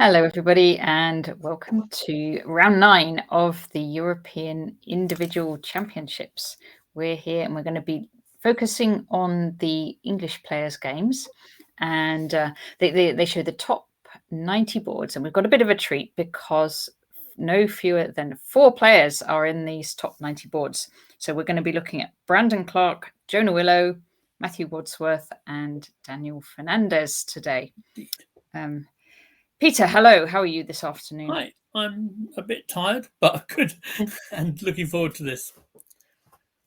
Hello, everybody, and welcome to round 9 of the European Individual Championships. We're here and we're going to be focusing on the English players' games, and they show the top 90 boards. And we've got a bit of a treat because no fewer than 4 players are in these top 90 boards. So we're going to be looking at Brandon Clark, Jonah Willow, Matthew Wadsworth, and Daniel Fernandez today. Peter, hello. How are you this afternoon? Hi, I'm a bit tired, but good, and looking forward to this.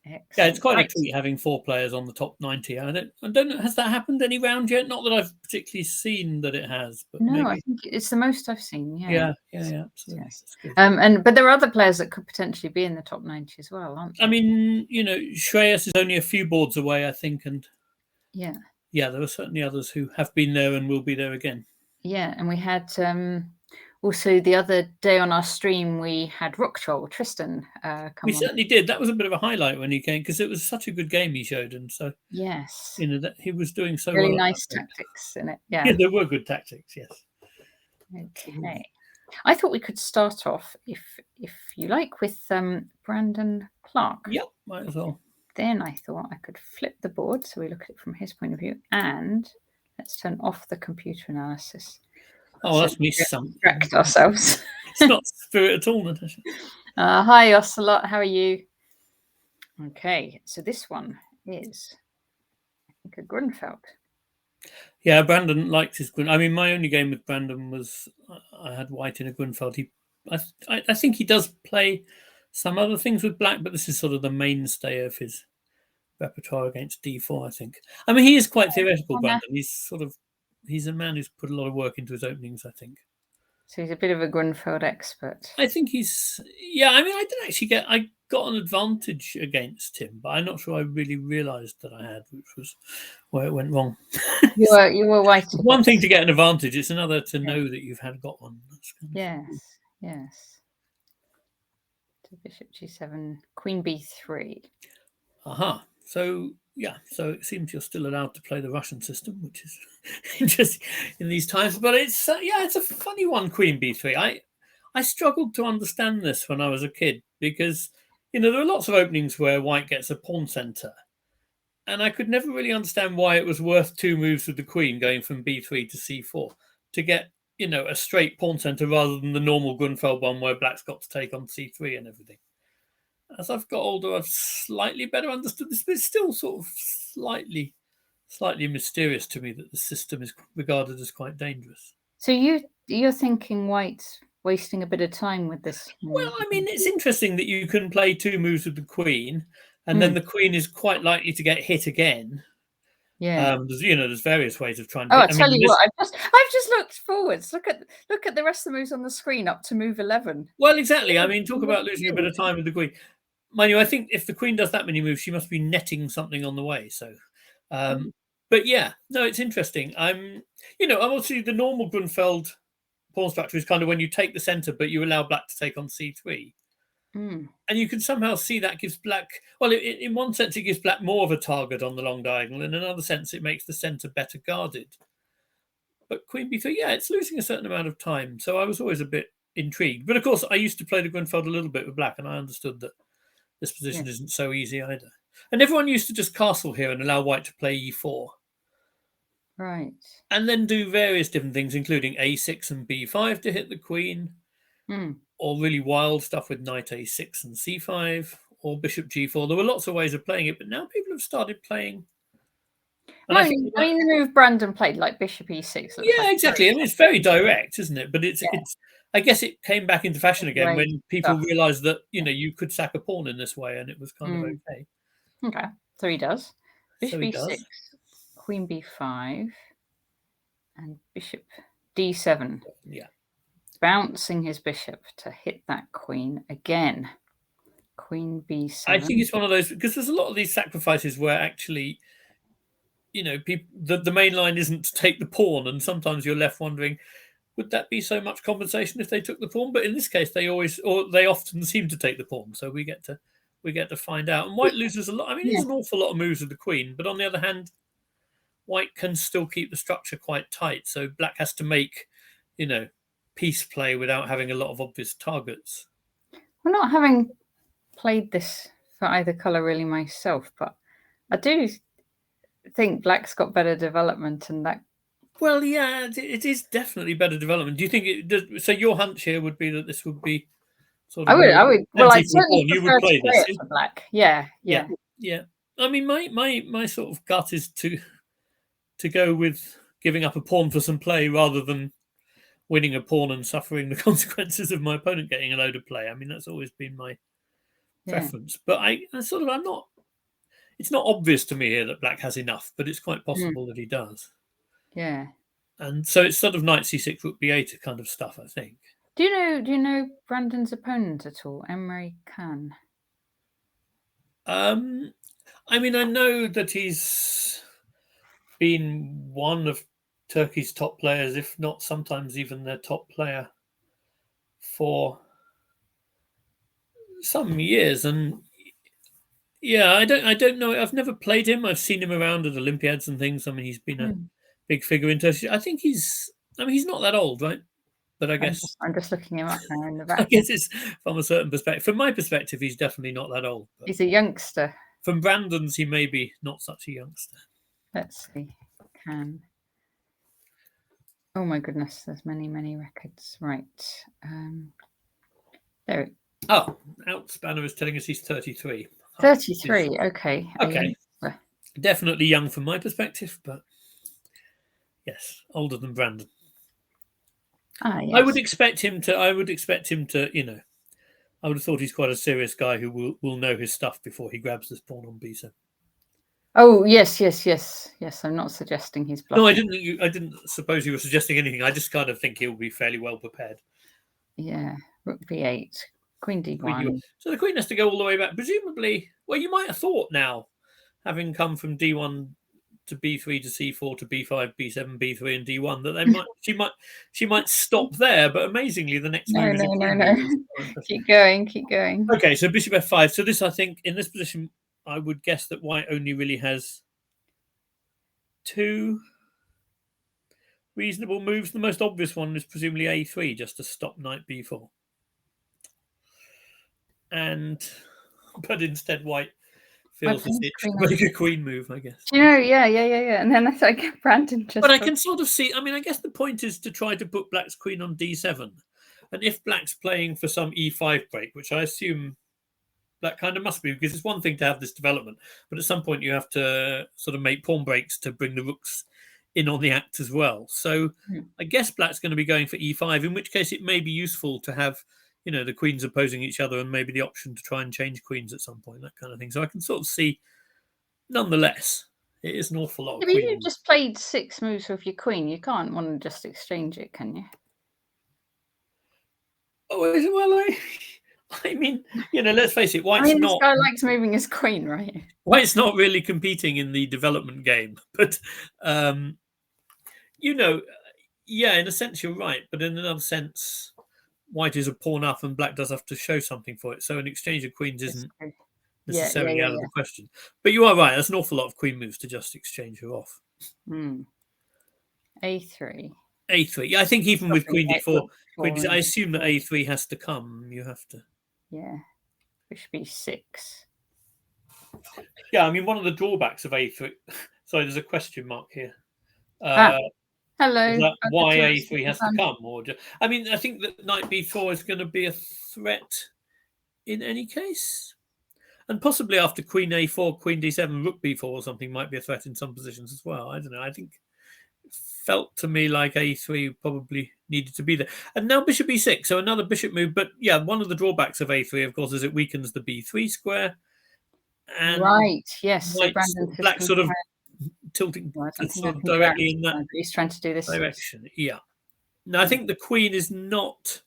Excellent. Yeah, it's quite a treat having 4 players on the top 90. I don't know, has that happened any round yet? Not that I've particularly seen that it has, but No, maybe. I think it's the most I've seen. Yeah, absolutely. Yes. That's good. But there are other players that could potentially be in the top 90 as well, aren't there? I mean, Shreyas is only a few boards away, I think, and yeah, there are certainly others who have been there and will be there again. Yeah, and we had also the other day on our stream, we had Rock Troll Tristan come We on. certainly did. That was a bit of a highlight when he came because it was such a good game he showed, and so yes, that he was doing so really well. nice tactics in it. Yeah, there were good tactics. Yes. Okay. I thought we could start off, if you like, with Brandon Clark. Yep, might as well. Then I thought I could flip the board so we look at it from his point of view, and let's turn off the computer analysis. Oh, that's me something. Distract ourselves. It's not spirit at all, Natasha. Hi, Ocelot. How are you? Okay, so this one is, I think, a Grunfeld. Yeah, Brandon liked his Grun. I mean, my only game with Brandon was I had white in a Grunfeld. I think he does play some other things with black, but this is sort of the mainstay of his repertoire against d4, I think. I mean, he is quite theoretical, Brandon. He's a man who's put a lot of work into his openings, I think. So he's a bit of a Grunfeld expert. I think he's, I mean, I didn't actually I got an advantage against him, but I'm not sure I really realised that I had, which was where it went wrong. You were white. One thing to get an advantage, it's another to know that you've got one. Yes. So bishop g7, queen b3. Aha. So so it seems you're still allowed to play the Russian system, which is interesting in these times. But it's it's a funny one, queen b3. I struggled to understand this when I was a kid because there are lots of openings where white gets a pawn center, and I could never really understand why it was worth 2 moves with the queen going from b3 to c4 to get a straight pawn center rather than the normal Grunfeld one where black's got to take on c3 and everything. As I've got older, I've slightly better understood this, but it's still sort of slightly mysterious to me that the system is regarded as quite dangerous. So you're thinking white's wasting a bit of time with this? Well, I mean, it's interesting that you can play 2 moves with the queen, and then the queen is quite likely to get hit again. Yeah. There's various ways of trying. I tell you what, I've just looked forwards. Look at the rest of the moves on the screen up to move 11. Well, exactly. I mean, talk about losing a bit of time with the queen. Mind you, I think if the queen does that many moves, she must be netting something on the way. So, but yeah, no, it's interesting. Obviously the normal Grunfeld pawn structure is kind of when you take the center, but you allow black to take on c3. And you can somehow see that gives black, well, in one sense, it gives black more of a target on the long diagonal. In another sense, it makes the center better guarded. But queen b3, it's losing a certain amount of time. So I was always a bit intrigued. But of course, I used to play the Grunfeld a little bit with black, and I understood that this position isn't so easy either. And everyone used to just castle here and allow white to play e4. Right. And then do various different things, including a6 and b5 to hit the queen. Or really wild stuff with knight a6 and c5, or bishop g4. There were lots of ways of playing it, but now people have started playing. And I mean, the move Brandon played, like bishop e6. Yeah, exactly. I mean, it's very direct, isn't it? But it's. I guess it came back into fashion again when people realised that you could sack a pawn in this way, and it was kind of okay. Okay, so he does. Bishop e6, queen b5, and bishop d7. Yeah. Bouncing his bishop to hit that queen again. Queen b7. I think it's one of those, because there's a lot of these sacrifices where actually, people, the main line isn't to take the pawn, and sometimes you're left wondering, would that be so much compensation if they took the pawn? But in this case, they often seem to take the pawn, so we get to find out. And white loses a lot. I mean, there's an awful lot of moves with the queen, but on the other hand, white can still keep the structure quite tight. So black has to make, piece play without having a lot of obvious targets. Well, not having played this for either colour really myself, but I do think black's got better development, and that. Well, yeah, it is definitely better development. Do you think it does? So your hunch here would be that this would be sort of. I would. Well, I certainly You prefer would play to play this it for black. Yeah. yeah. I mean, my sort of gut is to go with giving up a pawn for some play rather than winning a pawn and suffering the consequences of my opponent getting a load of play. I mean, that's always been my preference. But I'm not. It's not obvious to me here that black has enough, but it's quite possible that he does. Yeah. And so it's sort of knight c6, rook b8 kind of stuff, I think. Do you know Brandon's opponent at all, Emre Can? I mean, I know that he's been one of Turkey's top players, if not sometimes even their top player for some years. And yeah, I don't know. I've never played him. I've seen him around at Olympiads and things. I mean, he's been a big figure in Turkey. I think he's not that old, right? But I guess I'm just looking him up now in the I back. guess it's from a certain perspective. From my perspective, he's definitely not that old. But he's a youngster. From Brandon's, he may be not such a youngster. Let's see. Can. Oh my goodness, there's many records. Right. There. Oh, Outspanner is telling us he's 33. 33. Okay. Okay. Definitely young from my perspective, but yes, older than Brandon. Yes. I would expect him to. I would have thought he's quite a serious guy who will know his stuff before he grabs this pawn on b7. Oh yes. I'm not suggesting he's bluffing. No, I didn't suppose you were suggesting anything. I just kind of think he'll be fairly well prepared. Yeah, rook b8, queen d1. So the queen has to go all the way back. Presumably, well, you might have thought now, having come from d1 to b3 to c4 to b5, b7, b3, and d1, that she might stop there. But amazingly, the next move is no. Keep going. Okay, so bishop f5. So this, I think, in this position, I would guess that white only really has two reasonable moves. The most obvious one is presumably a3, just to stop knight b4. But instead, white feels this itch to make a queen move, I guess. Yeah. And then I get Brandon just. But I can sort of see. I mean, I guess the point is to try to put black's queen on d7, and if black's playing for some e5 break, which I assume that kind of must be, because it's one thing to have this development, but at some point you have to sort of make pawn breaks to bring the rooks in on the act as well. So I guess black's going to be going for e5, in which case it may be useful to have, the queens opposing each other and maybe the option to try and change queens at some point, that kind of thing. So I can sort of see, nonetheless, it is an awful lot of queens. You just played 6 moves with your queen. You can't want to just exchange it, can you? Oh, well, I mean, let's face it, White's this guy likes moving his queen, right? White's not really competing in the development game, but yeah, in a sense you're right, but in another sense, White is a pawn up and black does have to show something for it. So an exchange of queens isn't necessarily out of the question. But you are right, that's an awful lot of queen moves to just exchange her off. A3. A3. Yeah, I think even with queen d4, I assume that a3 has to come. You have to. Yeah. Bishop b6. Yeah, I mean, one of the drawbacks of a3. Sorry, there's a question mark here. Hello. Why a3 has to come, I mean, I think that knight b4 is going to be a threat in any case, and possibly after queen a4, queen d7, rook b4 or something might be a threat in some positions as well. I don't know. I think it felt to me like a3 probably needed to be there. And now bishop b6, so another bishop move. But yeah, one of the drawbacks of a3, of course, is it weakens the b3 square. And right. Yes. So black sort of tilting sort of directly in that. He's trying to do this direction. Yeah. Now I think the queen is not.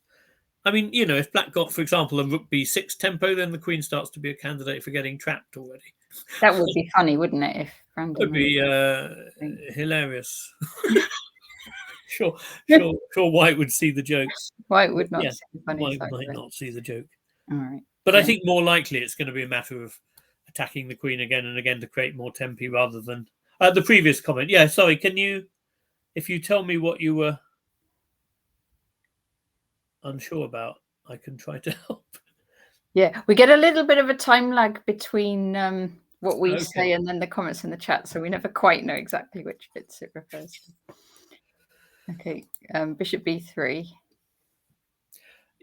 I mean, if black got, for example, a rook b6 tempo, then the queen starts to be a candidate for getting trapped already. That would be funny, wouldn't it? If Brandon would be hilarious. Sure. White would see the jokes. White would not see the funny White might not see the joke. All right. But I think more likely it's going to be a matter of attacking the queen again and again to create more tempi rather than the previous comment. Yeah, sorry. Can you, if you tell me what you were unsure about, I can try to help. Yeah, we get a little bit of a time lag between what we Okay. say and then the comments in the chat, so we never quite know exactly which bits it refers to. Okay, bishop b3.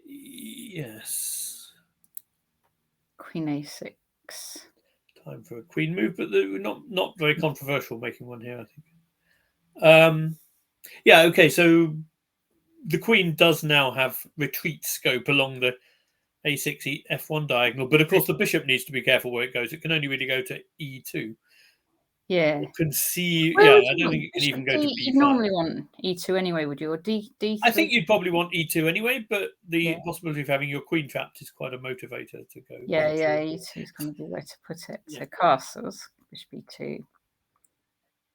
Yes. Queen a6. Time for a queen move, but not very controversial making one here, I think. Yeah, okay, so the queen does now have retreat scope along the a6 f1 diagonal, but of course the bishop needs to be careful where it goes. It can only really go to e2. Yeah. It can see, Where yeah, would I you don't want? think it can Bishop even go to D, you'd b5. normally want e2 anyway, would you? Or d3? I think you'd probably want e2 anyway, but the Yeah. possibility of having your queen trapped is quite a motivator to go. Yeah, e2. yeah, e2 is going to be where to put it. Yeah. So castles, bishop e2.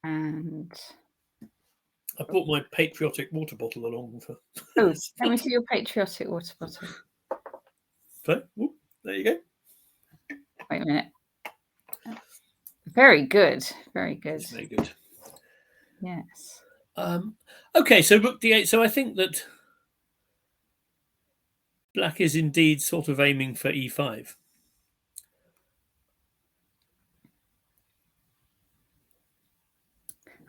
And I brought my patriotic water bottle along for. oh, let me see your patriotic water bottle. So, there you go. Wait a minute. Very good. Very good. It's very good. Yes. Okay, so rook d8. So I think that black is indeed sort of aiming for e5.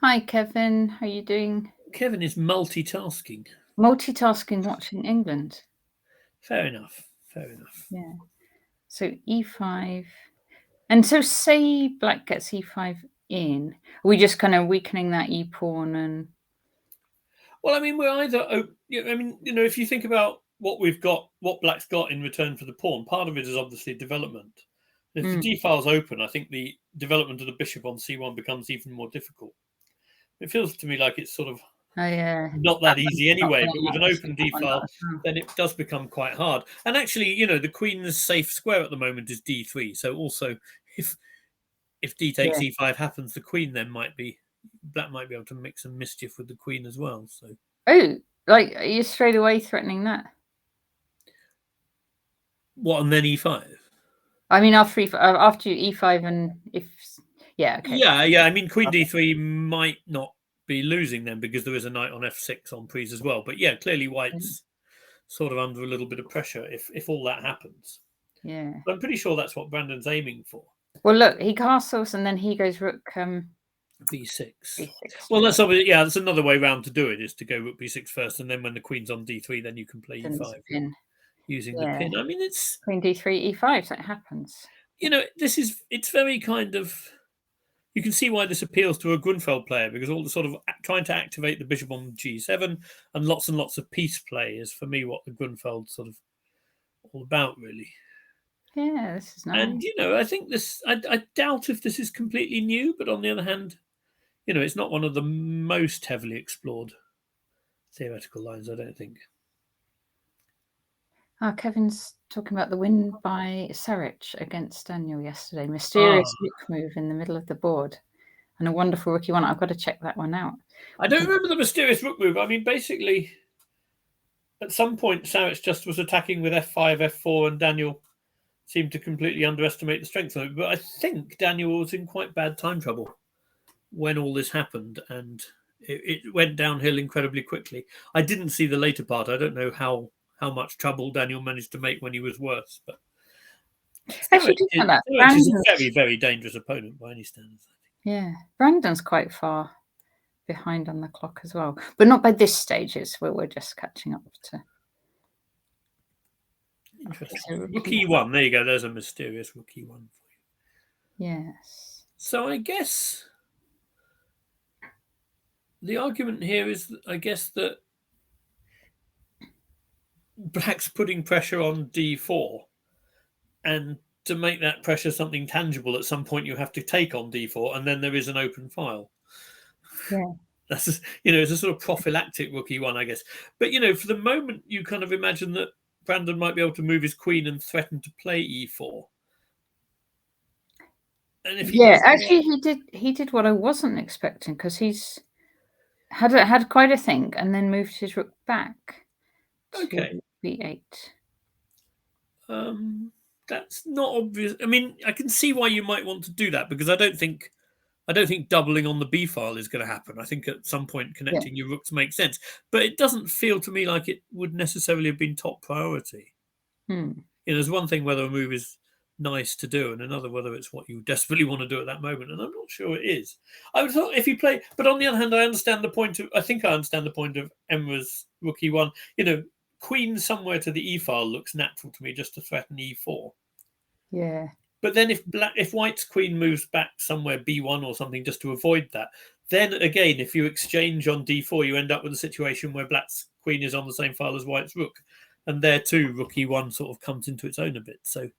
Hi, Kevin. How are you doing? Kevin is multitasking. Multitasking watching England. Fair enough. Fair enough. Yeah. So e5. And so say black gets e5 in. Are we just kind of weakening that e pawn and... Well, I mean, we're either. I mean, if you think about what we've got, what black's got in return for the pawn, part of it is obviously development. If the d file's open, I think the development of the bishop on c1 becomes even more difficult. It feels to me like it's sort of not that easy anyway, but with an open d file, then it does become quite hard. And actually, the queen's safe square at the moment is d3. So also, if d takes e5 happens, the queen then black might be able to make some mischief with the queen as well. So like are you straight away threatening that? What, and then e5? I mean, after e5 and if okay. Yeah. I mean, queen d3 might not be losing then because there is a knight on f6 on prise as well. But yeah, clearly white's sort of under a little bit of pressure if all that happens. Yeah. I'm pretty sure that's what Brandon's aiming for. Well, look, he castles and then he goes rook b6. b6. Well, that's obviously, that's another way round to do it, is to go rook b6 first, and then when the queen's on d3, then you can play e5 using the pin. I mean, it's queen d3 e5. That happens. It's very kind of. You can see why this appeals to a Grunfeld player, because all the sort of trying to activate the bishop on g7 and lots of piece play is, for me, what the Grunfeld's sort of all about, really. Yeah, this is nice. And, I think this, I doubt if this is completely new, but on the other hand, it's not one of the most heavily explored theoretical lines, I don't think. Kevin's talking about the win by Saric against Daniel yesterday. Mysterious rook move in the middle of the board. And a wonderful rookie one. I've got to check that one out. I don't remember the mysterious rook move. I mean, basically, at some point, Saric just was attacking with f5, f4, and Daniel seemed to completely underestimate the strength of it. But I think Daniel was in quite bad time trouble when all this happened, and it went downhill incredibly quickly. I didn't see the later part. I don't know how much trouble Daniel managed to make when he was worse. But actually, Saric is a very, very dangerous opponent by any standards. Yeah, Brandon's quite far behind on the clock as well, but not by this stage. It's where we're just catching up to. Interesting. So rook e1. There you go. There's a mysterious rook e1 for you. Yes. So I guess the argument here is, I guess, that black's putting pressure on d4, and to make that pressure something tangible, at some point you have to take on d4, and then there is an open file. Yeah. That's it's a sort of prophylactic rook e1, I guess. But for the moment, you kind of imagine that Brandon might be able to move his queen and threaten to play e4. And if he actually, he did what I wasn't expecting, because he's had quite a think and then moved his rook back to b8. That's not obvious. I mean, I can see why you might want to do that, because I don't think I don't think doubling on the b file is going to happen. I think at some point connecting your rooks makes sense, but it doesn't feel to me like it would necessarily have been top priority. There's one thing whether a move is nice to do, and another whether it's what you desperately want to do at that moment. And I'm not sure it is. I would thought if you play, but on the other hand, I understand the point of. I think I understand the point of Emma's rook e1. Queen somewhere to the e file looks natural to me, just to threaten e4. Yeah. But then if white's queen moves back somewhere b1 or something just to avoid that, then again, if you exchange on d4, you end up with a situation where black's queen is on the same file as white's rook. And there too, rook e1 sort of comes into its own a bit. So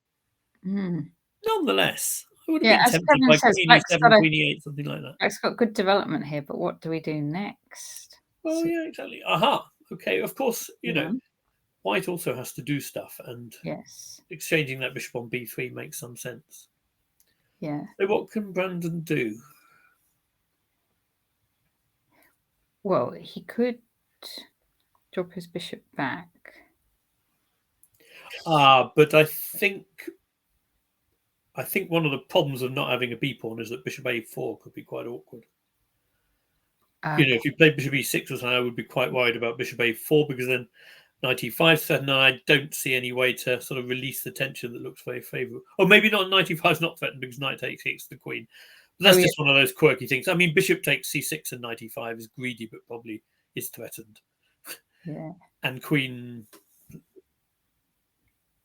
nonetheless, I would have been tempted by queen e7, queen e8, something like that. Black's got good development here, but what do we do next? Oh, yeah, exactly. Aha. Okay, of course, white also has to do stuff, and exchanging that bishop on b3 makes some sense. Yeah. So what can Brandon do? Well, he could drop his bishop back. But I think one of the problems of not having a b pawn is that bishop a4 could be quite awkward. If you played bishop e6 or something, I would be quite worried about bishop a4, because then knight e5 is threatened. I don't see any way to sort of release the tension that looks very favourable. Or maybe not, knight e5 is not threatened because knight takes the queen. But that's just one of those quirky things. I mean, bishop takes c6 and knight e5 is greedy, but probably is threatened. Yeah. And queen,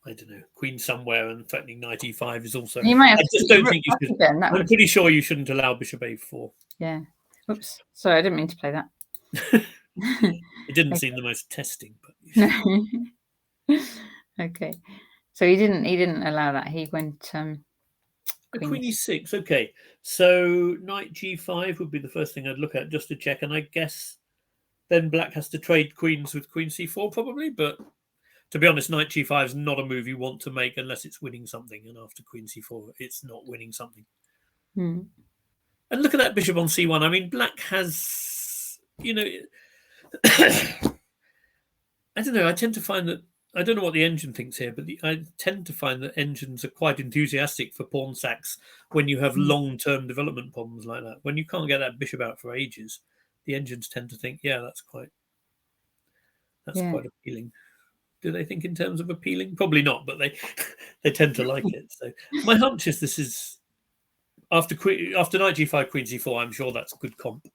I don't know, queen somewhere and threatening knight e5 is also. You might have I just don't think you should. Again, I'm pretty sure you shouldn't allow bishop a4. Yeah. Oops. Sorry, I didn't mean to play that. It didn't seem the most testing, but no. Okay. So he didn't allow that. He went queen e6. Okay. So knight g5 would be the first thing I'd look at just to check, and I guess then black has to trade queens with queen c4 probably, but to be honest, knight g5 is not a move you want to make unless it's winning something, and after queen c4 it's not winning something. And look at that bishop on c1. I mean, black has, I don't know, I tend to find that, I don't know what the engine thinks here, but I tend to find that engines are quite enthusiastic for pawn sacks when you have long-term development problems like that. When you can't get that bishop out for ages, the engines tend to think, yeah, that's quite appealing. Do they think in terms of appealing? Probably not, but they tend to like it. So my hunch is this is after knight g5, queen c4. I'm sure that's good comp.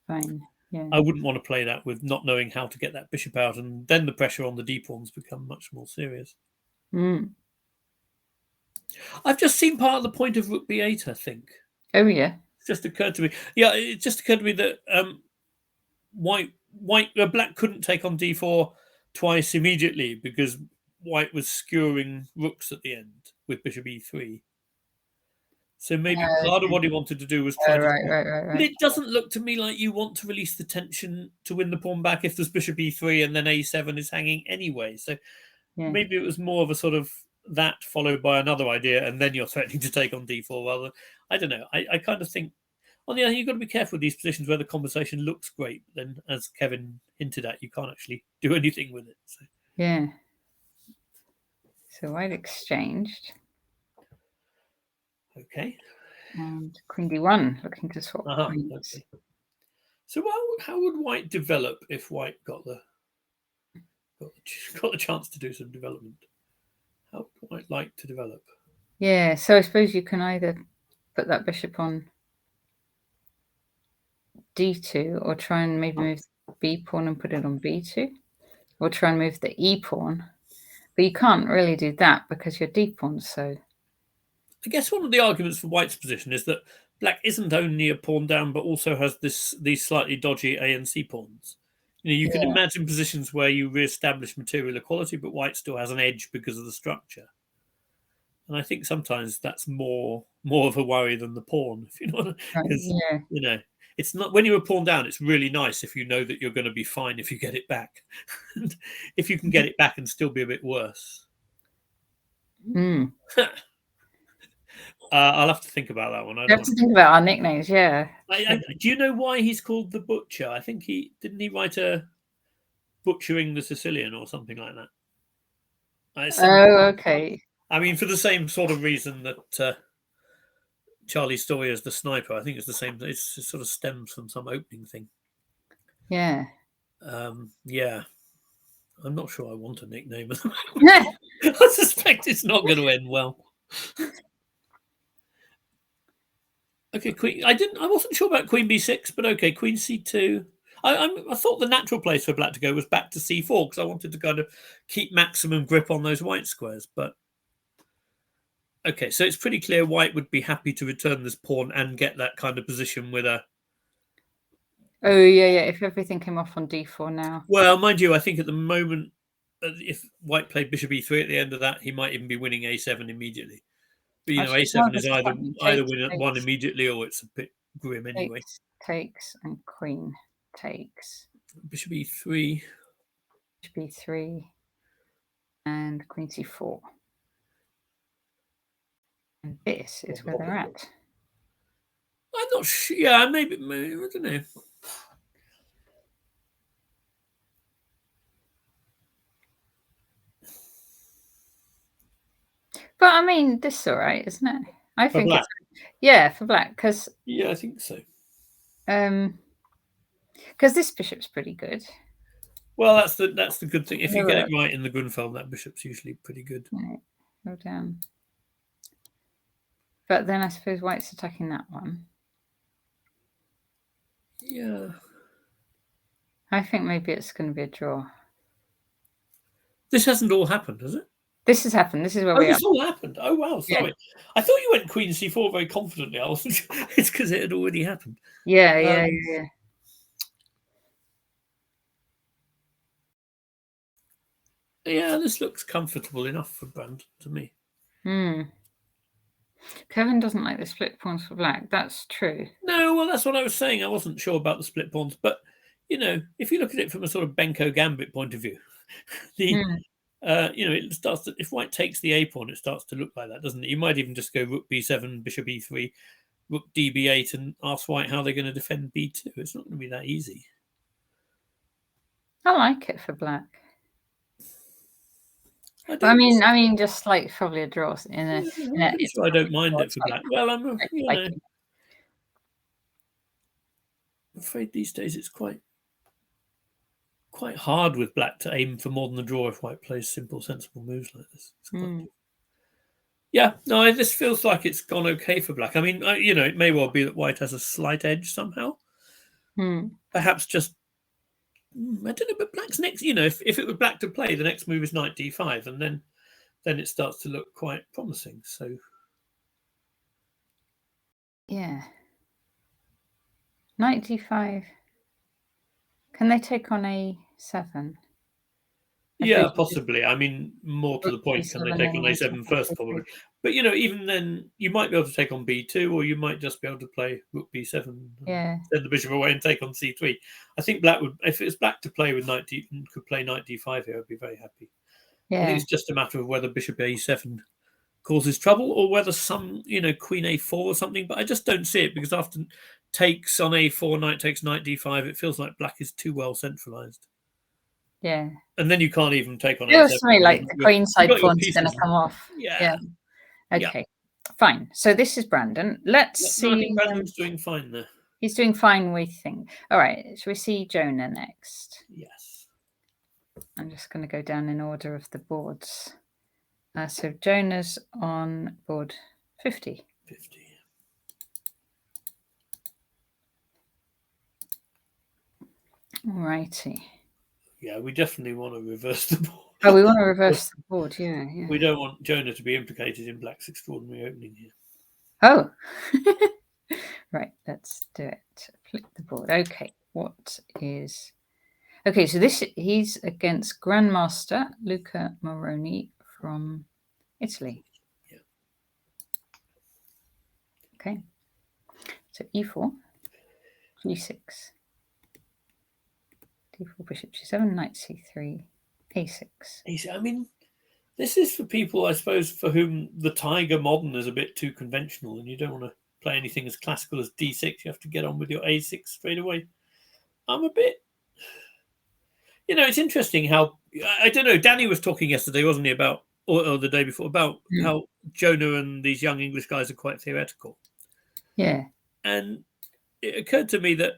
Fine. Yeah. I wouldn't want to play that with not knowing how to get that bishop out, and then the pressure on the d pawns become much more serious. I've just seen part of the point of rook b8, I think. Oh yeah. It just occurred to me. Yeah, it just occurred to me that black couldn't take on d4 twice immediately because white was skewering rooks at the end with bishop e3. So maybe part of what he wanted to do was try to. Right. But it doesn't look to me like you want to release the tension to win the pawn back if there's bishop e3 and then a7 is hanging anyway. So maybe it was more of a sort of that followed by another idea, and then you're threatening to take on d4 rather. I don't know. I kind of think, on the other hand, you've got to be careful with these positions where the conversation looks great, but then, as Kevin hinted at, you can't actually do anything with it. So. Yeah. So white exchanged. Okay. And queen d1, looking to swap queens. Okay. So how would white develop if white got the chance to do some development? How would white like to develop? Yeah, so I suppose you can either put that bishop on d2 or try and maybe move the b pawn and put it on b2, or try and move the e pawn. But you can't really do that because your d pawn's so. I guess one of the arguments for white's position is that black isn't only a pawn down, but also has these slightly dodgy a and c pawns. You can imagine positions where you re-establish material equality, but white still has an edge because of the structure. And I think sometimes that's more of a worry than the pawn, if you know, because it's not, when you're a pawn down, it's really nice if you know that you're going to be fine if you get it back. If you can get it back and still be a bit worse. I'll have to think about that one. I have to think about our nicknames, yeah. Do you know why he's called the Butcher? I think didn't he write a Butchering the Sicilian or something like that? Okay. I mean, for the same sort of reason that Charlie Story as the sniper. I think it's the same. It sort of stems from some opening thing. Yeah. Yeah. I'm not sure I want a nickname at the moment. I suspect it's not going to end well. Okay, Queen. I wasn't sure about Queen B6, but okay, Queen C2. I thought the natural place for black to go was back to C4 because I wanted to kind of keep maximum grip on those white squares. But okay, so it's pretty clear white would be happy to return this pawn and get that kind of position with a. Oh yeah. If everything came off on D4 now. Well, mind you, I think at the moment, if white played bishop E3 at the end of that, he might even be winning A7 immediately. But Actually, A7 is either takes, win one immediately or it's a bit grim anyway. Takes and queen takes. Bishop E3. Bishop E3 and queen C4. And this is where they're at. I'm not sure. Yeah, maybe I don't know. But I mean, this is all right, isn't it? I For think black. it's for black because Yeah, I think so. Because this bishop's pretty good. Well, that's the good thing. If you get it right in the Grunfeld, that bishop's usually pretty good. Right, go down. But then I suppose white's attacking that one. Yeah. I think maybe it's going to be a draw. This hasn't all happened, has it? This has happened. This is where we are. This all happened. Oh wow, sorry. Yeah. I thought you went Queen C4 very confidently. I wasn't sure. It's because it had already happened. Yeah. Yeah, this looks comfortable enough for Brandon to me. Kevin doesn't like the split pawns for black. That's true. No, well, that's what I was saying. I wasn't sure about the split pawns, but if you look at it from a sort of Benko gambit point of view, it starts to, if white takes the A pawn, it starts to look like that, doesn't it? You might even just go rook B7, bishop E3, rook DB8, and ask white how they're going to defend B2. It's not going to be that easy. I like it for black. I mean, just like probably a draw in a. I don't mind it for black. Well, I'm afraid these days it's quite hard with black to aim for more than the draw if white plays simple, sensible moves like this. Yeah, no, this feels like it's gone okay for black. I mean, it may well be that white has a slight edge somehow. Perhaps just. I don't know, but black's next. If it were black to play, the next move is knight D5, and then it starts to look quite promising. So, yeah, knight D5. Can they take on A7? Yeah, possibly. I mean, more to the point, can they take on A7 first, probably? But even then, you might be able to take on B2, or you might just be able to play rook B7, send the bishop away and take on C3. I think black would, if it's black to play with could play knight D5 here, I'd be very happy. I think it's just a matter of whether bishop A7 causes trouble, or whether some, queen A4 or something. But I just don't see it, because after takes on A4, knight takes knight D5, it feels like black is too well centralized. Yeah. And then you can't even take on A7. It like the queen side pawn's going to come off. Yeah. Okay. Fine. So this is Brandon. Let's see. I think Brandon's doing fine there. He's doing fine, we think. All right. Shall we see Jonah next? Yes. I'm just going to go down in order of the boards. So Jonah's on board 50. 50. All righty. Yeah, we definitely want to reverse the board. Oh, we want to reverse the board, yeah. We don't want Jonah to be implicated in black's extraordinary opening here. Oh. Right, let's do it. Flip the board. Okay, what is... Okay, so he's against Grandmaster Luca Moroni from Italy. Yeah. Okay. So E4, G6, D4, bishop G7, knight C3, A6. I mean, this is for people, I suppose, for whom the Tiger modern is a bit too conventional, and you don't want to play anything as classical as D6. You have to get on with your A6 straight away. I'm a bit... it's interesting how... I don't know, Danny was talking yesterday, wasn't he, or the day before, about how Jonah and these young English guys are quite theoretical. Yeah. And it occurred to me that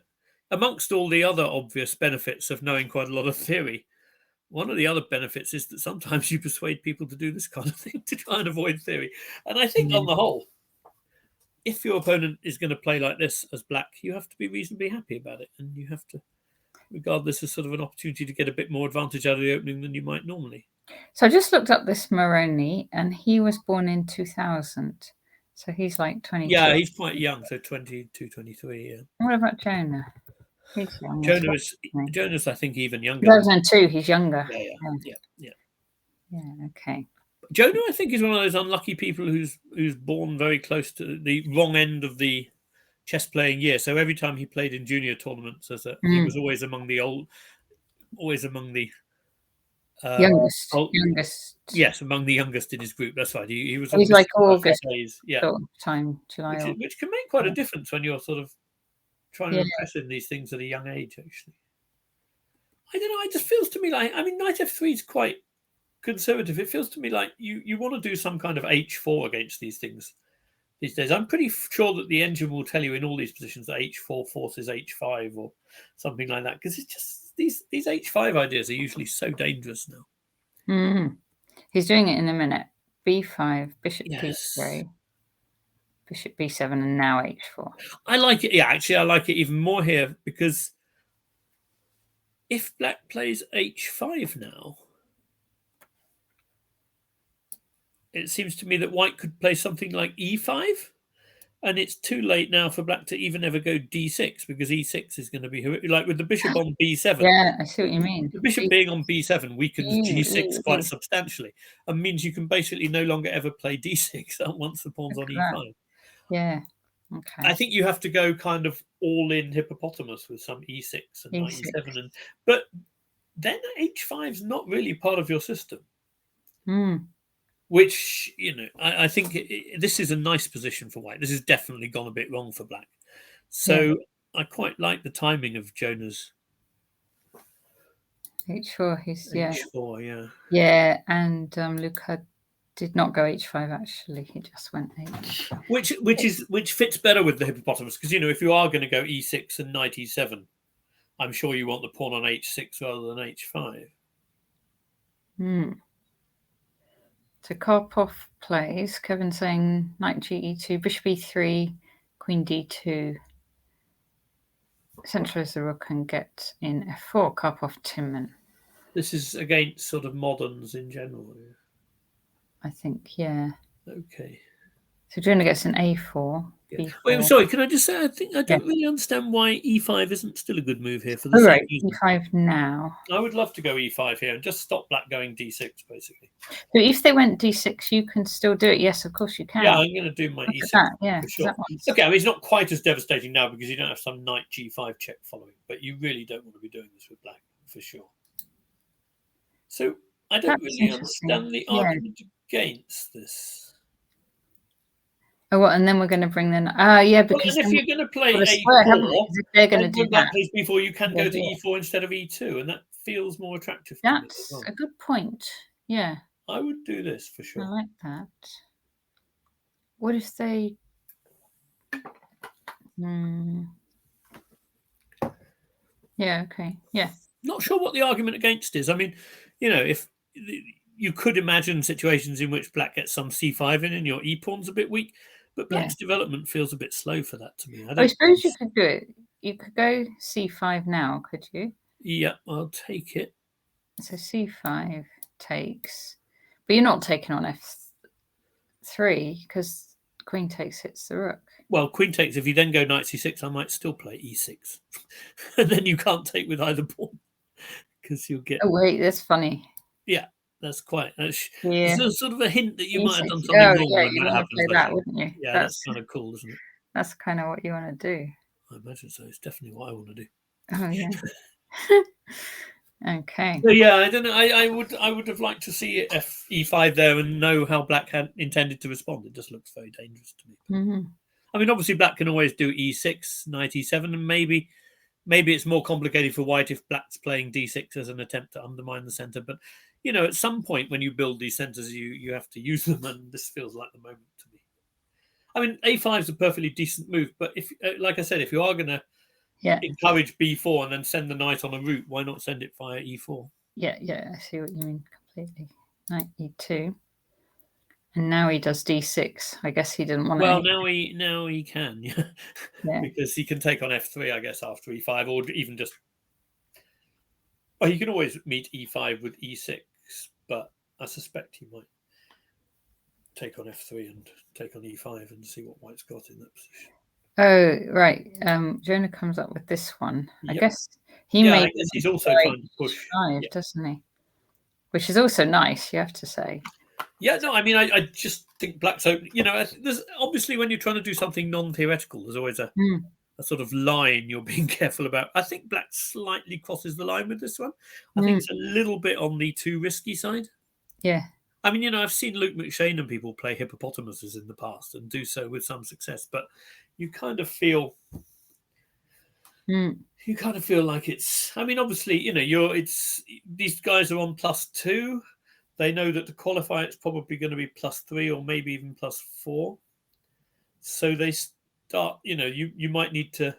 amongst all the other obvious benefits of knowing quite a lot of theory, one of the other benefits is that sometimes you persuade people to do this kind of thing to try and avoid theory. And I think on the whole, if your opponent is going to play like this as black, you have to be reasonably happy about it. And you have to regard this as sort of an opportunity to get a bit more advantage out of the opening than you might normally. So I just looked up this Moroni, and he was born in 2000. So he's like 22. Yeah, he's quite young, so 22, 23, yeah. What about Jonah? He's young. Jonah's, I think, even younger. 2002, he's younger. Yeah. Yeah, okay. Jonah, I think, is one of those unlucky people who's born very close to the wrong end of the chess playing year. So every time he played in junior tournaments, he was always among the youngest. Yes, among the youngest in his group. That's right. He was. He's like August sort of time, July. Which can make quite a difference when you're sort of trying to impress in these things at a young age. Actually, I don't know. It just feels to me like, I mean, knight f3 is quite conservative. It feels to me like you want to do some kind of h4 against these things these days. I'm pretty sure that the engine will tell you in all these positions that h4 forces h5 or something like that, because it's just these h5 ideas are usually so dangerous now. He's doing it in a minute. b5, bishop d3, bishop b7, and now h4. I like it. Yeah, actually, I like it even more here, because if black plays h5 now, it seems to me that white could play something like e5, and it's too late now for black to even ever go d6, because e6 is going to be like with the bishop on b7. Yeah, I see what you mean. The bishop being on b7 weakens g6 quite substantially, and means you can basically no longer ever play d6 once the pawn's on e5. Yeah. Okay. I think you have to go kind of all in hippopotamus with some e6 and knight e7, but then h5 is not really part of your system. Which, I think this is a nice position for white. This has definitely gone a bit wrong for black. So I quite like the timing of Jonah's h4. He's h4, yeah. Yeah, and Luca did not go h5. Actually, he just went h. Which fits better with the hippopotamus, because if you are going to go e6 and knight e7, I'm sure you want the pawn on h6 rather than h5. So Karpov plays. Kevin saying knight ge2, bishop e3, queen d2. Centralize the rook and get in f4. Karpov Timman. This is against sort of moderns in general. I think, yeah. Okay. So Jonah gets an a4. Yeah. Wait, sorry. Can I just say, I don't really understand why e5 isn't still a good move here for the same reason. E5 now. I would love to go e5 here and just stop black going d6, basically. So if they went d6, you can still do it. Yes, of course you can. Yeah, I'm going to do my e6. For sure. Okay, I mean, it's not quite as devastating now because you don't have some knight g5 check following, but you really don't want to be doing this with black, for sure. So I don't really understand the argument against this. Oh, well, and then we're going to bring them. Because if you're going to play a4, they're going to do that. Plays b4, you can go to e4 instead of e2, and that feels more attractive. That's a good point. Yeah, I would do this for sure. I like that. What if they? Yeah. Okay. Yeah. Not sure what the argument against is. I mean, if you could imagine situations in which black gets some c5 in and your e pawn's a bit weak, but black's development feels a bit slow for that to me. I suppose you could do it. You could go c5 now, could you? Yeah, I'll take it. So c5 takes, but you're not taking on f3 because queen takes hits the rook. Well, queen takes. If you then go knight c6, I might still play e6, and then you can't take with either pawn because you'll get. Oh wait, that's funny. Yeah. That's there's sort of a hint that you might have done something wrong when that happens. That, wouldn't you? Yeah, that's kind of cool, isn't it? That's kind of what you want to do. I imagine so. It's definitely what I want to do. Oh yeah. Okay. So yeah, I don't know. I would have liked to see e5 there and know how black had intended to respond. It just looks very dangerous to me. I mean, obviously, black can always do e6, knight e7, and maybe it's more complicated for white if black's playing d6 as an attempt to undermine the center. But at some point when you build these centers, you have to use them, and this feels like the moment to me. I mean, a5 is a perfectly decent move, but if, like I said, if you are going to Yeah. encourage b4 and then send the knight on a route, why not send it via e4? Yeah, I see what you mean completely. Knight e2. And now he does d6. I guess he didn't want to. Well, now he can, Yeah. because he can take on f3, I guess, after e5, or even just. Well, he can always meet e5 with e6, but I suspect he might take on f3 and take on e5 and see what white's got in that position. Oh, right. Jonah comes up with this one. Yep. I guess I guess he's also trying to push. H5, doesn't he? Which is also nice, you have to say. Yeah, no, I mean, I just think black's open. There's obviously, when you're trying to do something non-theoretical, there's always a sort of line you're being careful about. I think black slightly crosses the line with this one. I think it's a little bit on the too risky side. Yeah. I mean, I've seen Luke McShane and people play hippopotamuses in the past and do so with some success, but you kind of feel like it's. I mean, obviously, these guys are on +2. They know that to qualify, it's probably going to be +3 or maybe even +4. So they start. You might need to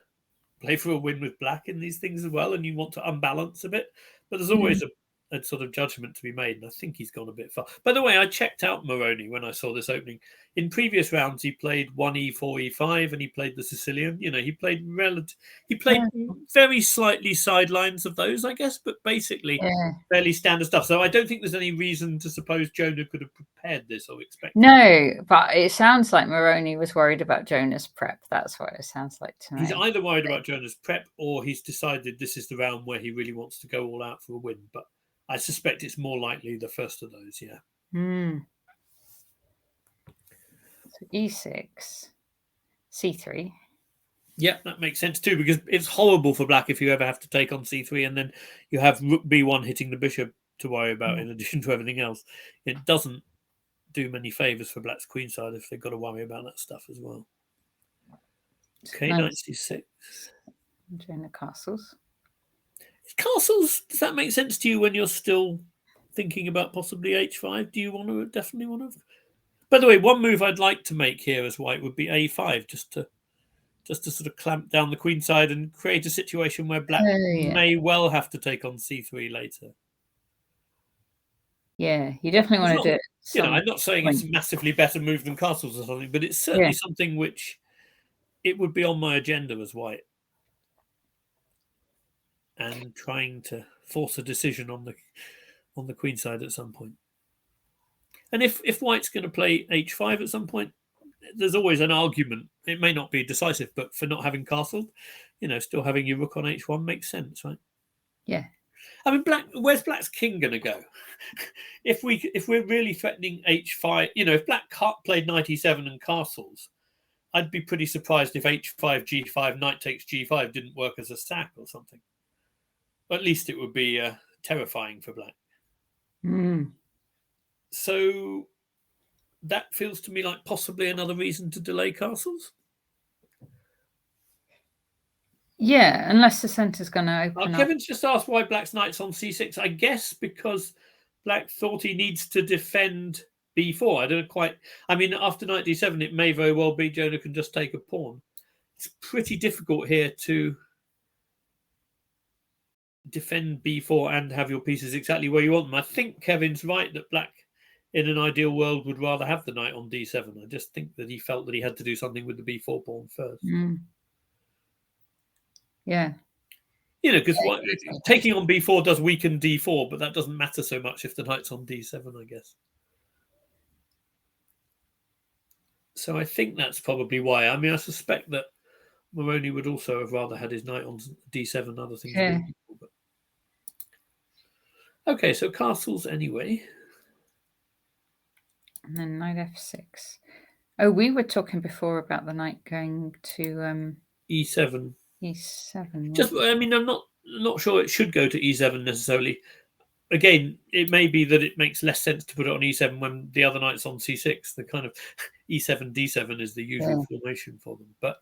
play for a win with black in these things as well, and you want to unbalance a bit. But there's always a sort of judgment to be made, and I think he's gone a bit far. By the way, I checked out Moroni when I saw this opening. In previous rounds, he played 1e4, e5, and he played the Sicilian. He played very slightly sidelines of those, I guess, but basically fairly standard stuff. So I don't think there's any reason to suppose Jonah could have prepared this or expected. No, but it sounds like Moroni was worried about Jonah's prep. That's what it sounds like to me. He's either worried about Jonah's prep or he's decided this is the round where he really wants to go all out for a win. But I suspect it's more likely the first of those, yeah. So e6, c3. Yeah, that makes sense too, because it's horrible for black if you ever have to take on c3 and then you have rook b1 hitting the bishop to worry about in addition to everything else. It doesn't do many favours for black's queen side if they've got to worry about that stuff as well. Okay, knight c6. Jonah castles. Castles, does that make sense to you when you're still thinking about possibly h5? Do you definitely want to? By the way, one move I'd like to make here as white would be a5, just to sort of clamp down the queen side and create a situation where black may well have to take on c3 later. Yeah, you definitely want to do it. I'm not saying it's a massively better move than castles or something, but it's certainly something which it would be on my agenda as white. And trying to force a decision on the queen side at some point. And if white's going to play h5 at some point, there's always an argument. It may not be decisive, but for not having castled, still having your rook on h1 makes sense, right? Yeah. I mean, where's black's king going to go? If we're really threatening h5, if black played knight e7 and castles, I'd be pretty surprised if h5, g5, knight takes g5 didn't work as a sack or something. At least it would be terrifying for black. So that feels to me like possibly another reason to delay castles. Yeah, unless the centre's going to open up. Kevin's just asked why black's knight's on c6. I guess because black thought he needs to defend b4. I don't know quite. I mean, after knight d7, it may very well be Jonah can just take a pawn. It's pretty difficult here to defend b4 and have your pieces exactly where you want them. I think Kevin's right that black, in an ideal world, would rather have the knight on d7. I just think that he felt that he had to do something with the b4 pawn first. Yeah. Because taking on b4 does weaken d4, but that doesn't matter so much if the knight's on d7, I guess. So I think that's probably why. I mean, I suspect that Moroni would also have rather had his knight on d7 and other things. Yeah. But... Okay, so castles anyway. And then knight f6. Oh, we were talking before about the knight going to e7. E7. I'm not sure it should go to e7 necessarily. Again, it may be that it makes less sense to put it on e7 when the other knight's on c6. The kind of e7, d7 is the usual formation for them. But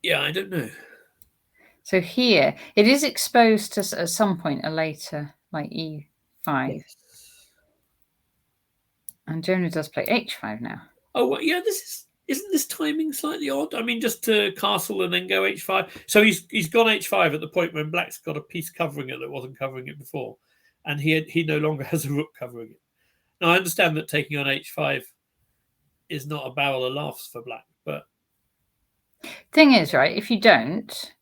yeah, I don't know. So here, it is exposed to at some point a later, like e5. Yes. And Jonah does play h5 now. Oh, well, yeah, isn't this timing slightly odd? I mean, just to castle and then go h5. So he's gone h5 at the point when black's got a piece covering it that wasn't covering it before, and he no longer has a rook covering it. Now I understand that taking on h5 is not a barrel of laughs for black, but thing is, right? If you don't,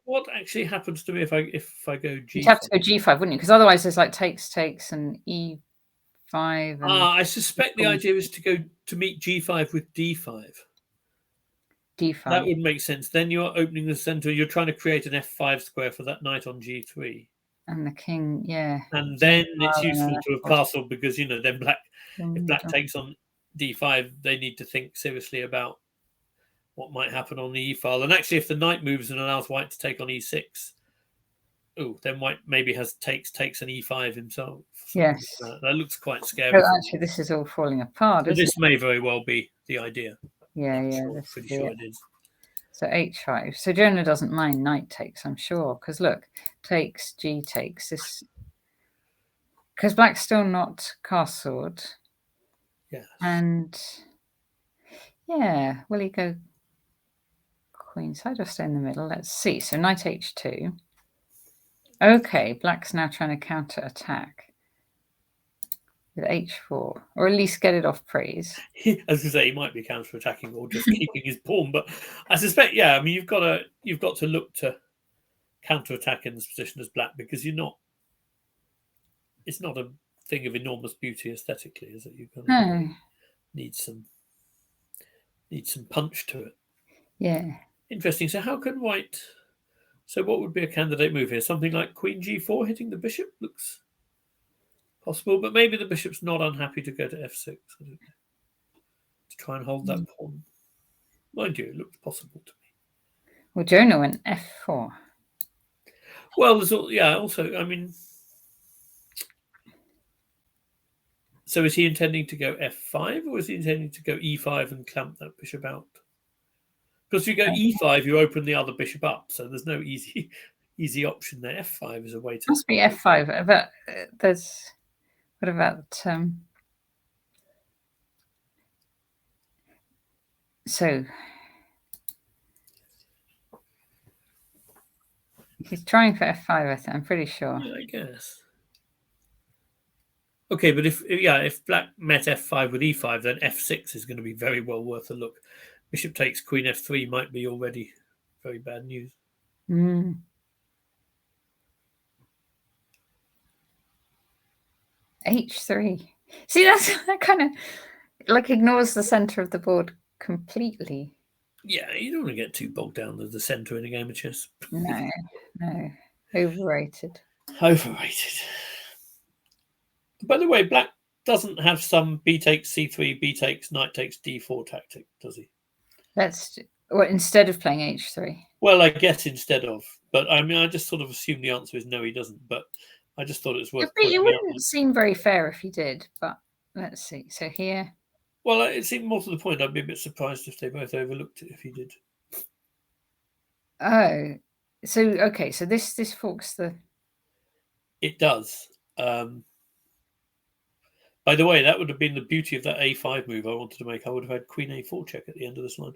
what actually happens to me if I go g5? you'd have to go g5, wouldn't you? Because otherwise, there's like takes, and e5. And I suspect the idea is to go to meet g5 with d5. d5. That would make sense. Then you're opening the center. You're trying to create an f5 square for that knight on g3. And the king, yeah. And then it's useful to have castled because, then if black takes on d5, they need to think seriously about what might happen on the e file. And actually, if the knight moves and allows white to take on e6, then white maybe has takes an e5 himself. Yes. That looks quite scary. But actually, this is all falling apart. So this may very well be the idea. Yeah, Pretty sure it is. So h5. So Jonah doesn't mind knight takes, I'm sure, because look, takes, g takes. This because black's still not castled. Yes. And yeah, will he go queenside or stay in the middle? Let's see. So knight h2. Okay, black's now trying to counter attack with h4, or at least get it off praise. I was going to say he might be counter-attacking or just keeping his pawn, but I suspect, I mean, you've got to look to counter-attack in this position as black because it's not a thing of enormous beauty aesthetically, is it? You're going to need some punch to it. Yeah. Interesting. So how can white? So what would be a candidate move here? Something like queen g4 hitting the bishop looks possible, but maybe the bishop's not unhappy to go to f6. I don't know. To try and hold that pawn. Mind you, it looks possible to me. Well, Jonah went f4. Well, there's also, I mean, so is he intending to go f5 or is he intending to go e5 and clamp that bishop out? Because if you go e5, you open the other bishop up, so there's no easy option there. f5 is a way to. Must be f5, but there's. What about so? He's trying for f5. I'm pretty sure. Yeah, I guess. Okay, but if black met f5 with e5, then f6 is going to be very well worth a look. Bishop takes queen f3 might be already very bad news. h3. See, that kind of like ignores the center of the board completely. Yeah, you don't want to get too bogged down with the center in a game of chess. No. Overrated. By the way, black doesn't have some b takes c3, b takes, knight takes d4 tactic, does he? Instead of playing h3. Well, I guess instead of, but I mean, I just sort of assume the answer is no, he doesn't. But I just thought it was worth. It wouldn't seem very fair if he did, but let's see. So here. Well, it seemed more to the point. I'd be a bit surprised if they both overlooked it if he did. Oh, so okay. So this forks the. It does. By the way, that would have been the beauty of that a5 move I wanted to make. I would have had queen a4 check at the end of this line.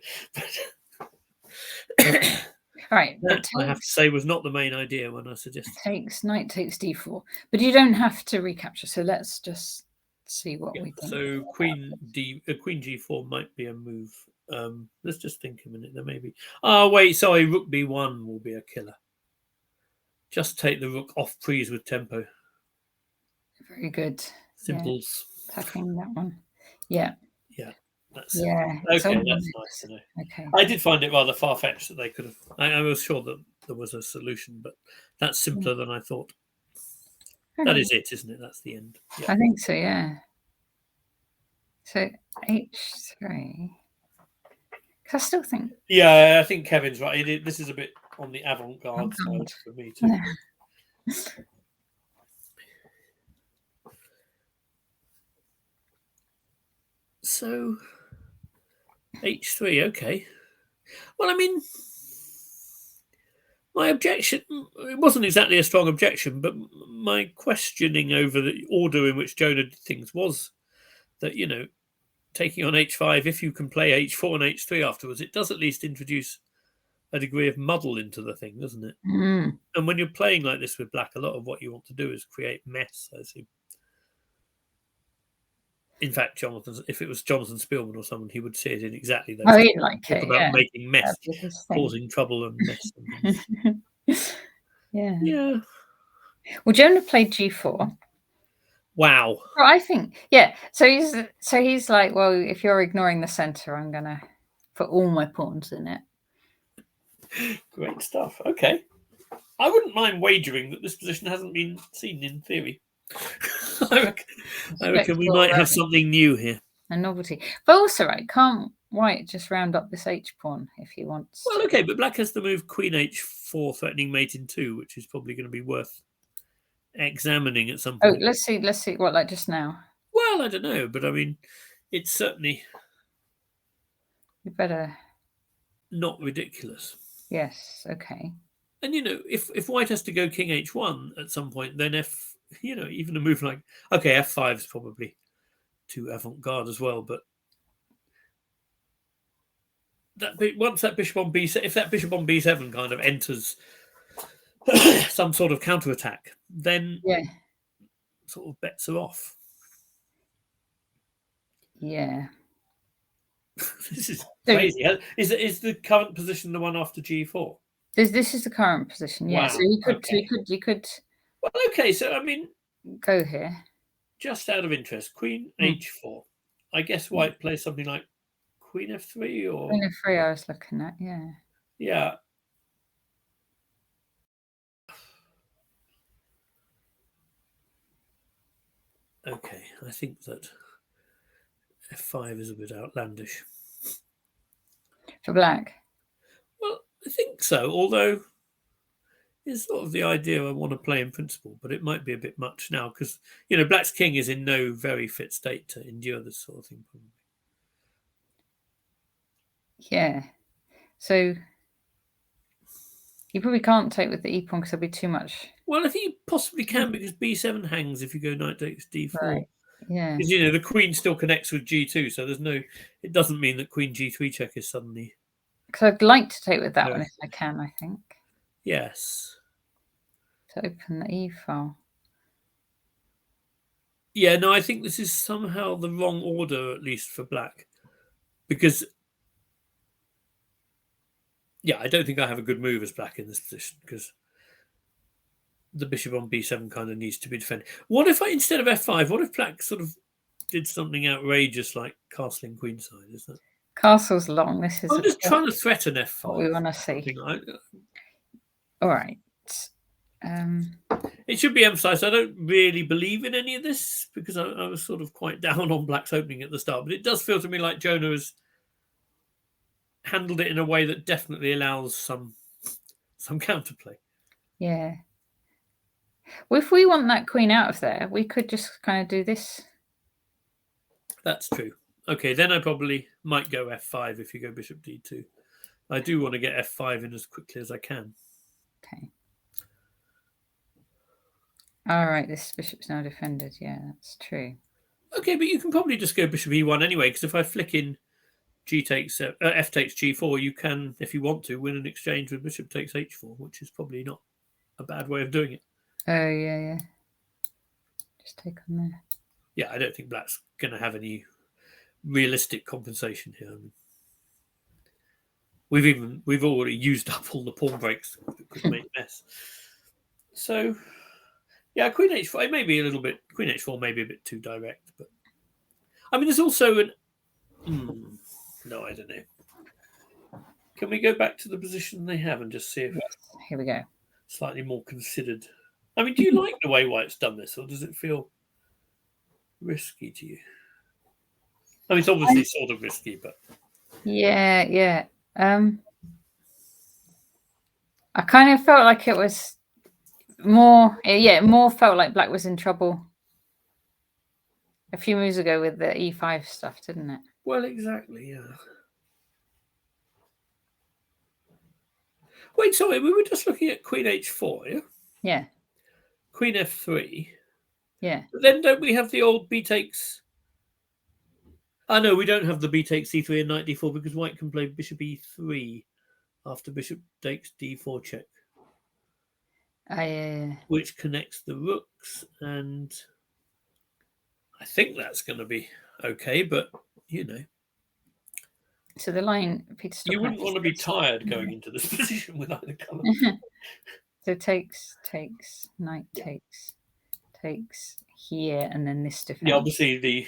Right. That, I have to say, was not the main idea when I suggested. Knight takes d4. But you don't have to recapture. So let's just see what we think. So queen g4 might be a move. Let's just think a minute. There may be. Oh, wait. Sorry. Rook b1 will be a killer. Just take the rook off prees with tempo. Very good. Simples. Yeah. Attacking that one. Yeah. Yeah. That's okay. That's nice to know. Okay. I did find it rather far-fetched that they could have. I was sure that there was a solution, but that's simpler than I thought. That is it, isn't it? That's the end. Yeah. I think so. Yeah. So h3. I still think. Yeah, I think Kevin's right. This is a bit on the avant-garde side for me too. Yeah. So h3, okay. Well, I mean, my objection, it wasn't exactly a strong objection, but my questioning over the order in which Jonah did things was that, taking on h5, if you can play h4 and h3 afterwards, it does at least introduce a degree of muddle into the thing, doesn't it? Mm. And when you're playing like this with black, a lot of what you want to do is create mess, I assume. In fact, if it was Jonathan Spielman or someone, he would see it in exactly those Oh, terms. he'd like Talk it, about yeah. making mess, That'd be his thing. causing trouble and mess and things. Yeah. Yeah. Well, Jonah played G4. Wow. Well, I think, yeah. So he's like, well, if you're ignoring the center, I'm gonna put all my pawns in it. Great stuff. Okay. I wouldn't mind wagering that this position hasn't been seen in theory. I reckon we might have something new here. A novelty. But also, right, can't white just round up this H pawn if he wants Well, to? okay, but black has the move Queen H4, threatening mate in 2, which is probably going to be worth examining at some point. Oh, let's see. What, like just now? Well, I don't know, but I mean, it's certainly... You better... not ridiculous. Yes, okay. And, you know, if white has to go king h1 at some point, then even a move like... Okay, f5 is probably too avant-garde as well, but... once that bishop on b7, if that bishop on b7 kind of enters some sort of counterattack, then sort of bets are off. Yeah. This is crazy. Is the current position the one after g4? This is the current position. Yeah. Wow. So you could. Well, okay. So I mean, go here. Just out of interest, Queen h4. I guess white plays something like Queen f3 or Queen f3. I was looking at. Yeah. Yeah. Okay, I think that f5 is a bit outlandish. For black? Well, I think so, although it's sort of the idea I want to play in principle, but it might be a bit much now because, you know, black's king is in no very fit state to endure this sort of thing, probably. Yeah. So you probably can't take with the e-pawn because there'll be too much. Well, I think you possibly can because b7 hangs if you go knight takes d4. Right. Yeah. Because, you know, the queen still connects with g2, so it doesn't mean that queen g3 check is suddenly... Because I'd like to take with that one if I can, I think. Yes. To open the e file. Yeah, no, I think this is somehow the wrong order, at least for black. Because, yeah, I don't think I have a good move as black in this position, because the bishop on b7 kind of needs to be defended. What if instead of f5, what if black sort of did something outrageous like castling queenside, isn't it? Castle's long. This is. I'm just trying to threaten f5. What we want to see. All right. It should be emphasized I don't really believe in any of this because I was sort of quite down on black's opening at the start, but it does feel to me like Jonah has handled it in a way that definitely allows some counterplay. Yeah. Well, if we want that queen out of there, we could just kind of do this. That's true. Okay, then I probably might go f5 if you go bishop d2. I do want to get f5 in as quickly as I can. Okay. All right, this bishop's now defended. Yeah, that's true. Okay, but you can probably just go bishop e1 anyway, because if I flick in f takes g4, you can, if you want to, win an exchange with bishop takes h4, which is probably not a bad way of doing it. Oh, yeah. Just take on there. Yeah, I don't think black's going to have any realistic compensation here. I mean, we've already used up all the pawn breaks that could make a mess. So, yeah, queen h4, it may be a little bit, queen h4 may be a bit too direct, but I mean, there's also an, no, I don't know. Can we go back to the position they have and just see if here we go. Slightly more considered. I mean, do you like the way white's done this, or does it feel risky to you? I mean, it's obviously sort of risky, but yeah. I kind of felt like it was more felt like black was in trouble a few moves ago with the e5 stuff, didn't it? Well, exactly, yeah. Wait, sorry, we were just looking at queen h4, yeah? Yeah. Queen f3. Yeah. But then don't we have the old b takes? Oh no, we don't have the b takes c3 and knight d4 because white can play bishop e3 after bishop takes d4 check, which connects the rooks, and I think that's going to be okay. But you know, so the line Peter you wouldn't want to be tired going into this position with either colour. So takes, knight takes here, and then this defense. Yeah, obviously the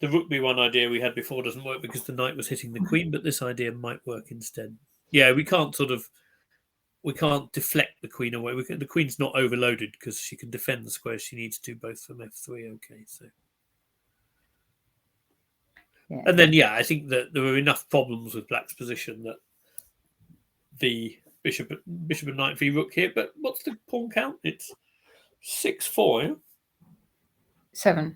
rook b1 idea we had before doesn't work because the knight was hitting the queen, but this idea might work instead. Yeah, we can't deflect the queen away. The queen's not overloaded because she can defend the squares she needs to, both from f3. Okay, so. Yeah. And then, I think that there were enough problems with black's position that the bishop and knight v rook here. But what's the pawn count? It's 6-4. Yeah? 7.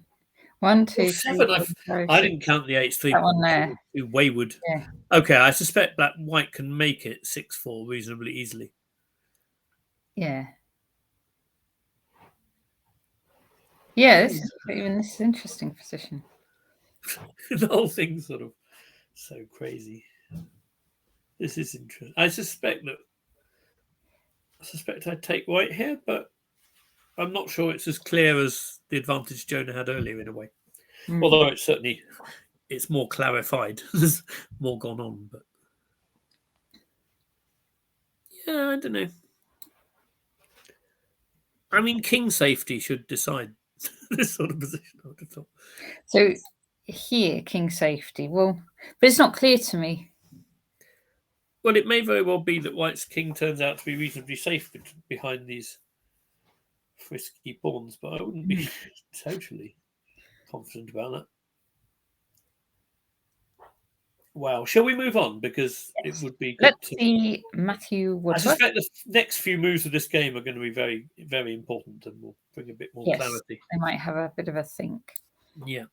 1, 2, 7. 3, I didn't count the h3. That one there. Wayward. Yeah. Okay, I suspect that white can make it 6-4 reasonably easily. Yeah. Yeah, this is an interesting position. The whole thing's sort of so crazy. This is interesting. I suspect I'd take white here, but I'm not sure it's as clear as the advantage Jonah had earlier in a way. Although it's more clarified. There's more gone on, but yeah, I don't know. I mean, king safety should decide this sort of position, I would have thought. So here, king safety. Well, but it's not clear to me. Well, it may very well be that white's king turns out to be reasonably safe behind these frisky pawns, but I wouldn't be totally confident about that. Wow. Shall we move on? Because it would be good. Let's see Matthew Woodward. I suspect the next few moves of this game are going to be very, very important and will bring a bit more clarity. They might have a bit of a think. Yeah.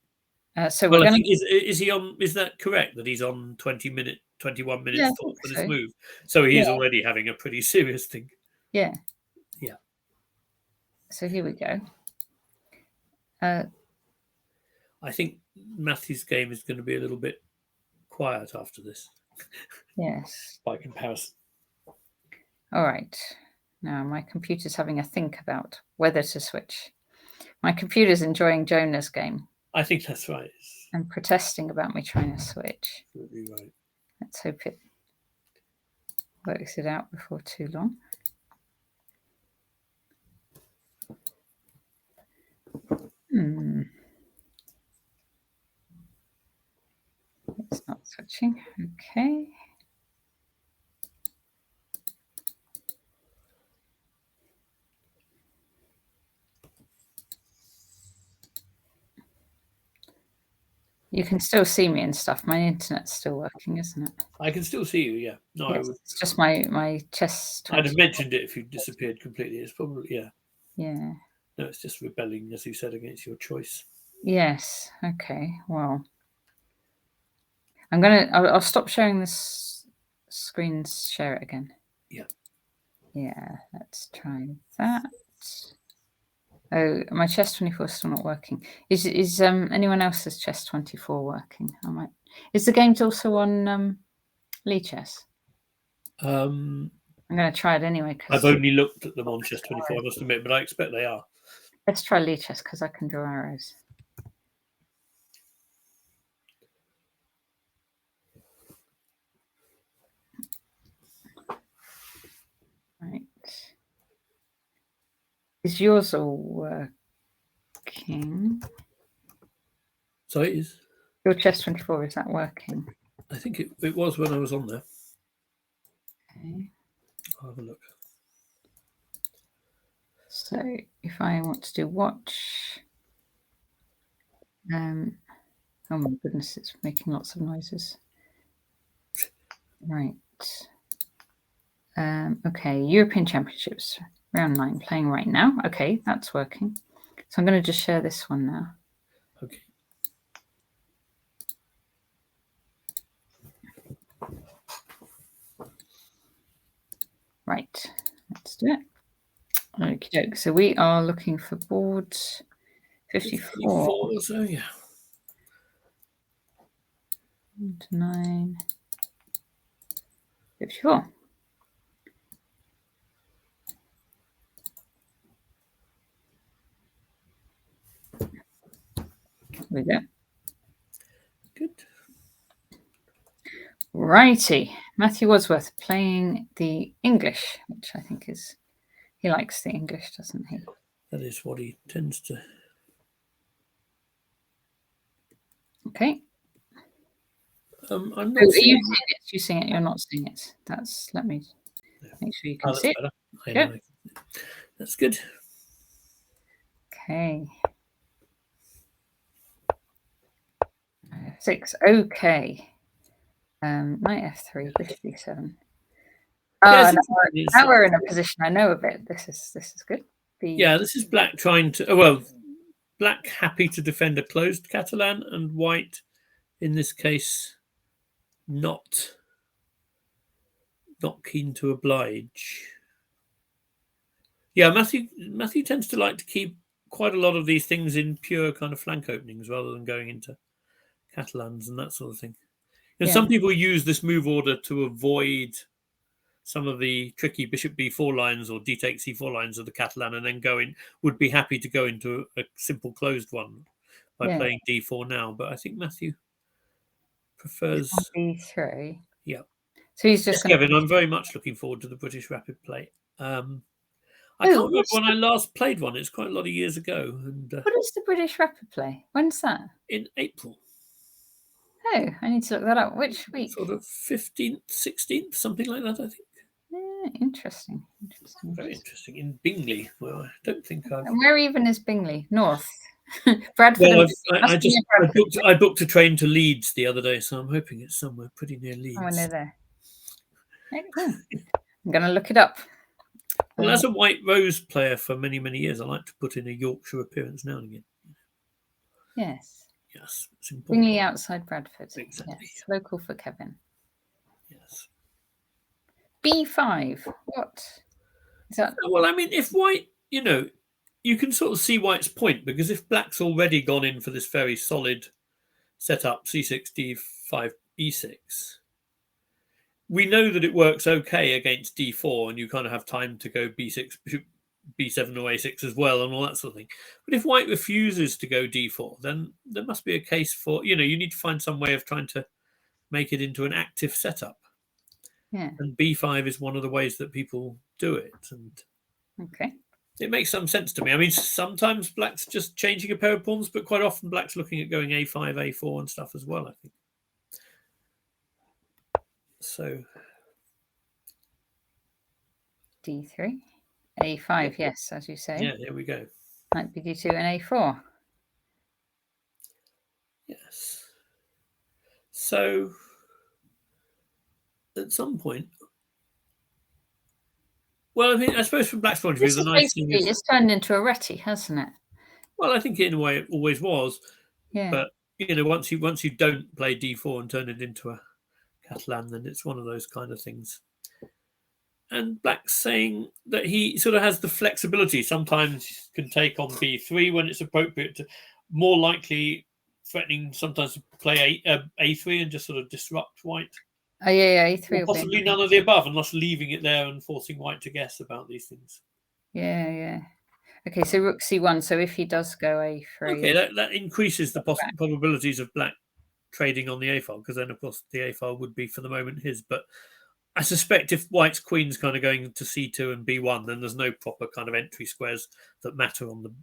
So we're going to... Is he on? Is that correct that he's on 21 minutes thought for this move? So he is already having a pretty serious think. Yeah. Yeah. So here we go. I think Matthew's game is going to be a little bit quiet after this. Yes. By comparison. All right. Now my computer's having a think about whether to switch. My computer's enjoying Jonah's game. I think that's right. And protesting about me trying to switch. Absolutely right. Let's hope it works it out before too long. It's not switching. Okay. You can still see me and stuff. My internet's still working, isn't it? I can still see you, yeah. No, yes, it's just my chest. I'd have mentioned it if you disappeared completely. It's probably, Yeah. No, it's just rebelling, as you said, against your choice. Yes. Okay. Well, I'll stop sharing this screen, share it again. Yeah. Yeah, let's try that. Oh, my chess 24 is still not working. Is anyone else's chess 24 working? Is the game also on Lee Chess? I'm going to try it anyway. I've only looked at them on chess 24, I must admit, but I expect they are. Let's try Lee Chess because I can draw arrows. Right. Is yours all working? So it is. Your chess 24, is that working? I think it was when I was on there. Okay. I'll have a look. So if I want to do watch, oh my goodness, it's making lots of noises. Right. Okay, European Championships, round 9, playing right now. Okay, that's working. So I'm going to just share this one now. Okay. Right, let's do it. Okay, so we are looking for board 54. So, yeah. to 9. 54. There we go. Good. Righty. Matthew Wadsworth playing the English, which I think is, he likes the English, doesn't he? That is what he tends to. Okay. I'm Oh, not are seeing you seeing it? You seeing it? You're not seeing it. That's, let me make sure you can see it. Better. Good. That's good. Okay. 6. Okay. Knight F3, bishop E7. Yeah, now we're in a position I know a bit. This is good. Yeah, this is black trying to. Black happy to defend a closed Catalan, and white, in this case, not keen to oblige. Yeah, Matthew tends to like to keep quite a lot of these things in pure kind of flank openings rather than going into Catalans and that sort of thing. And some people use this move order to avoid some of the tricky bishop b4 lines or d takes c4 lines of the Catalan, and then would be happy to go into a simple closed one by playing d4 now. But I think Matthew prefers b3. Yeah. So he's just Kevin, I'm very much looking forward to the British rapid play. I can't remember when I last played one. It's quite a lot of years ago. And what is the British rapid play? When's that? In April. Oh, I need to look that up. Which week? Sort of 15th, 16th, something like that, I think. Yeah, interesting. Very interesting. In Bingley. Well, I don't think I've. And where even is Bingley? North. Bradford. Well, I booked a train to Leeds the other day, so I'm hoping it's somewhere pretty near Leeds. Somewhere near there. I'm going to look it up. Well, as a White Rose player for many, many years, I like to put in a Yorkshire appearance now and again. Yes. Yes, it's important. Bingley outside Bradford. Exactly. Yes, local for Kevin. Yes. B5. What is that? Well, I mean, if white, you can sort of see white's point, because if black's already gone in for this very solid setup, c6, d5, e6, we know that it works okay against d4, and you kind of have time to go b6, b7 or a6 as well, and all that sort of thing. But if white refuses to go d4, then there must be a case for, you need to find some way of trying to make it into an active setup. Yeah. And b5 is one of the ways that people do it. And okay. It makes some sense to me. I mean, sometimes black's just changing a pair of pawns, but quite often black's looking at going a5, a4 and stuff as well, I think. So d3, a5, yes, as you say. Yeah, there we go. Knight bd2 and a4. Yes. So at some point, well, I mean, I suppose from black's point of view, the nice thing is it's turned into a retty, hasn't it? Well, I think in a way it always was. Yeah. But once you don't play d4 and turn it into a Catalan, then it's one of those kind of things. And black's saying that he sort of has the flexibility. Sometimes can take on b3 when it's appropriate. More likely threatening sometimes to play a3 and just sort of disrupt white. Oh yeah, a3. Or possibly none of the above, and thus leaving it there and forcing white to guess about these things. Yeah. Okay, so rook c1. So if he does go a3, okay, that increases the probabilities of black trading on the a file, because then of course the a file would be for the moment his. But I suspect if white's queen's kind of going to c2 and b1, then there's no proper kind of entry squares that matter on the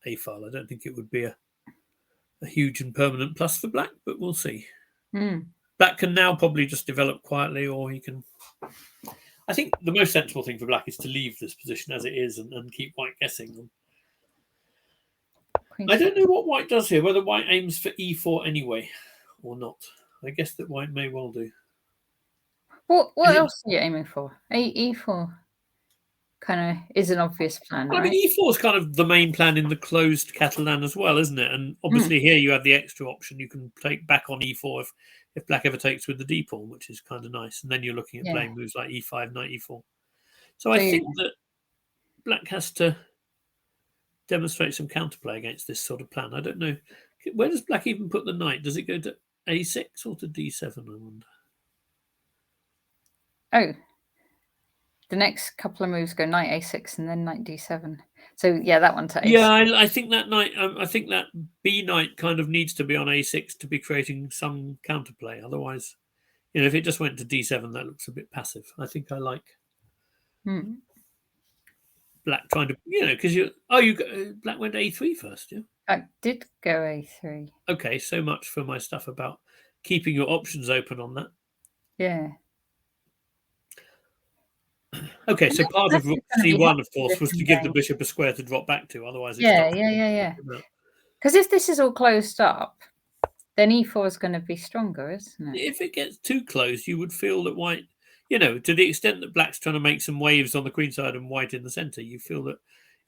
a file. I don't think it would be a huge and permanent plus for black, but we'll see. Black can now probably just develop quietly, or he can. I think the most sensible thing for black is to leave this position as it is and keep white guessing. I don't know what white does here, whether white aims for e4 anyway or not. I guess that white may well do. What else are you aiming for? E4 kind of is an obvious plan, right? I mean, e4 is kind of the main plan in the closed Catalan as well, isn't it? And obviously here you have the extra option. You can take back on e4 if black ever takes with the d pawn, which is kind of nice. And then you're looking at playing moves like e5, knight e4. So I think that black has to demonstrate some counterplay against this sort of plan. I don't know. Where does black even put the knight? Does it go to a6 or to d7, I wonder. Oh, the next couple of moves go knight a6 and then knight d7. So yeah, that one to a6. Yeah, I think that knight. I think that b knight kind of needs to be on a6 to be creating some counterplay. Otherwise, if it just went to d7, that looks a bit passive. I think I like black trying to, because black went a3 first, yeah. I did go a3. Okay, so much for my stuff about keeping your options open on that. Yeah. Okay, so part of rook c1, of course, was to give the bishop a square to drop back to. Otherwise, it's yeah. Because if this is all closed up, then e4 is going to be stronger, isn't it? If it gets too close, you would feel that white, to the extent that black's trying to make some waves on the queen side and white in the center, you feel that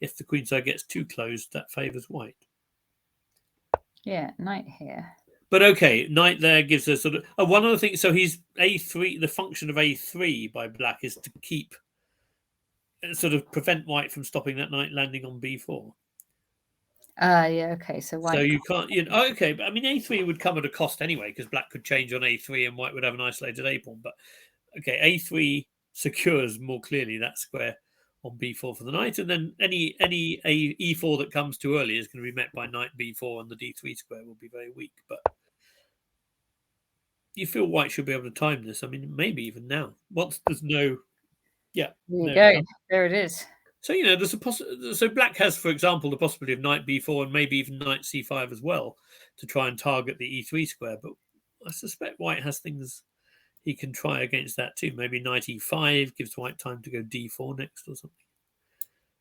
if the queen side gets too close, that favors white. Yeah, knight here. But okay, knight there gives us sort of one other thing. So he's a3. The function of a3 by black is to keep, sort of prevent white from stopping that knight landing on b4. Yeah, okay. So white. So you can't, okay, but I mean a3 would come at a cost anyway, because black could change on a3 and white would have an isolated a pawn. But okay, a3 secures more clearly that square on b4 for the knight, and then any e4 that comes too early is going to be met by knight b4, and the d3 square will be very weak. But you feel white should be able to time this. I mean, maybe even now. Once there's no, there you go. There it is. So there's so black has, for example, the possibility of knight b4 and maybe even knight c5 as well to try and target the e3 square. But I suspect white has things he can try against that too. Maybe knight e5 gives white time to go d4 next or something.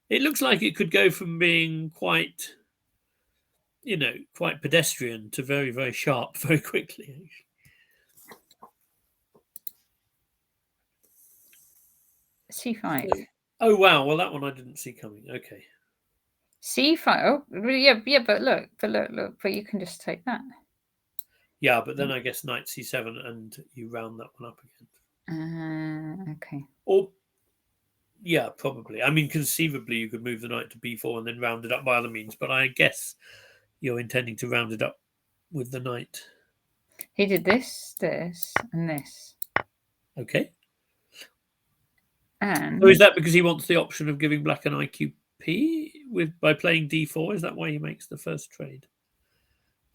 It looks like it could go from being quite pedestrian to very, very sharp very quickly. c5. Oh wow! Well, that one I didn't see coming. Okay. c5. Oh yeah. But look. But you can just take that. Yeah, but then I guess knight c7 and you round that one up again. Okay. Or yeah, probably. I mean, conceivably you could move the knight to b4 and then round it up by other means. But I guess you're intending to round it up with the knight. He did this, and this. Okay. And so is that because he wants the option of giving black an IQP by playing d4? Is that why he makes the first trade?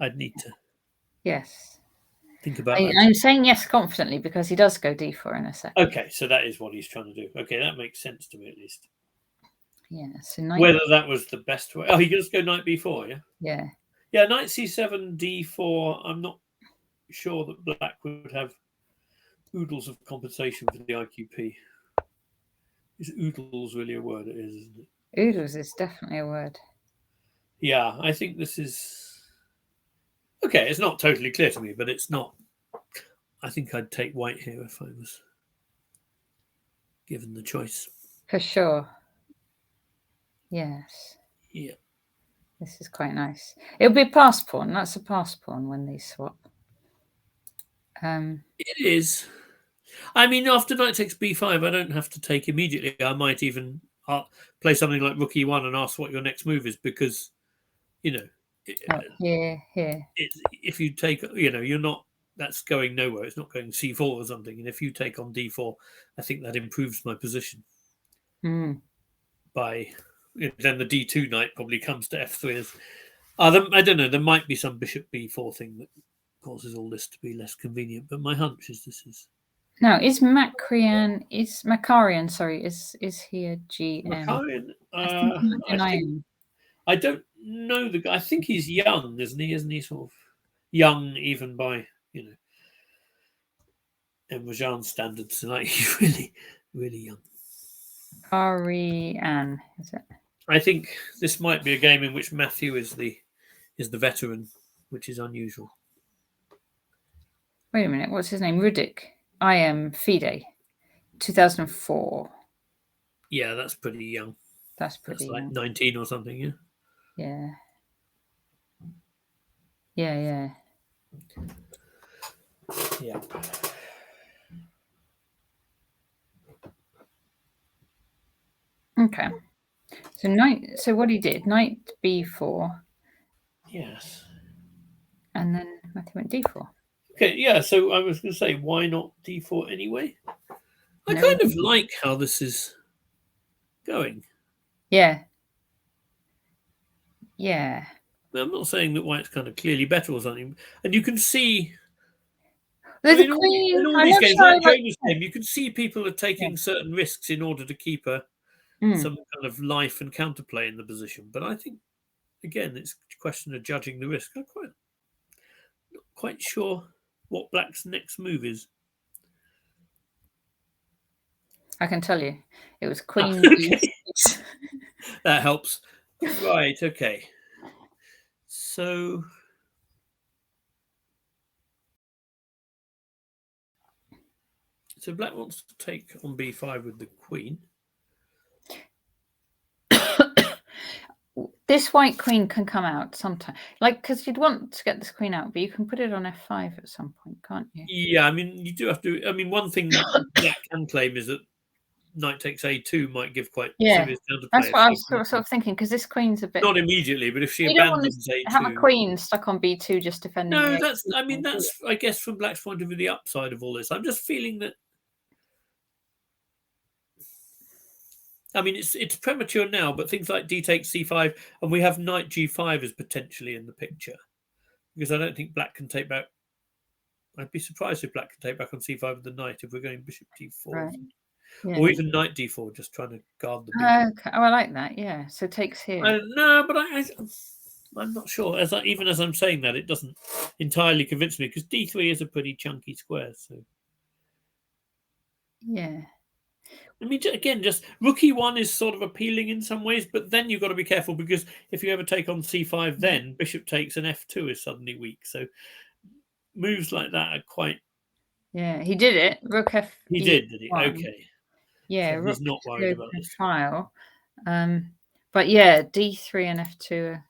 I'd need to. Yes. Think about I'm saying yes confidently because he does go d4 in a second. Okay, so that is what he's trying to do. Okay, that makes sense to me at least. Yeah. So whether that was the best way. Oh, he can just go knight b4, yeah? Yeah. Yeah, knight c7, d4. I'm not sure that black would have oodles of compensation for the IQP. Is oodles really a word? It is, isn't it? Oodles is definitely a word. Yeah, I think this is... Okay, it's not totally clear to me, but it's not... I think I'd take white here if I was given the choice. For sure. Yes. Yeah. This is quite nice. It'll be a pass pawn. That's a pass pawn when they swap. It is. I mean, after knight takes b5, I don't have to take immediately. I might even play something like rook e1 and ask what your next move is, because, here. If you take, you're not, that's going nowhere. It's not going c4 or something. And if you take on d4, I think that improves my position. By, then the d2 knight probably comes to f3. I don't know, there might be some bishop b4 thing that causes all this to be less convenient, but my hunch is this is... Now, is Makarian, is he a GM? Makarian, I don't know the guy. I think he's young, isn't he? Isn't he sort of young even by, Emre standards? Like, he's really, really young. Makarian, is it? I think this might be a game in which Matthew is the veteran, which is unusual. Wait a minute, what's his name? Rudik. I am FIDE, 2004. Yeah, that's pretty young. That's young. Like 19 or something, yeah? Yeah. Yeah. Yeah. Okay. So what he did, knight b4. Yes. And then Matthew went d4. Okay, yeah, so I was going to say, why not d4 anyway? I No. kind of like how this is going. Yeah. Yeah. I'm not saying that white's kind of clearly better or something. And you can see, There's I a mean, queen. in all I'm these not games, sure I like like. Jonah's game, you can see people are taking certain risks in order to keep some kind of life and counterplay in the position. But I think, again, it's a question of judging the risk. I'm not quite sure what black's next move is. I can tell you, it was queen Okay. d6. That helps. Right, okay. So black wants to take on b5 with the queen. This white queen can come out sometime, like, because you'd want to get this queen out, but you can put it on f5 at some point, can't you? Yeah, I mean, you do have to. I mean, one thing black can claim is that knight takes a2 might give quite serious counterplay. That's what I was sort of thinking, because this queen's a bit. Not immediately, but if she you don't want abandons to a2, have a queen stuck on b2 just defending. No, the that's. a2 I mean, queen, that's. I guess from black's point of view, the upside of all this. I'm just feeling that. I mean, it's premature now, but things like d takes c5, and we have knight g5 as potentially in the picture, because I don't think black can take back. I'd be surprised if black can take back on c5 with the knight if we're going bishop d4, right? Yeah. or even knight d4, just trying to guard the. Okay. Oh, I like that. Yeah. So takes here. No, but I'm not sure. Even as I'm saying that, it doesn't entirely convince me because d3 is a pretty chunky square. So Yeah. I mean, again, just rook e1 is sort of appealing in some ways, but then you've got to be careful because if you ever take on c5, then bishop takes and f2 is suddenly weak. So moves like that are quite. Yeah, he did it. Rook f. He did he? Okay. Yeah, so he's not worried about this file. But yeah, d3 and f2 are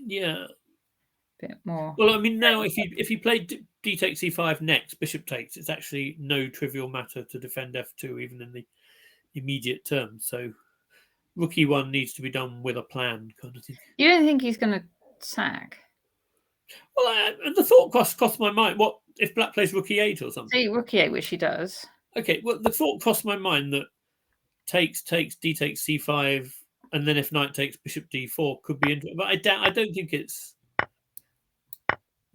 yeah. a bit more. Well, I mean, now if you play d takes c5 next, bishop takes, it's actually no trivial matter to defend f2 even in the immediate term. So rook e1 needs to be done with a plan, kind of thing. You don't think he's going to sack? Well, the thought crossed my mind. What if black plays rook e8 or something? See, rook e8, which he does. Okay, well, the thought crossed my mind that takes d takes c5, and then if knight takes bishop d4 could be interesting. But I don't think it's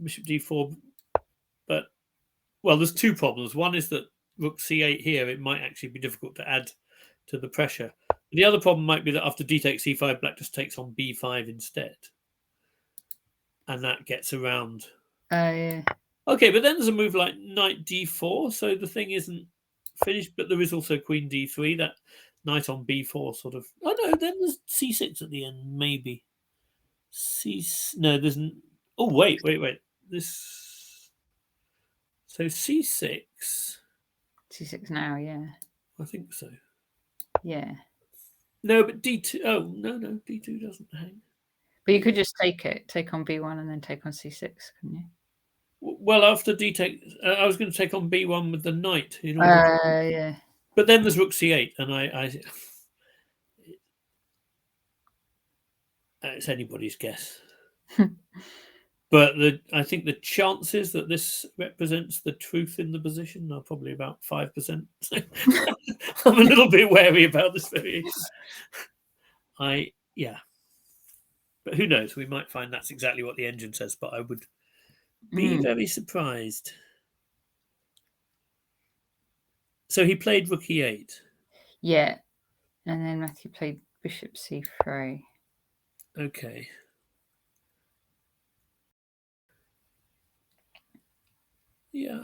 bishop d4. But well, there's two problems. One is that rook c8 here, it might actually be difficult to add to the pressure. The other problem might be that after d takes c5, black just takes on b5 instead, and that gets around. Yeah. Okay, but then there's a move like knight d4, so the thing isn't finished. But there is also queen d3. That knight on b4 sort of. Oh no, then there's c6 at the end, maybe. No, there's. Oh wait. This. So c6. c6 now, yeah. I think so. Yeah. No, but d2. Oh no, d2 doesn't hang. But you could just take on b1 and then take on c6, couldn't you? Well, after d take, I was going to take on b1 with the knight. Yeah. But then there's rook c8, and it's anybody's guess. But I think the chances that this represents the truth in the position are probably about 5%. So I'm a little bit wary about this variation. Yeah. But who knows? We might find that's exactly what the engine says, but I would be very surprised. So he played rook e8. Yeah. And then Matthew played bishop c3. Okay. Yeah.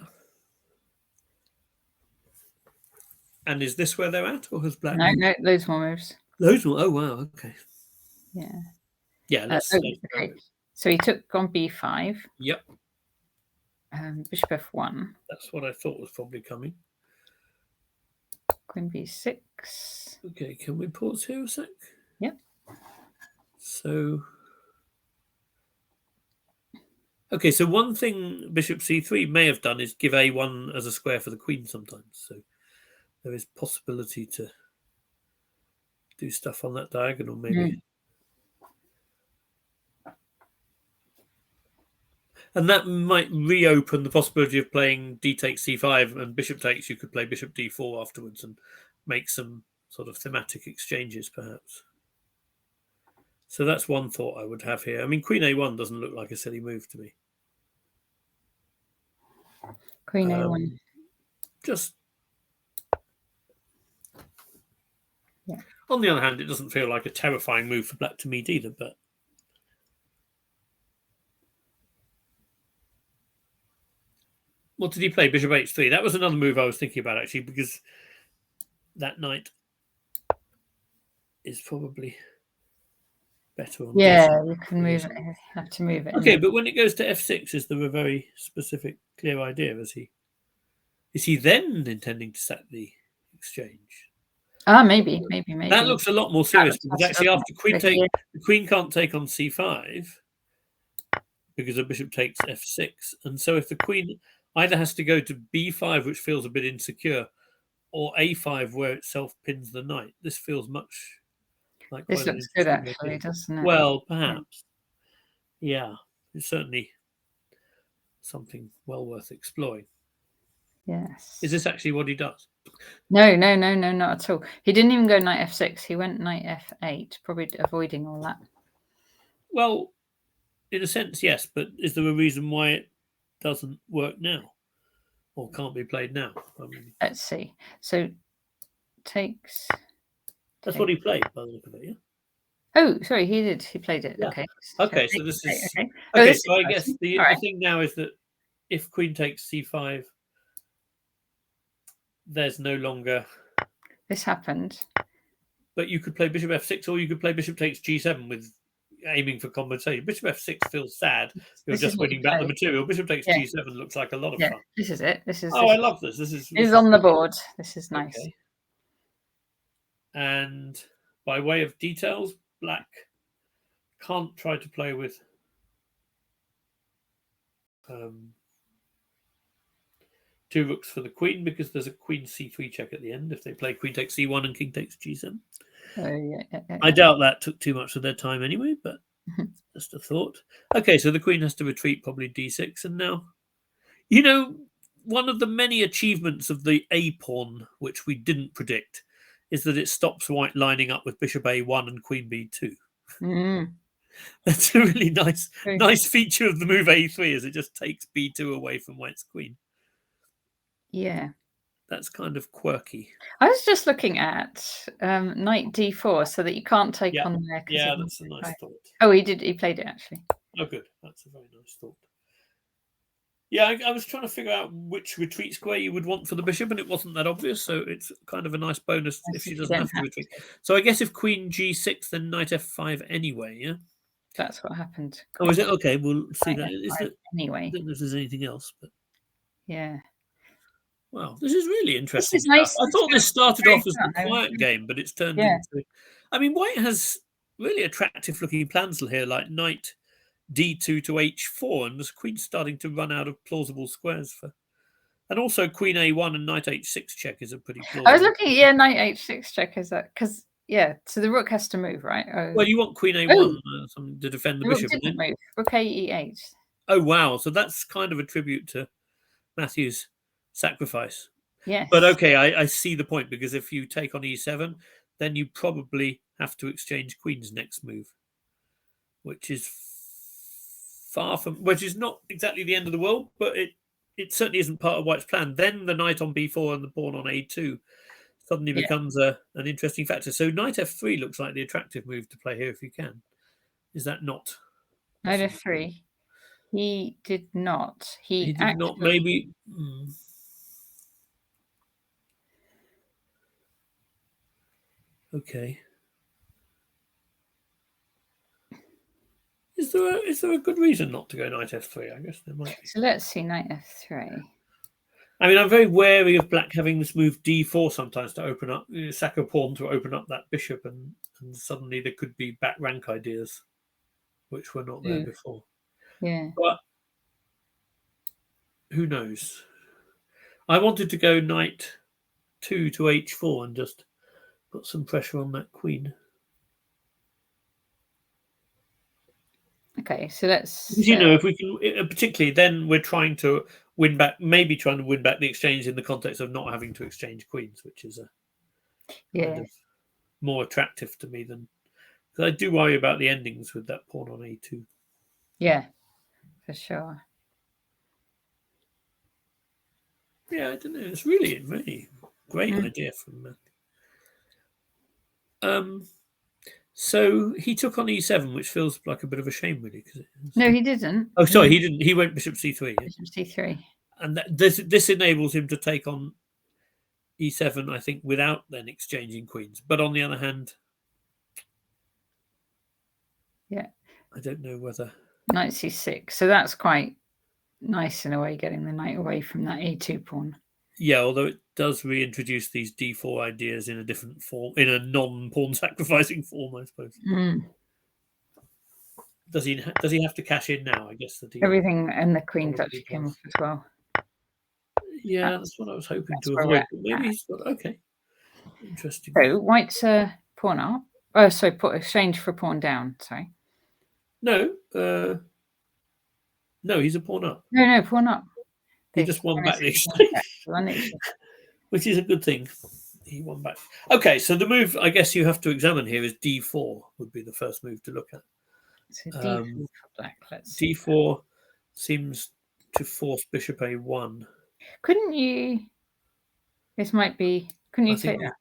And is this where they're at, or has black? No, loads more moves. Loads more. Oh wow. Okay. Yeah. Yeah. Let's okay. So he took on b5. Yep. Bishop f1. That's what I thought was probably coming. Queen b6. Okay, can we pause here a sec? Yep. So. Okay, so one thing bishop c3 may have done is give a1 as a square for the queen sometimes. So there is possibility to do stuff on that diagonal, maybe. And that might reopen the possibility of playing d takes c5 and bishop takes. You could play bishop d4 afterwards and make some sort of thematic exchanges, perhaps. So that's one thought I would have here. I mean, queen a1 doesn't look like a silly move to me. Queen a1. Just yeah. On the other hand, it doesn't feel like a terrifying move for black to meet either, but what did he play? Bishop h3. That was another move I was thinking about, actually, because that knight is probably better on d6. You can move it. You have to move it. Okay, but when it goes to f6, is there a very specific, clear idea? Is he then intending to set the exchange? Maybe. That looks a lot more serious, because actually after queen take, the queen can't take on c5 because the bishop takes f6. And so if the queen either has to go to b5, which feels a bit insecure, or a5, where itself pins the knight, this feels much like this looks good, actually, doesn't it? Well, perhaps. Yeah, it's certainly something well worth exploring. Yes. Is this actually what he does? No, not at all. He didn't even go knight f6. He went knight f8, probably avoiding all that. Well, in a sense, yes, but is there a reason why it doesn't work now or can't be played now? I mean, let's see. So takes. That's what he played, by the look of it, yeah? Oh, sorry, he did. He played it. Yeah. Okay. Okay, so this is... Okay, so I guess the thing now is that if queen takes c5, there's no longer... This happened. But you could play bishop f6, or you could play bishop takes g7 with aiming for compensation. Bishop f6 feels sad. You're just winning back the material. Bishop takes g7 looks like a lot of fun. This is it. I love this. This is on the board. This is nice. Okay. And by way of details, black can't try to play with two rooks for the queen, because there's a queen c3 check at the end if they play queen takes c1 and king takes g7. I doubt that took too much of their time anyway, but just a thought. Okay, so the queen has to retreat, probably d6, and now, you know, one of the many achievements of the a pawn, which we didn't predict, is that it stops white lining up with bishop a1 and queen b2. That's a really nice feature of the move a3, is it just takes b2 away from white's queen. Yeah. That's kind of quirky. I was just looking at knight d4, so that you can't take on there. Yeah, that's a nice thought. Oh, he did. He played it, actually. Oh, good. That's a very nice thought. Yeah, I was trying to figure out which retreat square you would want for the bishop, and it wasn't that obvious, so it's kind of a nice bonus if she doesn't have to retreat. So I guess if queen g6, then knight f5 anyway, yeah? That's what happened. Oh, is it? Okay, we'll see that. Anyway. I don't know if there's anything else, but... Yeah. Wow, this is really interesting. This is nice. I thought this started off as a quiet game, but it's turned into... I mean, white has really attractive-looking plans here, like knight d2 to h4, and the queen's starting to run out of plausible squares for... And also queen a1 and knight h6 check is a pretty plausible... I was looking at, knight h6 check is that... Because, so the rook has to move, right? Well, you want queen a1 to defend the bishop. Rook didn't move. Rook e8. Oh, wow. So that's kind of a tribute to Matthew's sacrifice. Yes. But okay, I see the point, because if you take on e7, then you probably have to exchange queen's next move, which is which is not exactly the end of the world, but it certainly isn't part of white's plan. Then the knight on b4 and the pawn on a2 suddenly becomes an interesting factor. So knight f3 looks like the attractive move to play here if you can. Is that not? Knight f3. He did not. He did actually... not. Maybe. Okay. Is there a good reason not to go knight f3? I guess there might be. So let's see knight f3. I mean, I'm very wary of black having this move d4 sometimes to open up, sack a pawn to open up that bishop, and suddenly there could be back rank ideas, which were not there before. Yeah. But who knows? I wanted to go knight 2 to h4 and just put some pressure on that queen. Okay, so let's. If we can, particularly then, we're trying to win back. Maybe trying to win back the exchange in the context of not having to exchange queens, which is a kind of more attractive to me than, because I do worry about the endings with that pawn on a2. Yeah, for sure. Yeah, I don't know. It's really, really great idea from So he took on e7, which feels like a bit of a shame, really. No, he didn't. Oh, sorry, he didn't. He went bishop c3. Yeah? Bishop c3. And this enables him to take on e7, I think, without then exchanging queens. But on the other hand, yeah, I don't know whether knight c6. So that's quite nice in a way, getting the knight away from that a2 pawn. Yeah, although it does reintroduce these d4 ideas in a different form, in a non-pawn sacrificing form, I suppose. Does he have to cash in now? I guess that everything and the queen's actually came off as well. Yeah, that's what I was hoping to avoid. But maybe he's got okay. Interesting. So white's a pawn up. Oh, so put exchange for pawn down. Sorry. No, no, he's a pawn up. No, pawn up. He just won back the exchange, which is a good thing. He won back. Okay, so the move I guess you have to examine here is d4 would be the first move to look at. So d4 for black. Let's d4 seems to force bishop a1. Couldn't you? This might be. Couldn't you take that?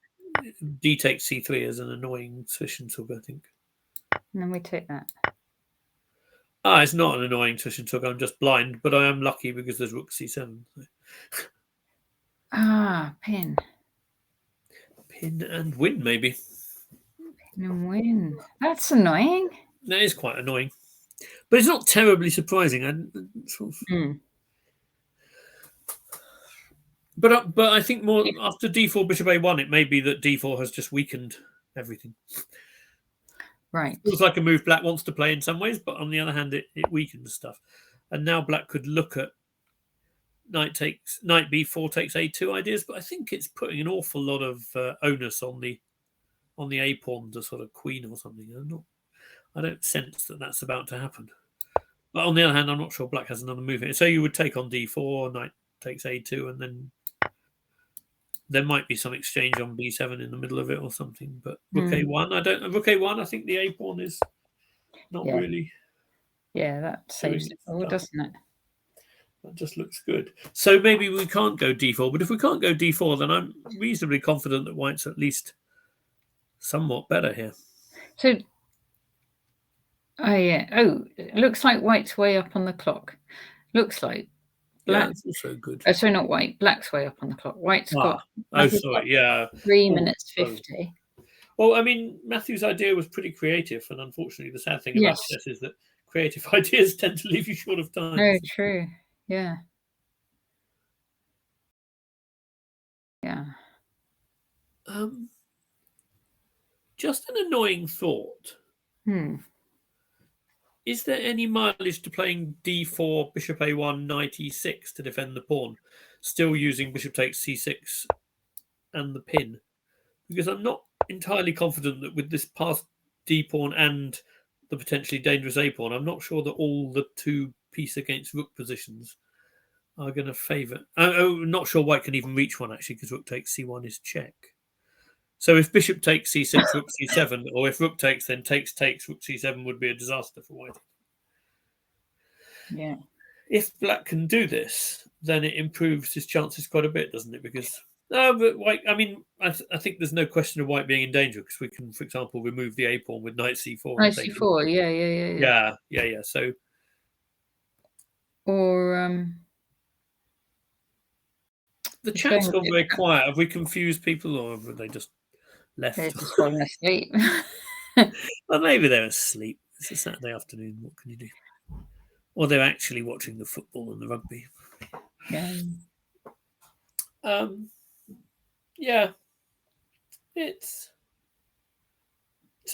D takes c3 is an annoying position took, I think. And then we take that. It's not an annoying position took. I'm just blind, but I am lucky because there's rook c7. Pin. Pin and win, maybe. Pin and win. That's annoying. That is quite annoying, but it's not terribly surprising. But I think more after d4 bishop a1, it may be that d4 has just weakened everything. Right. It feels like a move black wants to play in some ways, but on the other hand, it weakens stuff. And now black could look at knight b4 takes a2 ideas, but I think it's putting an awful lot of onus on the a pawn to sort of queen or something. I don't sense that that's about to happen. But on the other hand, I'm not sure black has another move here. So you would take on d4, knight takes a2, and then there might be some exchange on b7 in the middle of it or something. But rook a1, rook a1, I think the a pawn is not really. Yeah, that saves it all, doesn't it? That just looks good. So maybe we can't go d4, but if we can't go d4, then I'm reasonably confident that white's at least somewhat better here. So, it looks like white's way up on the clock. Looks like black. Yeah, that's also good. Oh, sorry, not white. Black's way up on the clock. White's got. Yeah. 3 minutes 50. Well, I mean, Matthew's idea was pretty creative, and unfortunately, the sad thing about this is that creative ideas tend to leave you short of time. No, true. Yeah. Yeah. Just an annoying thought. Is there any mileage to playing d4, bishop a1, knight e6 to defend the pawn, still using bishop takes c6 and the pin? Because I'm not entirely confident that with this passed d pawn and the potentially dangerous a pawn, I'm not sure that all the two piece against rook positions are going to favour. Not sure white can even reach one actually, because rook takes c1 is check. So if bishop takes c6, rook c7, or if rook takes, then takes, rook c7 would be a disaster for white. Yeah. If black can do this, then it improves his chances quite a bit, doesn't it? Because but white, I mean, I think there's no question of white being in danger because we can, for example, remove the a pawn with knight c4. Knight c4, yeah. So, or the chat's gone very quiet. Have we confused people, or have they just left? They're just falling asleep. Well, maybe they're asleep. It's a Saturday afternoon. What can you do? Or they're actually watching the football and the rugby. Yeah. Yeah. It's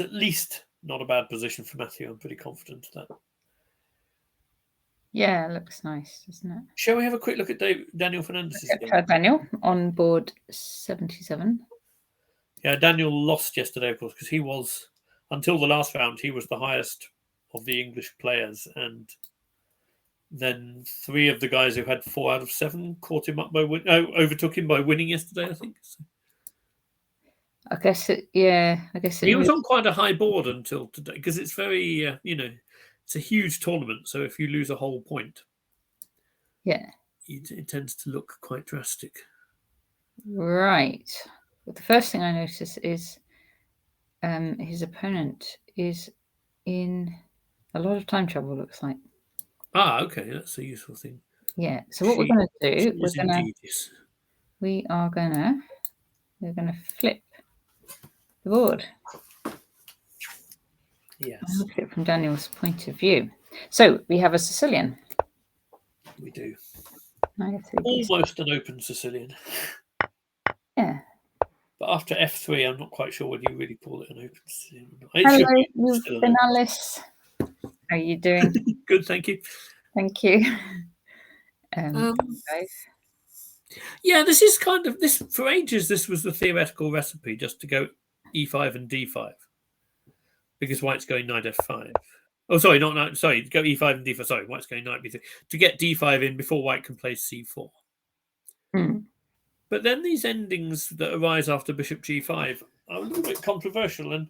at least not a bad position for Matthew. I'm pretty confident of that. Yeah, it looks nice, doesn't it? Shall we have a quick look at Daniel Fernandez's game? Daniel on board 77. Yeah, Daniel lost yesterday, of course, because he was, until the last round, he was the highest of the English players, and then 3 of the guys who had 4 out of 7 caught him up by overtook him by winning yesterday, I think. So I guess he was on quite a high board until today, because it's very, it's a huge tournament. So if you lose a whole point, it tends to look quite drastic. Right. But the first thing I notice is his opponent is in a lot of time trouble, looks like. Okay, that's a useful thing. Yeah. So what we're going to do, we're going to flip the board. Yes. And look at it from Daniel's point of view. So we have a Sicilian. We do. Almost an open Sicilian. Yeah. But after F3, I'm not quite sure whether you really call it an open Sicilian or not. Hello, Finalis. How are you doing? Good, thank you. Thank you. Yeah, this is kind of this for ages. This was the theoretical recipe, just to go E5 and D5, because White's going knight F5. Oh, sorry, not knight. Sorry, go E5 and D5. Sorry, White's going knight B3 to get D5 in before White can play C4. But then these endings that arise after Bishop G5 are a little bit controversial. And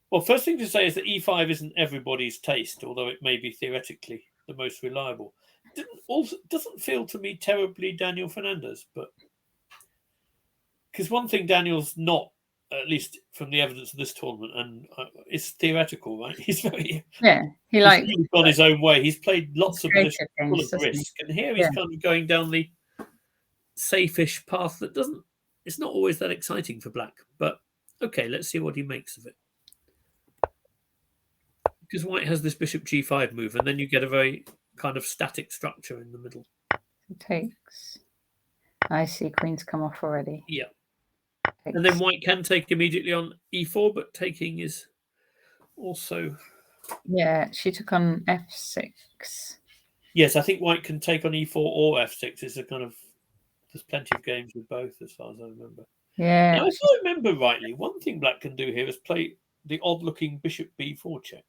well, first thing to say is that E5 isn't everybody's taste, although it may be theoretically the most reliable. Doesn't feel to me terribly Daniel Fernandez, but because one thing Daniel's not, at least from the evidence of this tournament, and it's theoretical, right? He's very he's really gone his own way. He's played lots of positions full of risk, and here he's kind of going down the safe-ish path that it's not always that exciting for Black. But okay, let's see what he makes of it. Because White has this Bishop G5 move, and then you get a very kind of static structure in the middle. It takes. I see Queen's come off already. Yeah. And then White can take immediately on E4, but taking is also... Yeah, she took on F6. Yes, I think White can take on E4 or F6. It's a kind of... There's plenty of games with both, as far as I remember. Yeah. Now, if I remember rightly, one thing Black can do here is play the odd-looking Bishop B4 check.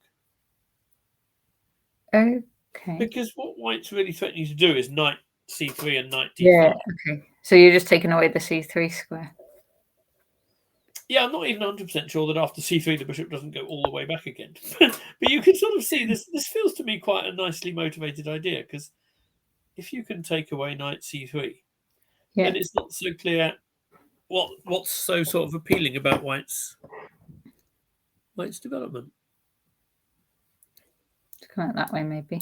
Okay. Because what White's really threatening to do is knight C3 and knight D5. Yeah, okay. So you're just taking away the C3 square. Yeah, I'm not even 100% sure that after C3 the bishop doesn't go all the way back again. But you can sort of see this. This feels to me quite a nicely motivated idea, because if you can take away knight C3, then it's not so clear what's so sort of appealing about White's development. To come out that way, maybe.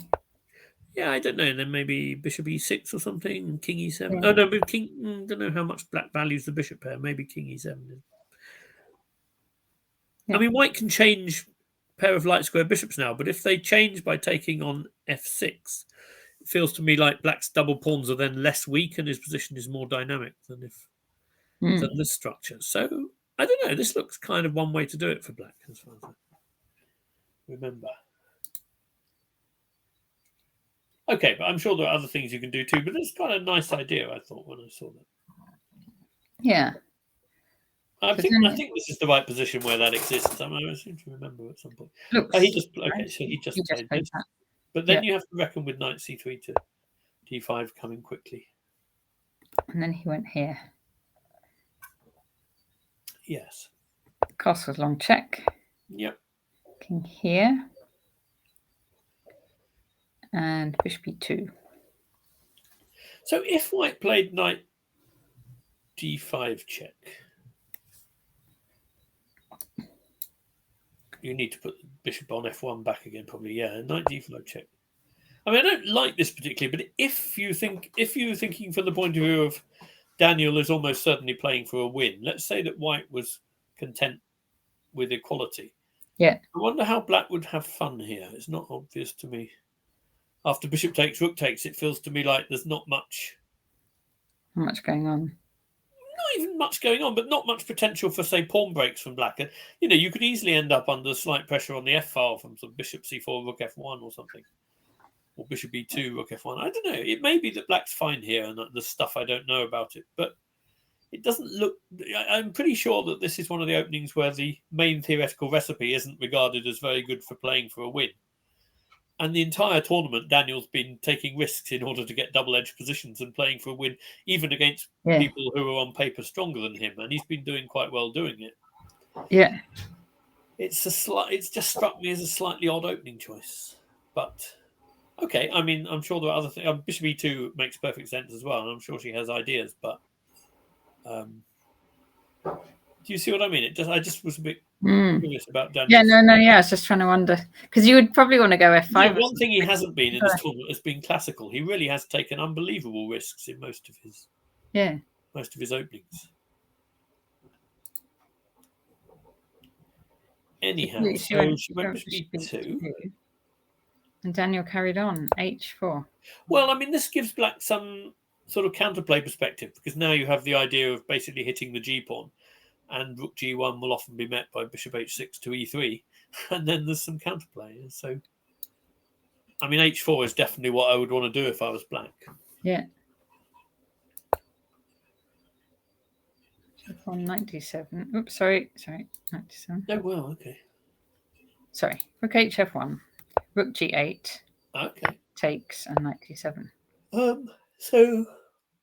Yeah, I don't know. And then maybe bishop E6 or something, king E7. Oh no, but king. I don't know how much Black values the bishop pair. Maybe king E7. I mean, White can change pair of light square bishops now, but if they change by taking on F6, it feels to me like Black's double pawns are then less weak and his position is more dynamic than this structure. So I don't know. This looks kind of one way to do it for Black, as far as I remember. Okay, but I'm sure there are other things you can do too. But it's kind of a nice idea, I thought, when I saw that. Yeah. I think this is the right position where that exists. I seem to remember at some point. He just played this. But then you have to reckon with knight C3 to D5 coming quickly. And then he went here. Yes. Castle's long check. Yep. King here. And bishop E2. So if White played knight D5 check, you need to put the bishop on F1 back again, probably. Yeah, knight D5 check. I mean, I don't like this particularly, but if you're thinking from the point of view of Daniel is almost certainly playing for a win, let's say that White was content with equality. Yeah. I wonder how Black would have fun here. It's not obvious to me. After bishop takes, rook takes, it feels to me like there's not much. Not much going on. Not even much going on, but not much potential for, say, pawn breaks from Black. You could easily end up under slight pressure on the F file from some bishop C4, rook F1 or something. Or bishop B2, rook F1. I don't know. It may be that Black's fine here and that there's stuff I don't know about it. But it doesn't look... I'm pretty sure that this is one of the openings where the main theoretical recipe isn't regarded as very good for playing for a win. And the entire tournament, Daniel's been taking risks in order to get double-edged positions and playing for a win, even against people who are on paper stronger than him. And he's been doing quite well doing it. Yeah. It's just struck me as a slightly odd opening choice. But okay, I mean, I'm sure there are other things. Bishop E2 makes perfect sense as well, and I'm sure she has ideas. But do you see what I mean? I just was a bit curious about Daniel. Yeah, no. I was just trying to wonder because you would probably want to go F5. Yeah, one thing he hasn't been in this tournament has been classical. He really has taken unbelievable risks in most of his openings. Anyhow, so she went Bishop B2. And Daniel carried on, H4. Well, I mean, this gives Black some sort of counterplay perspective, because now you have the idea of basically hitting the G-pawn, and Rook G1 will often be met by Bishop H6 to E3, and then there's some counterplay. So, I mean, H4 is definitely what I would want to do if I was Black. Yeah. On 97. Oops, sorry, 97. Oh, well, okay. Sorry, Rook HF1, Rook G8. Okay. Takes and 97. So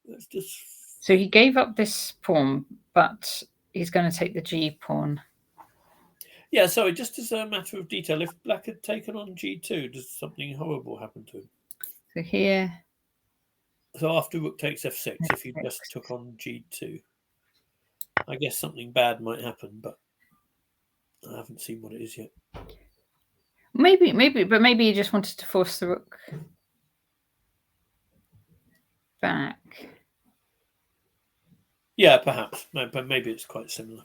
let's just. So he gave up this pawn, but he's going to take the G pawn. Yeah, sorry, just as a matter of detail, if Black had taken on G2, does something horrible happen to him? So here. So after Rook takes F6, if he just took on G2, I guess something bad might happen, but I haven't seen what it is yet. Maybe, but maybe he just wanted to force the Rook back. Yeah, perhaps, but maybe it's quite similar.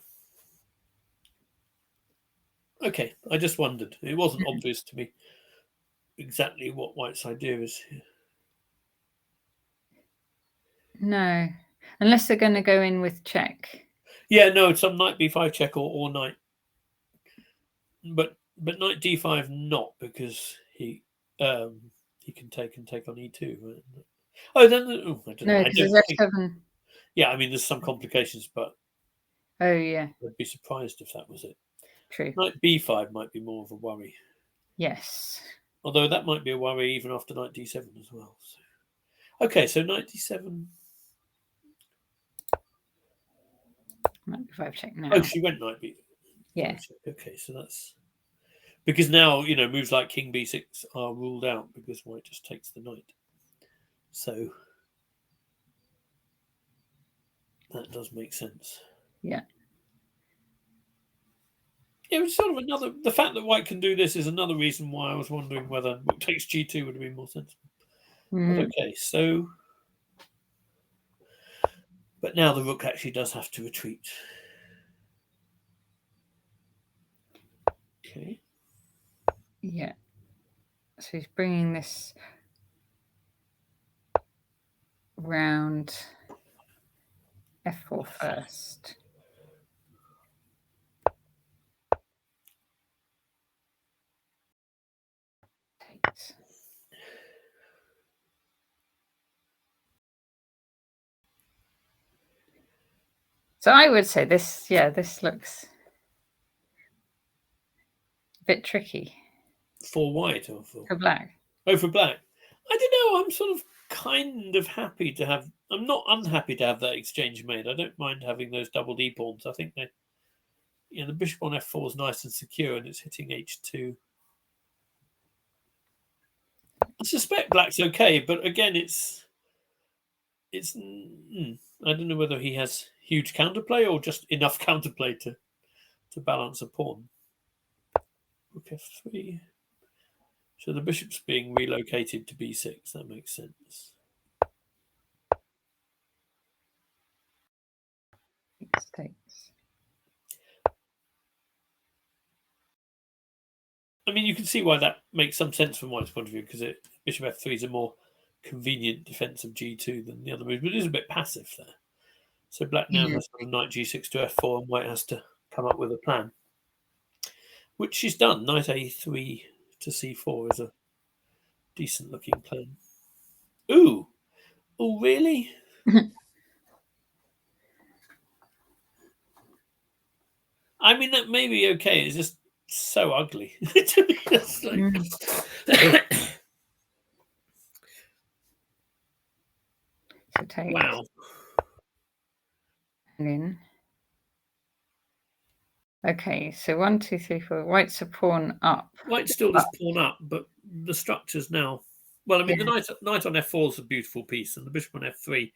Okay, I just wondered. It wasn't obvious to me exactly what White's idea is here. No, unless they're going to go in with check. Yeah, no, some knight b5 check or knight, but knight d5 not, because he can take on e2. Right? Oh, then I don't know. There's F7. Yeah, I mean, there's some complications, but oh yeah, I'd be surprised if that was it. True. Knight b5 might be more of a worry. Yes. Although that might be a worry even after knight d7 as well. So. Okay, so knight d7. Knight b5 check now. Oh, she went knight b. Yeah. Okay, so that's because now moves like king b6 are ruled out because White just takes the knight. So that does make sense. Yeah. Yeah, it's sort of the fact that White can do this is another reason why I was wondering whether Rook takes G2 would have been more sensible. But okay, so. But now the Rook actually does have to retreat. Okay. Yeah. So he's bringing this round F4 first. Takes. So I would say this looks a bit tricky. For White or for Black? Oh, for Black. I don't know. I'm sort of kind of happy to have. I'm not unhappy to have that exchange made. I don't mind having those double D pawns. I think the bishop on F4 is nice and secure, and it's hitting H2. I suspect Black's okay, but again, it's. I don't know whether he has huge counterplay or just enough counterplay to balance a pawn. Rook F3. So the bishop's being relocated to B6. That makes sense. Takes. I mean, you can see why that makes some sense from White's point of view, because bishop F3 is a more convenient defense of G2 than the other moves, but it is a bit passive there. So Black now has sort of knight G6 to F4, and White has to come up with a plan, which she's done. Knight A3 to C4 is a decent looking plan. Ooh, oh really? I mean, that may be okay. It's just so ugly. It's like... So take Wow. in. Okay, so 1, 2, 3, 4. White's a pawn up. White still is pawn up, but the structure's now... Well, I mean, the knight on f4 is a beautiful piece, and the bishop on f3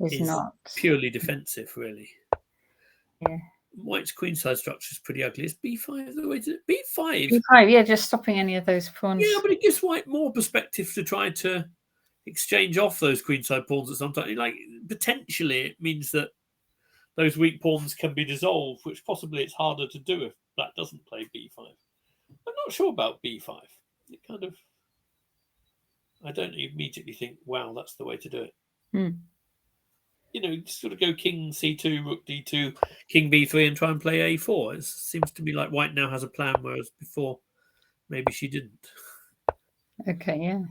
is not purely defensive, really. Yeah. White's queenside structure is pretty ugly. Is b5 the way to... b5? b5, yeah, just stopping any of those pawns. Yeah, but it gives White more perspective to try to exchange off those queenside pawns at some time. Like, potentially, it means that those weak pawns can be dissolved, which possibly it's harder to do if Black doesn't play b5. I'm not sure about b5. It kind of... I don't immediately think, wow, that's the way to do it. You know, you just sort of go king c2, rook d2, king b3, and try and play a4. It seems to me like White now has a plan, whereas before maybe she didn't. Okay, yeah.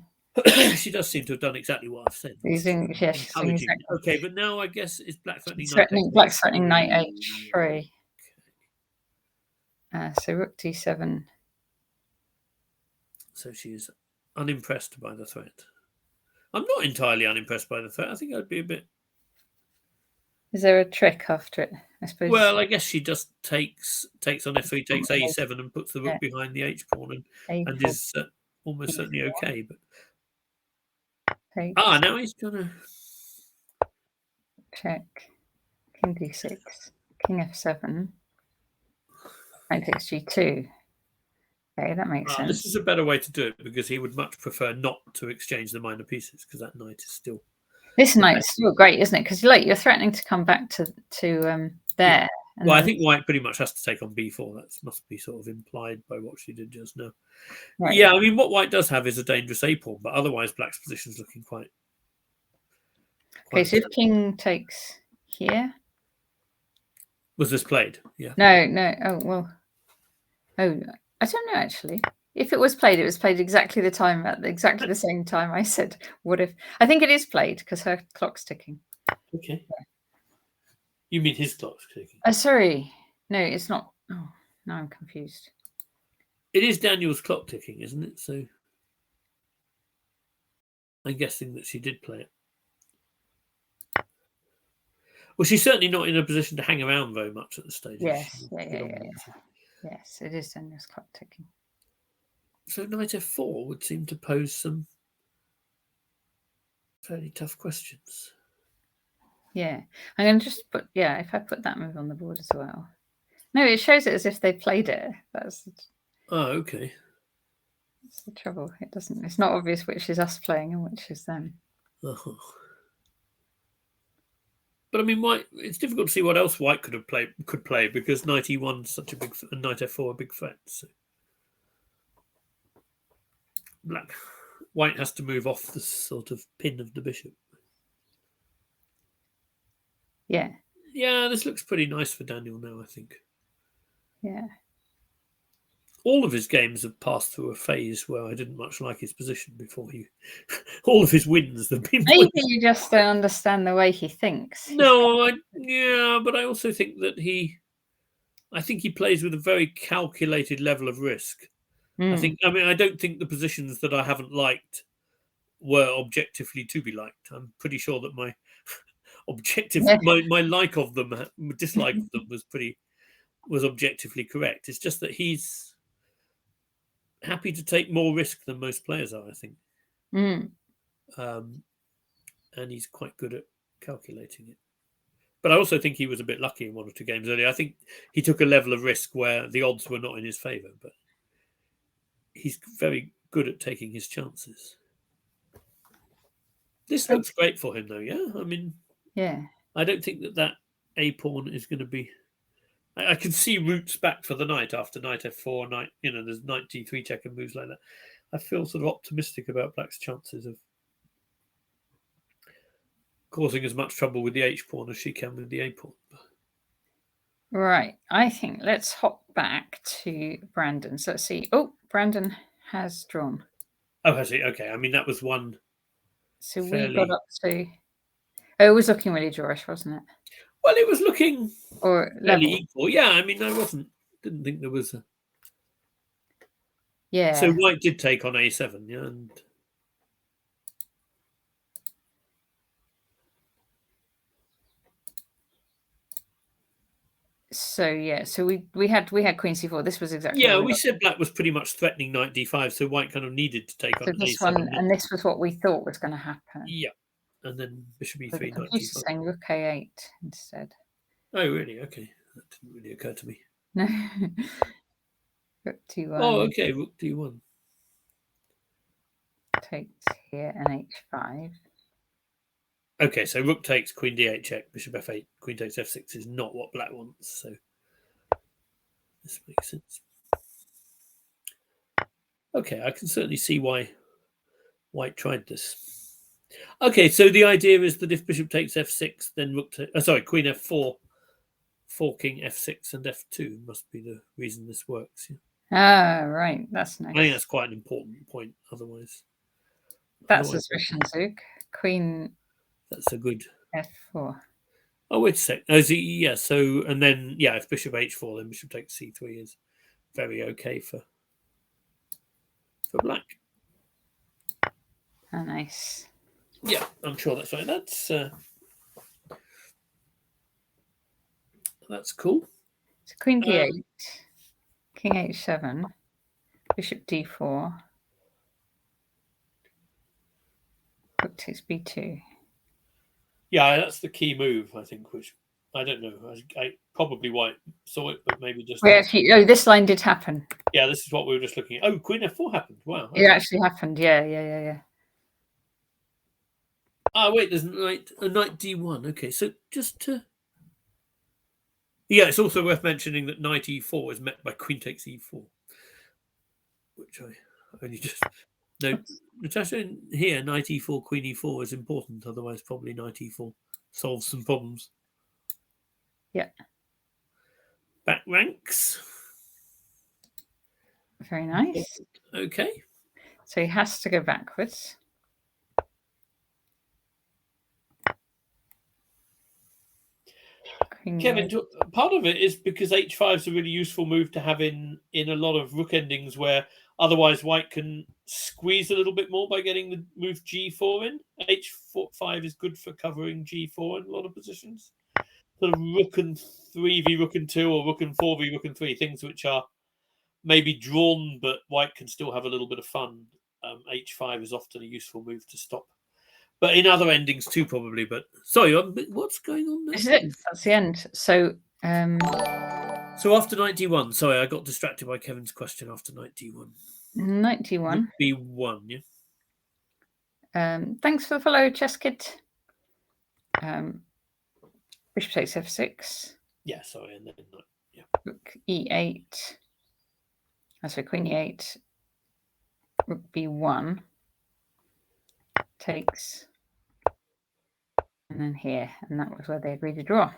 She does seem to have done exactly what I've said. Using, yes, Encouraging. Okay, but now I guess is Black threatening knight? Black's threatening knight h3. So rook d7. So she is unimpressed by the threat. I'm not entirely unimpressed by the threat. I think I'd be a bit... Is there a trick after it, I suppose? Well, I guess she just takes on f3, takes a7, and puts the rook behind the h pawn, and is almost certainly okay. But now he's gonna check. King d6, king f7, knight takes g2. Okay, that makes sense. This is a better way to do it, because he would much prefer not to exchange the minor pieces, because that knight is still... This knight's still great, isn't it? Because you're threatening to come back to there. Yeah. Well, I think White pretty much has to take on b4. That must be sort of implied by what she did just now. Right. Yeah, I mean, what White does have is a dangerous a pawn, but otherwise Black's position is looking quite... Okay, so if king takes here... Was this played? Yeah. No. Oh, well... Oh, I don't know, actually. If it was played exactly exactly the same time. I said, what if... I think it is played, because her clock's ticking. Okay. Yeah. You mean his clock's ticking? Sorry. No, it's not. Oh, now I'm confused. It is Daniel's clock ticking, isn't it? So I'm guessing that she did play it. Well, she's certainly not in a position to hang around very much at the stage. Yes. Yeah. Yes, it is Daniel's clock ticking. So knight f4 would seem to pose some fairly tough questions. Yeah, I'm going to just put, if I put that move on the board as well. No, it shows it as if they played it. Okay. That's the trouble. It's not obvious which is us playing and which is them. Uh-huh. But I mean, White, it's difficult to see what else White could play, because knight e1 is such a big, and knight f4 a big threat. So White has to move off the sort of pin of the bishop. Yeah. Yeah, this looks pretty nice for Daniel now, I think. Yeah. All of his games have passed through a phase where I didn't much like his position before all of his wins have been... Maybe you just don't understand the way he thinks. No, but I also think that I think he plays with a very calculated level of risk. I don't think the positions that I haven't liked were objectively to be liked. I'm pretty sure that my my like of them, dislike of them was objectively correct. It's just that he's happy to take more risk than most players are, I think. And he's quite good at calculating it. But I also think he was a bit lucky in one or two games earlier. I think he took a level of risk where the odds were not in his favour, but he's very good at taking his chances. This looks great for him, though, yeah? I mean... Yeah. I don't think that a pawn is going to be... I can see routes back for the knight after knight f4, there's knight d3 check and moves like that. I feel sort of optimistic about Black's chances of causing as much trouble with the h pawn as she can with the a pawn. Right. I think let's hop back to Brandon. So let's see. Oh, Brandon has drawn. Oh, has he? Okay. I mean, that was one. So we got up to... Oh, it was looking really drawish, wasn't it? Well, it was looking fairly equal. Yeah, I mean, didn't think there was Yeah. So white did take on a7, yeah, and so yeah, so we had queen c4. This was exactly yeah. what We said black was pretty much threatening knight d5, so white kind of needed to take so on this a7. one, and this was what we thought was going to happen. Yeah, and then bishop So the e3, knight computer's d5. saying rook a8 instead. Oh, really? Okay, that didn't really occur to me. No. Rook d1. Oh, okay, rook d1. Takes here and h5. Okay, so rook takes, queen d8 check, bishop f8, queen takes f6 is not what black wants, so this makes sense. Okay, I can certainly see why white tried this. Okay, so the idea is that if bishop takes f6, then rook queen f4, forking f6 and f2 must be the reason this works. Yeah? Ah, right. That's nice. I think that's quite an important point. Otherwise, that's suspicion, Zook. Queen. That's a good f4. Oh, wait a sec. Oh, yeah. So and then yeah, if bishop h4, then bishop takes c3 is very okay for black. Oh, nice. Yeah, I'm sure that's right. That's cool. So queen d8, king h7, bishop d4, rook takes b2. Yeah, that's the key move, I think, which I don't know. I probably white saw it, but maybe just. Actually, this line did happen. Yeah, this is what we were just looking at. Oh, queen f4 happened. Wow. Okay. It actually happened. Yeah. Ah, wait, there's a knight d1. Okay, so just to. Yeah, it's also worth mentioning that knight e4 is met by queen takes e4, which I only just. No, Natasha, here, knight e4, queen e4 is important. Otherwise, probably knight e4 solves some problems. Yeah. Back ranks. Very nice. Okay. So he has to go backwards. Kevin, part of it is because h5 is a really useful move to have in a lot of rook endings where otherwise white can squeeze a little bit more by getting the move g4 in. h5 is good for covering g4 in a lot of positions. Sort of rook and 3 v rook and 2 or rook and 4 v rook and 3, things which are maybe drawn, but white can still have a little bit of fun. h5 is often a useful move to stop. But in other endings too, probably. But sorry, what's going on there? This is it. That's the end. So so after knight d1, sorry, I got distracted by Kevin's question after knight d1. Knight d1. b1, yeah. Thanks for the follow, Chess Kid. Bishop takes f6. Yeah, sorry, and then yeah. Rook e8. So queen e8. Rook b1 takes, and then here, and that was where they agreed to draw.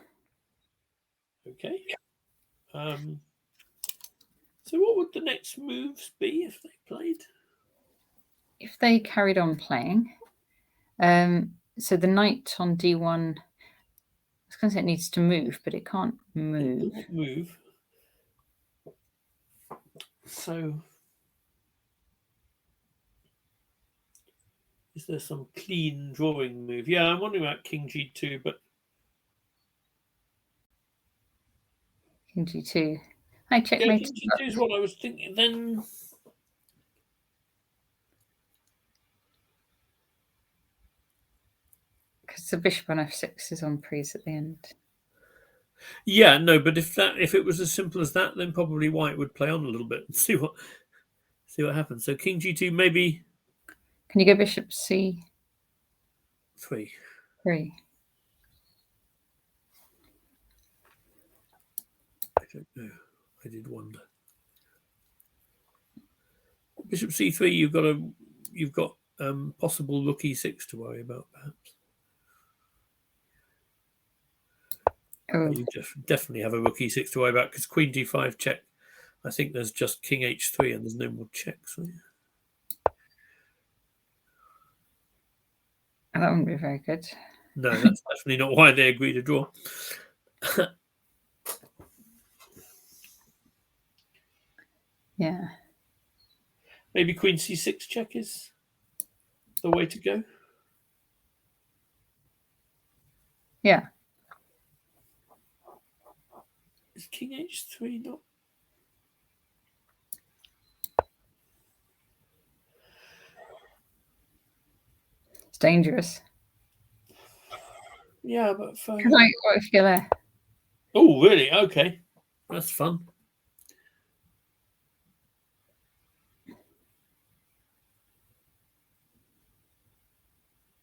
Okay. So what would the next moves be if they played? If they carried on playing, so the knight on d1. I was going to say it needs to move, but it can't move. It move. So, is there some clean drawing move? Yeah, I'm wondering about king g2, but King g2. I checkmate. Yeah, king g2 is what I was thinking. Then, because the bishop on f6 is on prise at the end. Yeah, no, but if it was as simple as that, then probably white would play on a little bit and see what happens. So king g2, maybe. Can you go bishop c3? 3. I don't know. I did wonder. Bishop c3. You've got possible rook e6 to worry about, perhaps. Oh. You definitely have a rook e6 to worry about because queen d5 check. I think there's just king h3 and there's no more checks. So yeah. That wouldn't be very good. No, that's definitely not why they agreed to draw. Yeah. Maybe queen c6 check is the way to go. Yeah. Is king h3 not? It's dangerous. Yeah, but Because what if you're there? Oh, really? Okay, that's fun.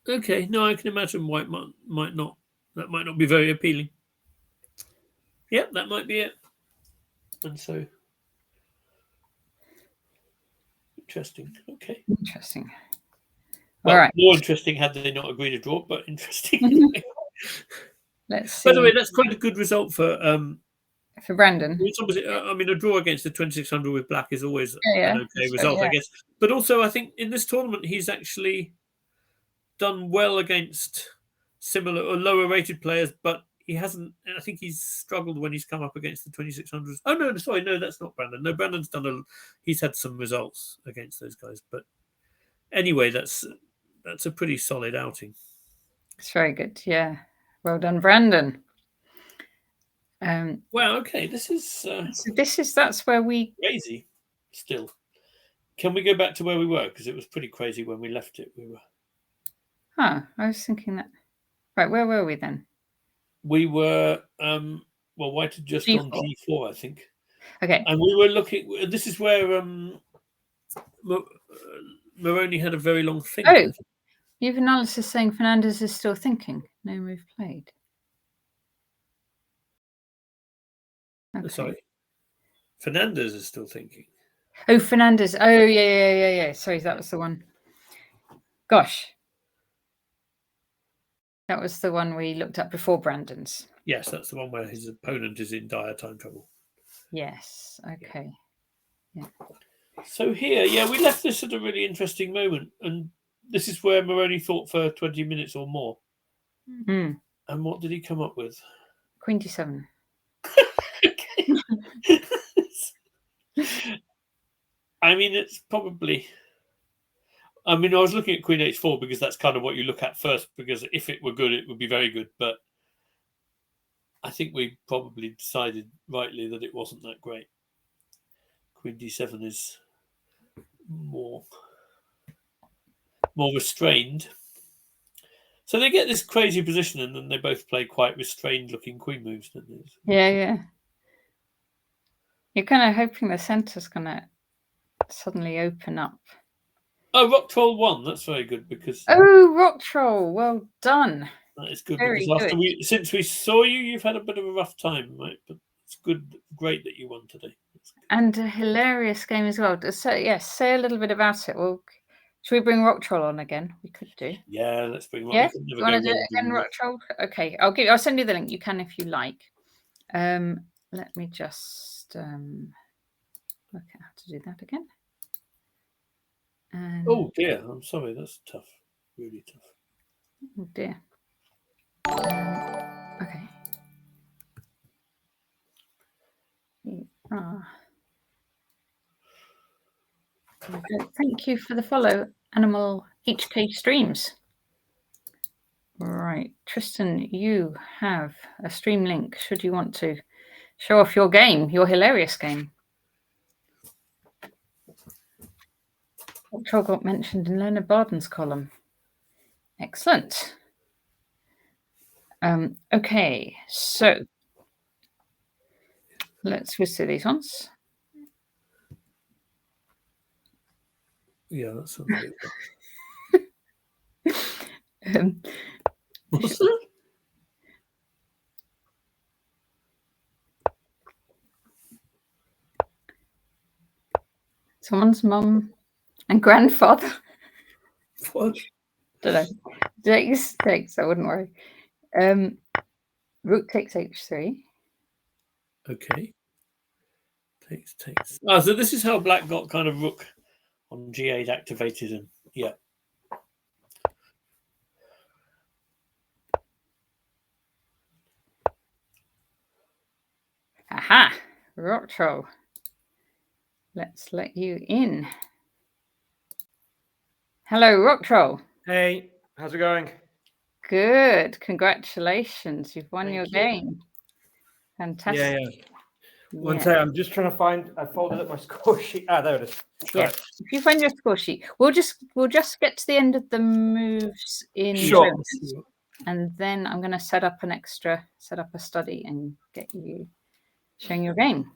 Okay, no, I can imagine white might not. That might not be very appealing. Yeah, that might be it. And so, interesting. Okay. Interesting. Well, All right. more interesting had they not agreed to draw, but interesting. Let's see. By the way, that's quite a good result for Brandon. It's obviously, I mean, a draw against the 2600 with black is always Yeah, an okay result, I guess. But also, I think in this tournament, he's actually done well against similar or lower rated players, but he hasn't. I think he's struggled when he's come up against the 2600s. Oh no, sorry, no, that's not Brandon. No, Brandon's he's had some results against those guys, but anyway, that's a pretty solid outing. It's very good. Yeah, well done, Brandon. Wow. Okay, this is so that's where we crazy. Still, can we go back to where we were, because it was pretty crazy when we left it. We were. I was thinking that. Right, where were we then? We were well, white had just G4. on g4, I think. Okay. And we were looking. This is where Moroni had a very long think. Oh, you've analysis saying Fernandez is still thinking. No move played. Okay. Sorry, Fernandez is still thinking. Oh, Fernandez. Oh, yeah. Sorry, that was the one. Gosh. That was the one we looked at before Brandon's. Yes, that's the one where his opponent is in dire time trouble. Yes. Okay. Yeah. So here, yeah, we left this at a really interesting moment, and this is where Moroni thought for 20 minutes or more. Mm. And what did he come up with? Queen d7. I mean, it's probably. I mean, I was looking at Queen h4 because that's kind of what you look at first, because if it were good, it would be very good. But I think we probably decided rightly that it wasn't that great. Queen d7 is more restrained. So they get this crazy position, and then they both play quite restrained-looking queen moves, don't they? Yeah. You're kind of hoping the centre's going to suddenly open up. Oh, Rock Troll won. That's very good because. Oh, Rock Troll, well done. That is good Very because good. since we saw you, you've had a bit of a rough time, right? But it's great that you won today. And a hilarious game as well. So yes, say a little bit about it. Well, should we bring Rock Troll on again? We could do. Yeah, let's bring Rock. Yeah, you want to do it again, Rock Troll? Okay, I'll send you the link. You can if you like. Let me just work out how to do that again. And oh dear, I'm sorry. That's tough. Really tough. Oh dear. Okay. Thank you for the follow, Animal HK Streams. Right, Tristan, you have a stream link should you want to show off your game, your hilarious game. What got mentioned in Leonard Barden's column. Excellent. Okay, so let's whiz through these ones. Yeah, that sounds good. What's that? Someone's mum and grandfather. What? Don't know. Takes, I wouldn't worry. Rook takes h3. Okay. Takes. Oh, so this is how black got kind of rook on g8 activated, and yeah. Aha! Rock Troll. Let's let you in. Hello, Rock Troll. Hey, how's it going? Good. Congratulations. You've won Thank your you. game. Fantastic. Yeah. One second, I'm just trying to find. I folded up my score sheet. There it is. Yeah. If you find your score sheet, we'll just get to the end of the moves in Sure. rows, and then I'm going to set up a study and get you showing your game.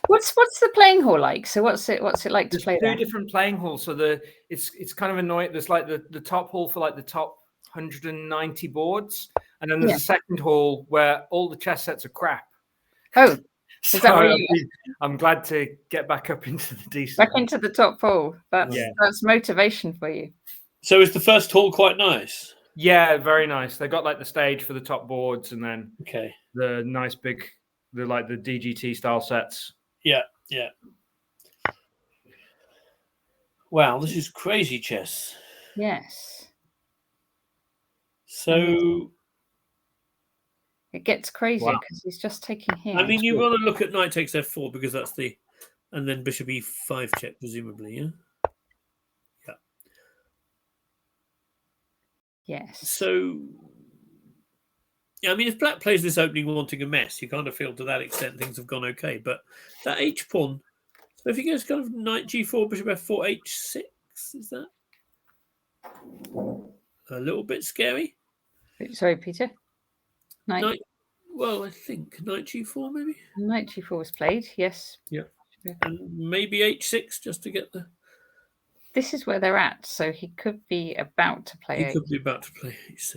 What's the playing hall like? So what's it like to play there? There's 2 different playing halls. So it's kind of annoying. There's like the top hall for like the top 190 boards, and then there's a second hall where all the chess sets are crap. Oh, so is that where I'm glad to get back up into the decent. Back into the top hall. That's motivation for you. So is the first hall quite nice? Yeah, very nice. They got like the stage for the top boards, and then the nice big, the DGT style sets. Yeah. Wow, this is crazy chess. Yes. So it gets crazier because he's just taking here. I mean, you want to look at knight takes f4 because that's and then bishop e5 check, presumably, yeah? Yeah. Yes. So, I mean, if black plays this opening wanting a mess, you kind of feel to that extent things have gone okay. But that h pawn, so if he goes kind of knight g4, bishop f4, h6, is that a little bit scary? Sorry, Peter. Knight. Well, I think knight g4 maybe. Knight g4 was played. Yes. Yeah. And maybe h6 just to get the. This is where they're at, so he could be about to play. He could be about to play h6.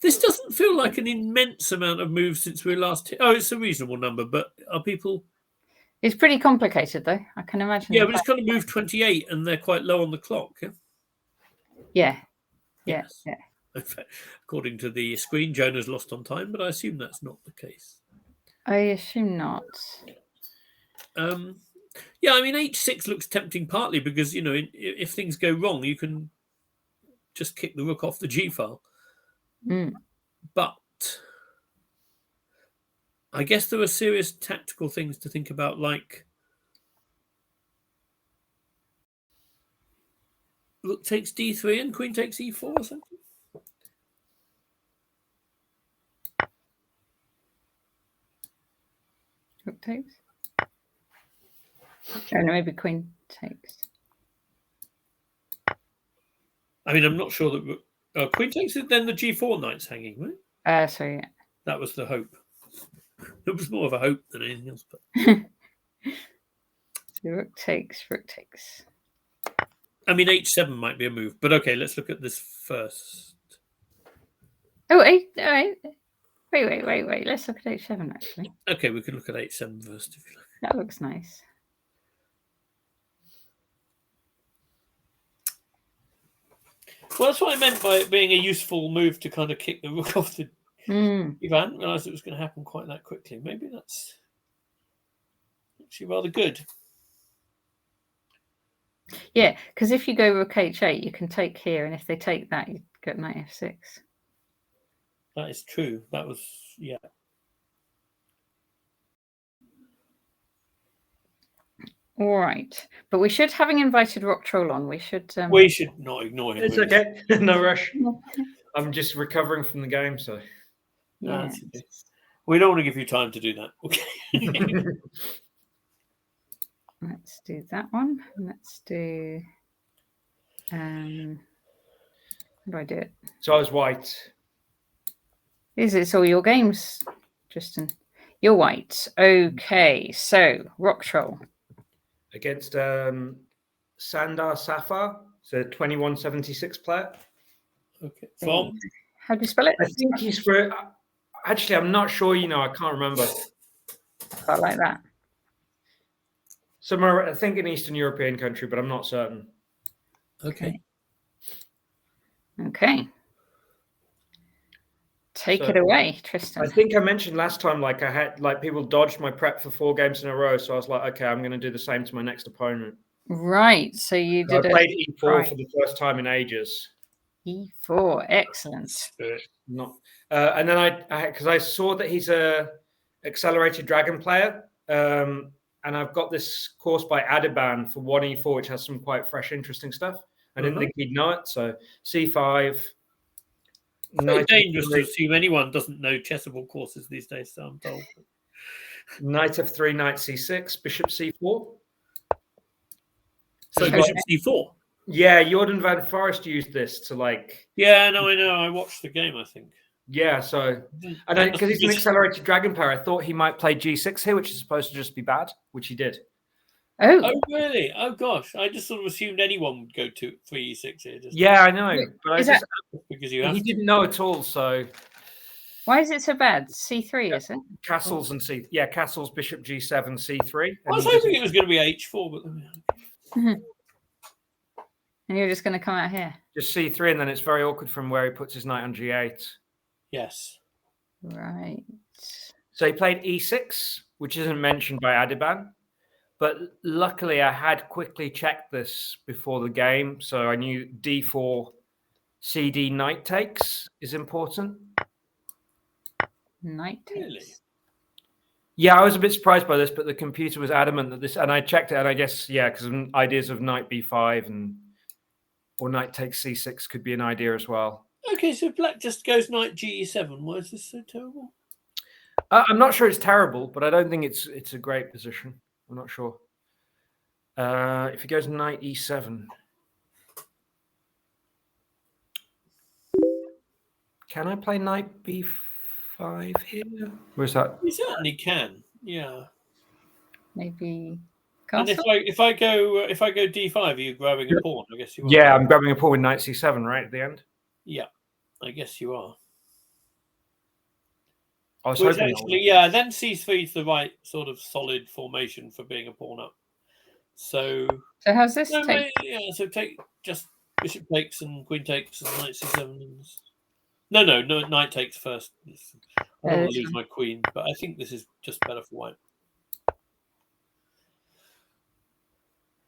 This doesn't feel like an immense amount of moves since we last. It's a reasonable number, but are people? It's pretty complicated, though. I can imagine. Yeah, but it's kind of moved 28, and they're quite low on the clock. Yeah. Yes. Yeah. In fact, according to the screen, Jonah's lost on time, but I assume that's not the case. I assume not. Yeah, I mean, h6 looks tempting partly because, if things go wrong, you can just kick the rook off the g file. But I guess there are serious tactical things to think about, like rook takes d3 and queen takes e4 or something. Rook takes. Oh, no, maybe queen takes. I mean, I'm not sure that queen takes it, then the g4 knight's hanging, right? Sorry, yeah. That was the hope. It was more of a hope than anything else. But so rook takes. I mean, h7 might be a move, but okay, let's look at this first. Oh, all right. Wait. Let's look at h7, actually. Okay, we can look at h7 first, if you like. That looks nice. Well, that's what I meant by it being a useful move to kind of kick the rook off the. If I hadn't realised it was going to happen quite that quickly, maybe that's actually rather good. Yeah, because if you go rook h8, you can take here, and if they take that, you get knight f6. That is true. That was, yeah. All right, but we should, having invited Rock Troll on, we should. We should not ignore him. It's okay. No rush. I'm just recovering from the game, so. Yeah. Okay. We don't want to give you time to do that. Okay. Let's do that one. Let's do. How do I do it? So I was white. It's all your games, Tristan. You're white. Okay, so Rock Troll. Against Sandar Safar, so 2176 player. Okay. From? How do you spell it? I think he's for. Actually, I'm not sure. I can't remember. I like that. Somewhere, I think an Eastern European country, but I'm not certain. Okay. Take it away, Tristan. I think I mentioned last time, I had people dodged my prep for 4 games in a row, so I was like, okay, I'm going to do the same to my next opponent. Right. So you did. I played e4 for the first time in ages. E4, excellent. And then because I saw that he's a accelerated dragon player, and and I've got this course by Adiban for 1e4, which has some quite fresh, interesting stuff. I didn't think he'd know it. So c5. It's very dangerous to assume anyone doesn't know chessable courses these days, so I'm told. Knight f3, knight c6, bishop c4. So bishop c4. Yeah, Jordan van Forest used this to like. Yeah, no, I know. I watched the game, I think. Yeah, so because he's an accelerated dragon player, I thought he might play g6 here, which is supposed to just be bad, which he did. Oh, really? Oh, gosh. I just sort of assumed anyone would go for e6 here. Yeah, I know. But because you have he didn't know at all, so. Why is it so bad? C3, is it? Castles and castles, bishop g7, c3. I was hoping it was going to be h4, but. And you're just going to come out here? Just c3, and then it's very awkward from where he puts his knight on g8. Yes. Right. So he played e6, which isn't mentioned by Adiban. But luckily, I had quickly checked this before the game, so I knew d4, cd, knight takes is important. Knight takes. Really? Yeah, I was a bit surprised by this, but the computer was adamant that this, and I checked it, and I guess, yeah, because ideas of knight b5 or knight takes c6 could be an idea as well. Okay, so black just goes knight ge7. Why is this so terrible? I'm not sure it's terrible, but I don't think it's a great position. I'm not sure. If he goes knight e7, can I play knight b5 here? Where's that? You certainly can. Yeah. Maybe castle? And if I go d5, are you grabbing a pawn? I guess you are. Yeah, I'm grabbing a pawn with knight c7 right at the end. Yeah, I guess you are. I was Which hoping actually, yeah, then c3 is the right sort of solid formation for being a pawn up. So how's this take? Yeah, so take just bishop takes and queen takes and knight c7. No, knight takes first. I don't want to lose my queen, but I think this is just better for white.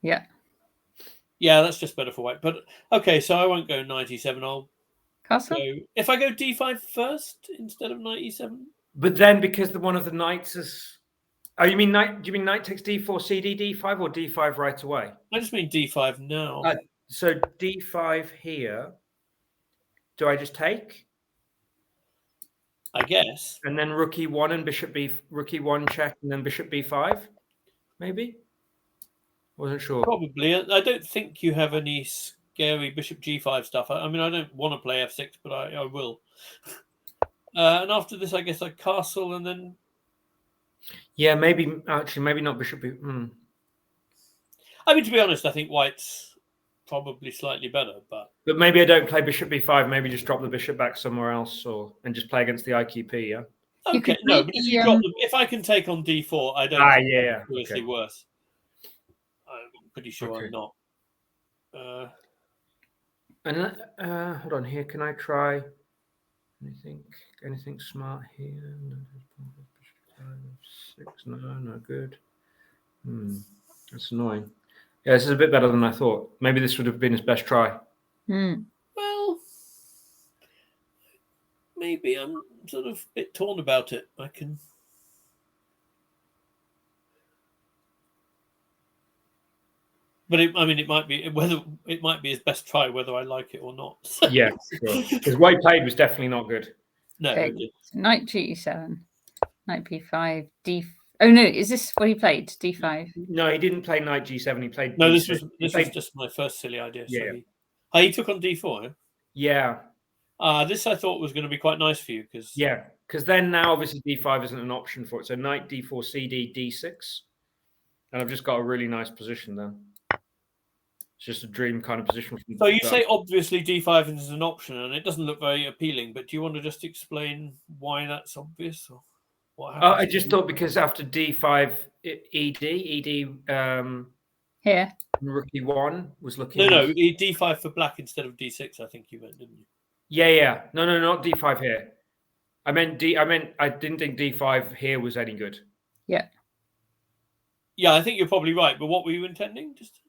Yeah. Yeah, that's just better for white. But okay, so I won't go knight e7. I'll castle. go, if I go d5 first instead of knight e7. But then because one of the knights is. Oh, you mean knight? Do you mean knight takes d4, cd, d5, or d5 right away? I just mean d5 now. So d5 here. Do I just take? I guess. And then rook e1 and bishop rook e1 check, and then bishop b5, maybe. Wasn't sure. Probably. I don't think you have any scary bishop g5 stuff. I mean, I don't want to play f6, but I will. And after this, I guess I castle and then. Yeah, maybe not bishop b. I mean, to be honest, I think white's probably slightly better, but maybe I don't play bishop b5. Maybe just drop the bishop back somewhere else, and just play against the IQP. Yeah. Okay. No, but if I can take on d4, I don't. think it's seriously worse. I'm pretty sure I'm not. And hold on here. Can I try anything smart here? No, good. That's annoying. Yeah, this is a bit better than I thought. Maybe this would have been his best try. Well, maybe I'm sort of a bit torn about it. I can. But it might be his best try, whether I like it or not. Yeah, sure. Because what he played was definitely not good. No. Okay. Knight g7, knight b5, d. Oh no, is this what he played? D5. No, he didn't play knight g7. He played. No, this was just my first silly idea. Yeah. So he took on d4. Yeah. This I thought was going to be quite nice for you because then now obviously d5 isn't an option for it. So knight d4, cd, d6, and I've just got a really nice position there. It's just a dream kind of position. So you say obviously d5 is an option, and it doesn't look very appealing. But do you want to just explain why that's obvious, or what happens? I just thought because after d5, ed here, rook e1 was looking. No, d5 for black instead of d6. I think you meant, didn't you? Yeah. No, not d5 here. I didn't think d5 here was any good. Yeah. Yeah, I think you're probably right. But what were you intending? Just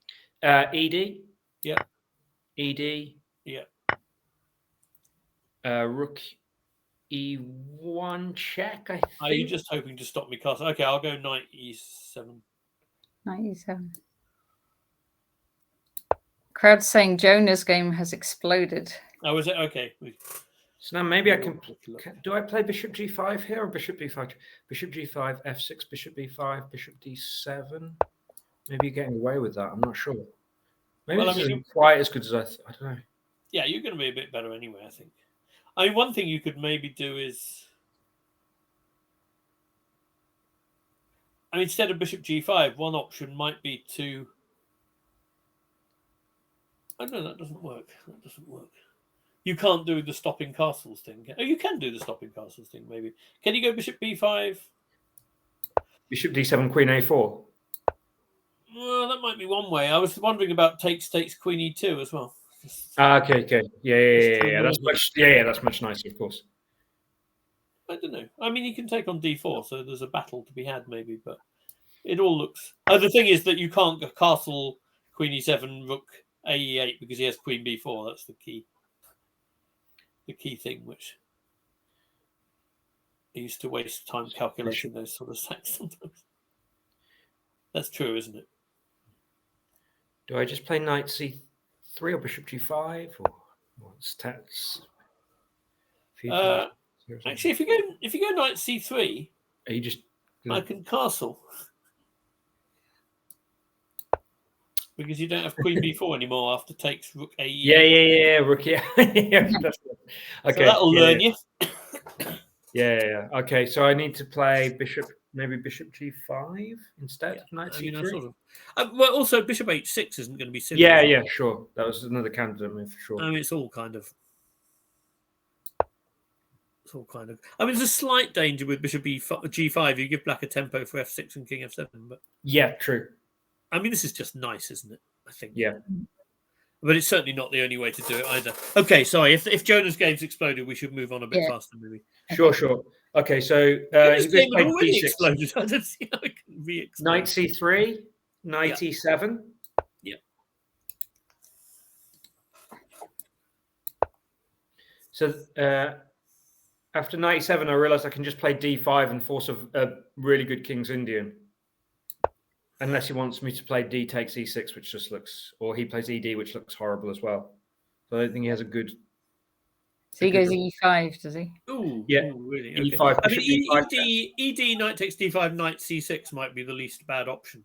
ed. Yeah. ed. Yeah. Rook e1 check. I think. Are you just hoping to stop me castle? Okay, I'll go knight e7. 97. Crowd saying Jonah's game has exploded. Oh, is it? Okay. So now maybe I can. Do I play bishop g5 here or bishop b5? Bishop g5, f6, bishop b5, bishop d7. Maybe you're getting away with that. I'm not sure. Maybe this isn't quite as good as I don't know. Yeah, you're going to be a bit better anyway, I think. I mean, one thing you could maybe do is, I mean, instead of bishop g5, one option might be to. Oh no, that doesn't work. That doesn't work. You can't do the stopping castles thing. Oh, you can do the stopping castles thing, maybe. Can you go bishop b5? Bishop d7, queen a4. Well, that might be one way. I was wondering about takes queen e2 as well. Okay. Yeah. That's much nicer, of course. I don't know. I mean, you can take on d4, so there's a battle to be had, maybe. But it all looks. Oh, the thing is that you can't go castle queen e7, rook ae8 because he has queen b4. That's the key. The key thing, which I used to waste time calculating those sort of sacks sometimes. That's true, isn't it? Do I just play knight c3 or bishop g5 or what's tax? Actually, if you go knight c3, are you just? I can castle because you don't have queen b4 anymore after takes rook ae. Yeah, rook. Yeah. Okay. So that'll learn you. Yeah. Okay, so I need to play maybe bishop g5 instead of knight c3. Well, also bishop h6 isn't going to be silly. Yeah, sure. That was another candidate move for sure. I mean, it's all kind of. I mean, there's a slight danger with bishop g5. You give black a tempo for f6 and king f7, but yeah, true. I mean, this is just nice, isn't it? I think. Yeah. But it's certainly not the only way to do it either. Okay, sorry. If Jonah's game's exploded, we should move on a bit faster, maybe. Sure. Okay, so this game had already exploded. I don't see how it can re-explode. Knight c3, knight e7. Yeah. So after knight e7, I realized I can just play d5 and force a really good King's Indian. Unless he wants me to play d takes e6, which just looks, or he plays ed, which looks horrible as well. So I don't think he has a good. So he goes e5, does he? Ooh, yeah, really? Okay. e5. I mean, ed, knight takes d5, knight c6 might be the least bad option.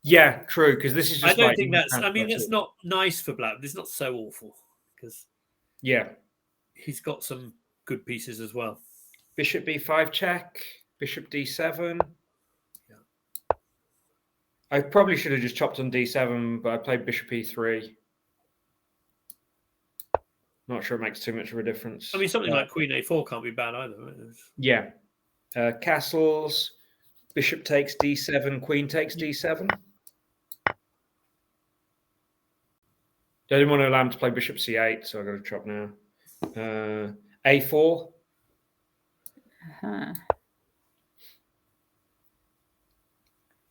Yeah, true. Because this is just. I don't think that's. I mean, that's not nice for black. It's not so awful because. Yeah, he's got some good pieces as well. Bishop b5 check. Bishop d7. I probably should have just chopped on d7, but I played bishop e3. Not sure it makes too much of a difference. I mean, something like queen a4 can't be bad either. Right? Yeah. Castles, bishop takes d7, queen takes d7. I didn't want to allow him to play bishop c8, so I've got to chop now. a4. Uh-huh.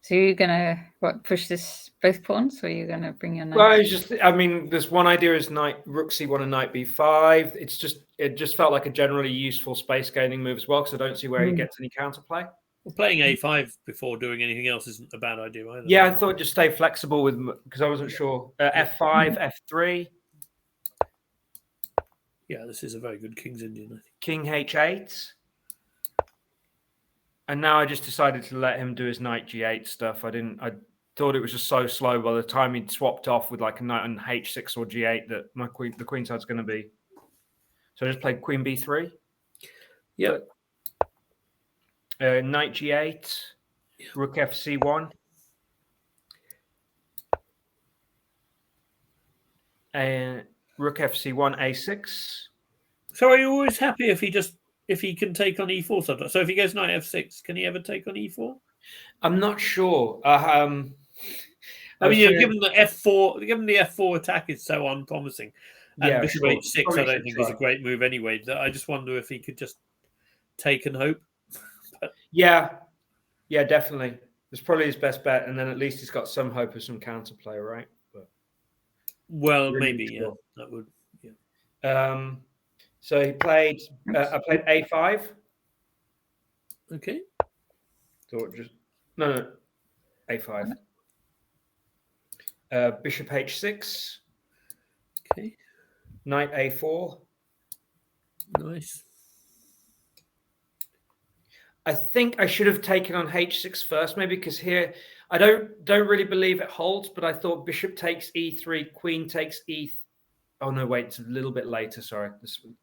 So you're gonna push this both pawns, or are you gonna bring your knight? Well, it's just. I mean, there's one idea is rook c1 and knight b5. It just felt like a generally useful space gaining move as well because I don't see where he gets any counterplay. Well, playing a5 before doing anything else isn't a bad idea either. Yeah, I thought just stay flexible with because I wasn't sure. F5, f3. Yeah, this is a very good King's Indian, I think. King h8. And now I just decided to let him do his knight g8 stuff. I thought it was just so slow by the time he'd swapped off with like a knight on h6 or g8 that the queen side's going to be. So I just played queen b3. Yeah. Knight g8. Yeah. Rook fc1. And rook fc1 a6. So are you always happy if he can take on e4 sometimes? So if he goes knight f6, can he ever take on e4? I'm not sure. I mean, given the f4 attack is so unpromising, and bishop h6, probably I don't think is a great move anyway. That I just wonder if he could just take and hope. Yeah, definitely. It's probably his best bet, and then at least he's got some hope of some counterplay, right? But maybe that would. Yeah. So he played. I played a5. Okay. So no, a5. Bishop h6. Okay. Knight a4. Nice. I think I should have taken on h6 first, maybe, because here I don't really believe it holds, but I thought bishop takes e3, queen takes e. Oh no, wait, it's a little bit later. Sorry.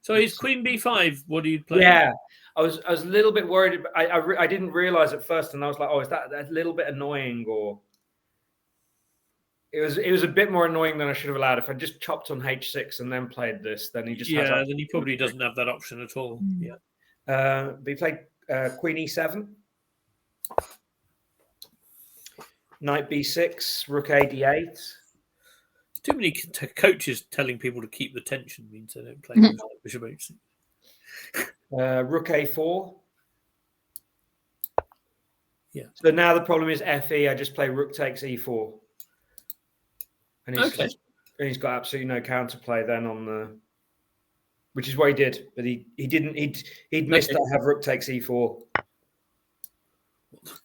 So it's queen b5. What do you play? Yeah, I was a little bit worried. I didn't realize at first, and I was like, oh, is that a little bit annoying, or it was a bit more annoying than I should have allowed. If I just chopped on h6 and then played this, then he just then he probably doesn't have that option at all. Yeah. But he played queen e7, knight b6, rook a d8. Too many coaches telling people to keep the tension means they don't play bishop h6. Rook a4. Yeah. So now the problem is fe. I just play rook takes e4, and he's got absolutely no counterplay then on the, which is what he did, but he didn't. He'd missed that. Have rook takes e4.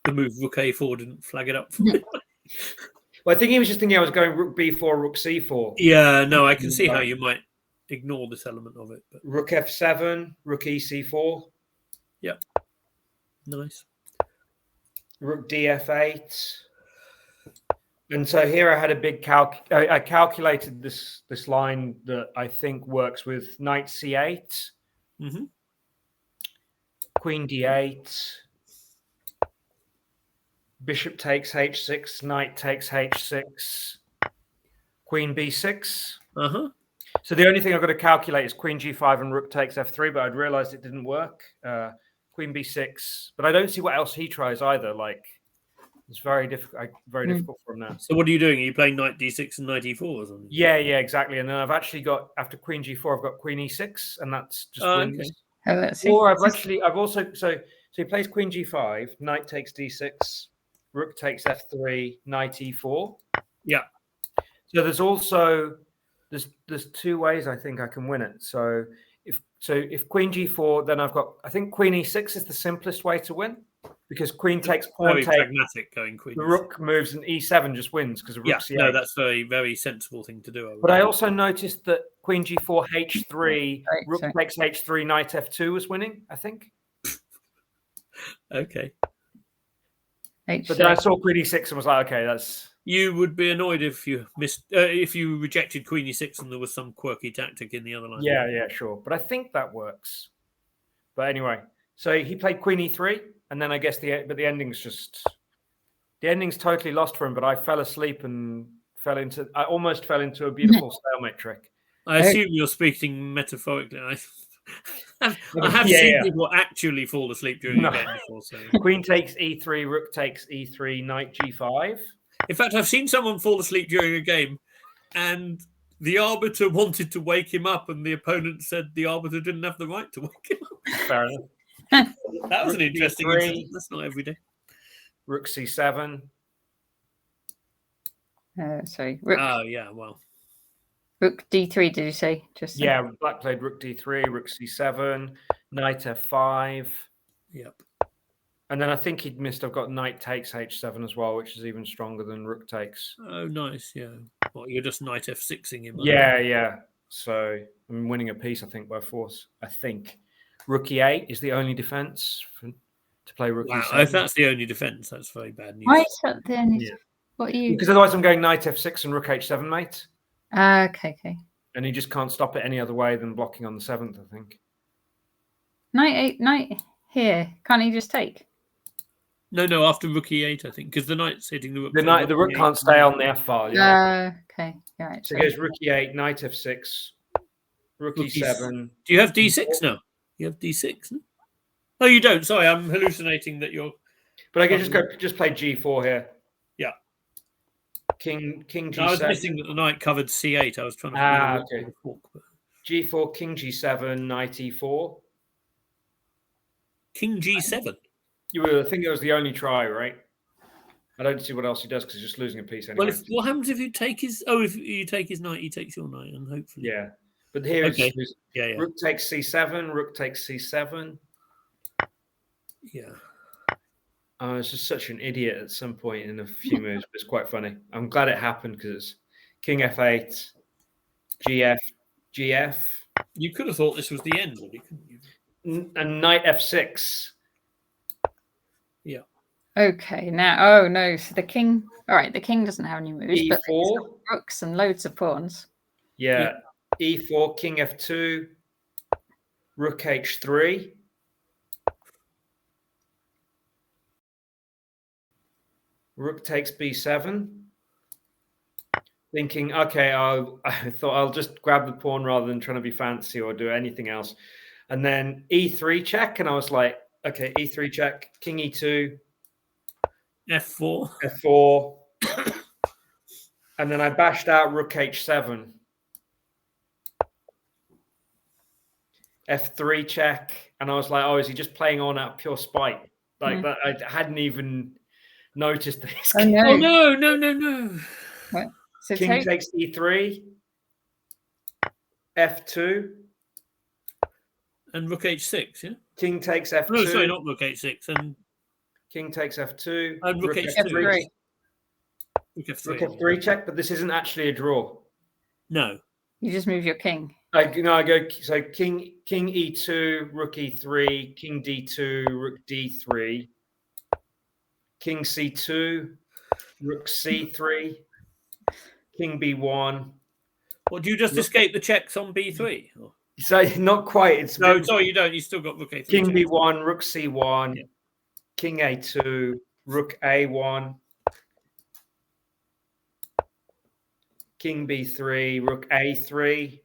The move rook a4 didn't flag it up for me. Well, I think he was just thinking I was going rook b4, rook c4. Yeah, no, I can see how you might ignore this element of it. But rook f7, rook ec4. Yep. Nice. Rook df8. And so here I had a big I calculated this line that I think works with knight c8, queen d8, bishop takes h6, knight takes h6, queen b6. So the only thing I've got to calculate is queen g5 and rook takes f3, but I'd realized it didn't work. Queen b6, but I don't see what else he tries either. Like, it's very difficult for him now. So what are you doing? Are you playing knight d6 and knight e4 or something? Yeah, exactly. And then I've actually got, after queen g4, I've got queen e6, and that's just wins. Okay. Oh, let's see. Or I've also so he plays queen g5, knight takes d6, rook takes f3, knight e4. Yeah. So there's also there's two ways I think I can win it. So if queen g4, then I think queen e6 is the simplest way to win, because queen takes pawn very take. Pragmatic going queen. The rook moves and e7 just wins because of rook c8. No, that's a very sensible thing to do. But I also noticed that queen g4 h3, rook takes h3, knight f2 was winning, I think. Okay. But then I saw queen e6 and was like, okay, that's. You would be annoyed if you missed, if you rejected queen e6 and there was some quirky tactic in the other line. Yeah, sure. But I think that works. But anyway, so he played queen e3, and then I guess the ending's totally lost for him. But I fell asleep and I almost fell into a beautiful stalemate trick. I assume you're speaking metaphorically. I have seen people actually fall asleep during the game before. So queen takes e3, rook takes e3, knight g5. In fact, I've seen someone fall asleep during a game, and the arbiter wanted to wake him up, and the opponent said the arbiter didn't have the right to wake him up. Fair enough. That was an interesting incident. That's not every day. Rook c7. Sorry. Oh, yeah, well. Rook d3, did you say? Yeah, black played rook d3, rook c7, knight f5. Yep. And then I think he'd missed, I've got knight takes h7 as well, which is even stronger than rook takes. Oh, nice, yeah. Well, you're just knight f6ing him. Yeah. So I'm winning a piece, I think, by force. I think. Rook e8 is the only defense to play rook e7. If that's the only defense, that's very bad news. Why is that then? Yeah. What are you? Because otherwise I'm going knight f6 and rook h7, mate. Okay. And he just can't stop it any other way than blocking on the 7th, I think. Knight here. Can't he just take? No, after rook e8, I think, because the knight's hitting the rook. The rook can't stay on the f file. Yeah. Okay. Right. So it goes rook e8, knight f6, rook e7. Do you have d6 now? You have d6? No? Oh, you don't. Sorry, I'm hallucinating that you're. But I can just play g4 here. Yeah. King g7. No, I was missing that the knight covered c8. I was trying to. Okay. G4, king g7, knight e4. King g7. I think it was the only try, right? I don't see what else he does because he's just losing a piece anyway. Well, what happens if you take his? Oh, if you take his knight, he takes your knight, and hopefully. Yeah, but here okay. Rook takes c7, rook takes c7. Yeah. I was just such an idiot at some point in a few moves, but it's quite funny. I'm glad it happened because it's King F8, GF, GF. You could have thought this was the end, really, couldn't you? And Knight F6. Yeah. Okay, now, oh no, so the king, all right, the king doesn't have any moves, but he's E4. got rooks and loads of pawns. Yeah. E4, King F2, Rook H3. Rook takes B7. Thinking, okay, I thought I'll just grab the pawn rather than trying to be fancy or do anything else. And then E3 check, and I was like, okay, E3 check, King E2. F4. F4. And then I bashed out Rook H7. F3 check. And I was like, oh, is he just playing on out of pure spite? Like that, I hadn't even noticed this. Oh no. Oh, no. What? So King takes E3. F2. And Rook H6, yeah? King takes F2. No, sorry, not Rook H6. And King takes F2. And Rook H3. F3. Rook F3. Rook F3 check, but this isn't actually a draw. No. You just move your king. I go, so King E2, Rook E3, King D2, Rook D3, King C2, Rook C3, King B1. Well, do you just escape the checks on B3? Or? So not quite. It's No, sorry, you don't. You still got Rook A3. King check. B1, Rook C1, Yeah. King A2, Rook A1, King B3, Rook A3,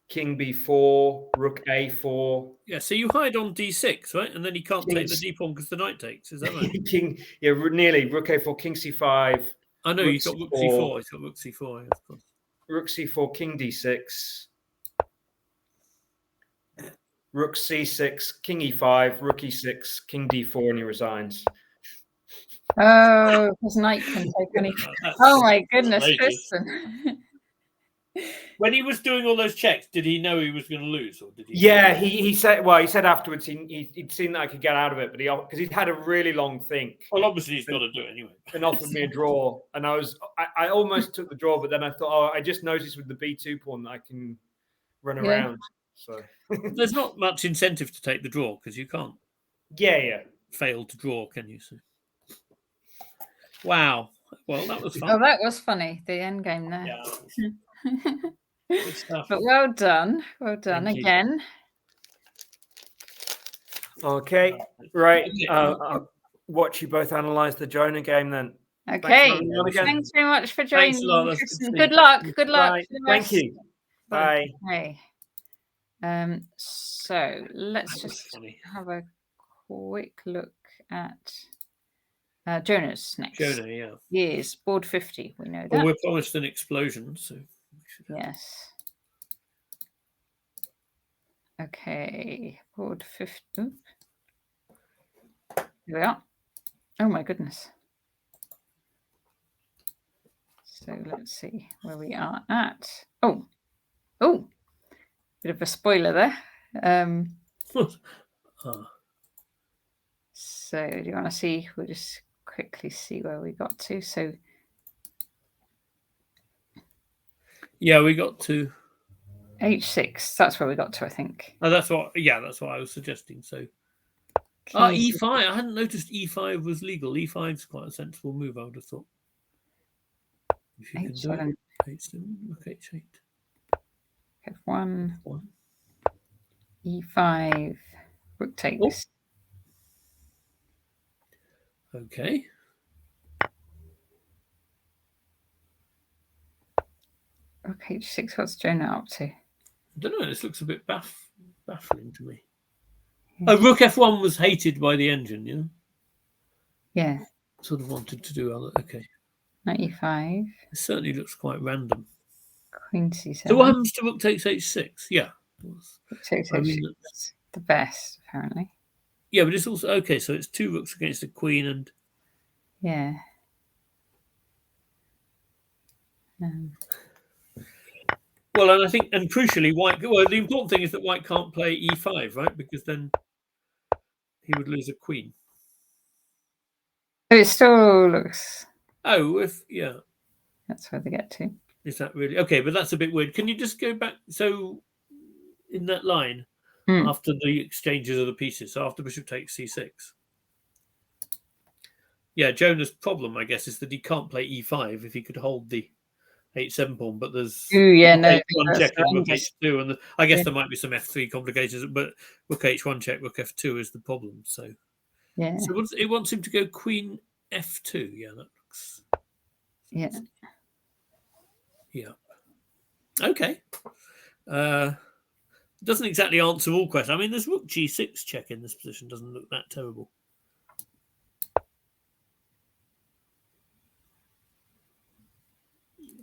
King B4, Rook A4. Yeah, so you hide on D6, right? And then he can't take the D pawn because the knight takes. Is that right? King, yeah, nearly. Rook A4, King C5. I know, Rook he's got Rook C4. C4. He's got Rook C4, yeah, of course. Rook C4, King D6. Rook C6, King E5, Rook E6, King D4, and he resigns. Oh, his knight can take anything. Oh my goodness, Kristen. When he was doing all those checks, did he know he was going to lose, or did he? Yeah, he said. Well, he said afterwards he'd seen that I could get out of it, but because he'd had a really long think. Well, obviously he's got to do it anyway. And offered me a draw, and I almost took the draw, but then I thought, oh, I just noticed with the B2 pawn that I can run around. So there's not much incentive to take the draw because you can't. Yeah. Fail to draw, can you? So. Wow. Well, that was fun. Oh, that was funny. The end game there. Yeah. Good stuff. But well done. Well done Thank again. Okay. Right. I'll watch you both analyze the Jonah game then. Okay. Thanks very much for joining. Thanks a lot. Good luck. Good luck. Bye. Thank you. Bye. Okay. So let's just have a quick look at Jonah's next. Jonah, yeah. Yes, board 50. We know that. Well, we're promised an explosion, so. Yes. Okay, board 50. Here we are. Oh my goodness. So let's see where we are at. Oh, bit of a spoiler there. So do you want to see? We'll just quickly see where we got to. So yeah, we got to H6. That's where we got to, I think. Oh, that's what I was suggesting. So E5. I hadn't noticed E5 was legal. E5 is quite a sensible move, I would have thought. If you H7. can do it. H7, look H8. F1. E5. Rook takes. Oh. Okay. Rook H6. What's Jonah up to? I don't know. This looks a bit baffling to me. Yeah. Oh, Rook F1 was hated by the engine, you know? Yeah. Sort of wanted to do other. Okay. Knight E5. It certainly looks quite random. Queen C7. So what happens to Rook takes H6? Yeah. Rook takes H6. That's the best, apparently. Yeah, but it's also okay. So it's two rooks against the queen, and yeah. Well, and I think, and crucially, white. Well, the important thing is that white can't play E5, right? Because then he would lose a queen. So it still looks. Oh, yeah. That's where they get to. Is that really okay? But that's a bit weird. Can you just go back? So in that line, after the exchanges of the pieces, so after bishop takes c6. Yeah, Jonah's problem, I guess, is that he can't play e5 if he could hold the h7 pawn, but there's no, one check and rook h2, and I guess there might be some f3 complications, but rook h1 check, rook f2 is the problem. So yeah, so it wants him to go queen f2. Yeah, that looks. Yeah. Okay. Doesn't exactly answer all questions. I mean, there's rook g6 check in this position. Doesn't look that terrible.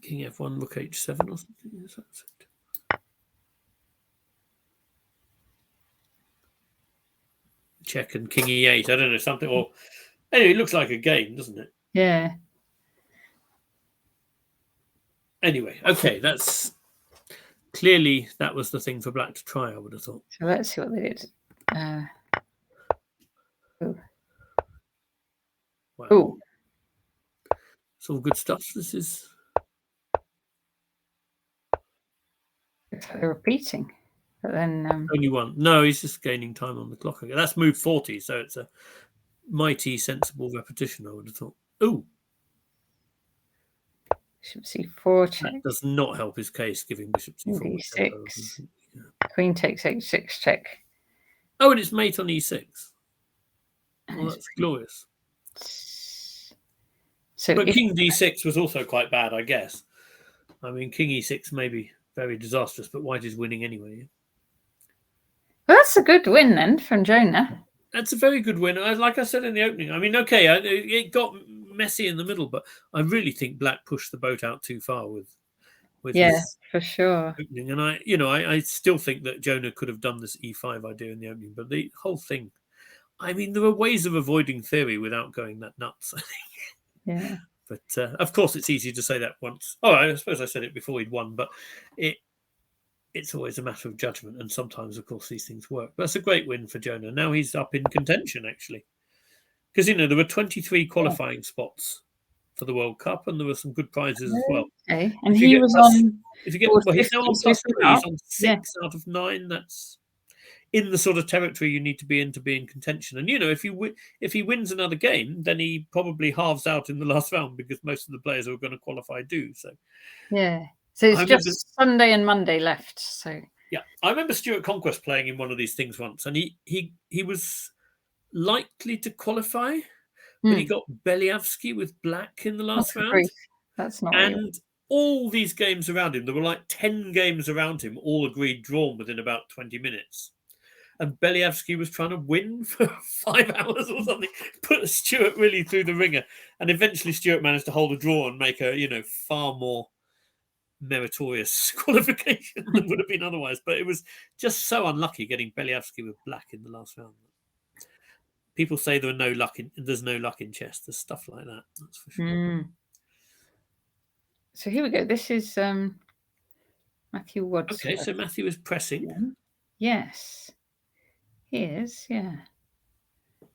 King f1, rook h7 or something. Is that it? Check and king e8. I don't know, something. Or anyway, it looks like a game, doesn't it? Yeah. Anyway, okay, that's clearly that was the thing for black to try, I would have thought. So let's see what they did. Wow. Oh, it's all good stuff. This is. They're repeating, but then Only one. No, he's just gaining time on the clock. That's move 40, so it's a mighty sensible repetition, I would have thought. Oh. bishop c4 check. That does not help his case, giving bishop c4. d6. Queen takes h6 check. Oh, and it's mate on e6. Well, that's glorious. So but king d6 was also quite bad, I guess. I mean, king e6 may be very disastrous, but white is winning anyway. Well, that's a good win then from Jonah. That's a very good win. Like I said in the opening, I mean, okay, it got messy in the middle, but I really think black pushed the boat out too far with his for sure opening. And I still think that Jonah could have done this e5 idea in the opening, but the whole thing, I mean, there are ways of avoiding theory without going that nuts, I think. Yeah. But of course, it's easy to say that once. Oh, I suppose I said it before he'd won, but it's always a matter of judgment, and sometimes, of course, these things work. But that's a great win for Jonah. Now he's up in contention, actually, because there were 23 qualifying spots for the World Cup, and there were some good prizes as well. Okay, and he was on. If you get, well, he's now on +3. He's on 6 out of 9. That's in the sort of territory you need to be in contention. And if he wins another game, then he probably halves out in the last round because most of the players who are going to qualify do. So yeah. So it's just Sunday and Monday left. So yeah, I remember Stuart Conquest playing in one of these things once, and he was likely to qualify, but he got Beliavsky with black in the last round. That's not. And all these games around him, there were like 10 games around him, all agreed drawn within about 20 minutes. And Beliavsky was trying to win for 5 hours or something, put Stuart really through the ringer, and eventually Stuart managed to hold a draw and make a far more meritorious qualification than would have been otherwise. But it was just so unlucky getting Beliavsky with black in the last round. People say there's no luck in chess. There's stuff like that. That's for sure. So here we go. This is Matthew Wadsworth. Okay, so Matthew is pressing. Yes, he is. Yeah,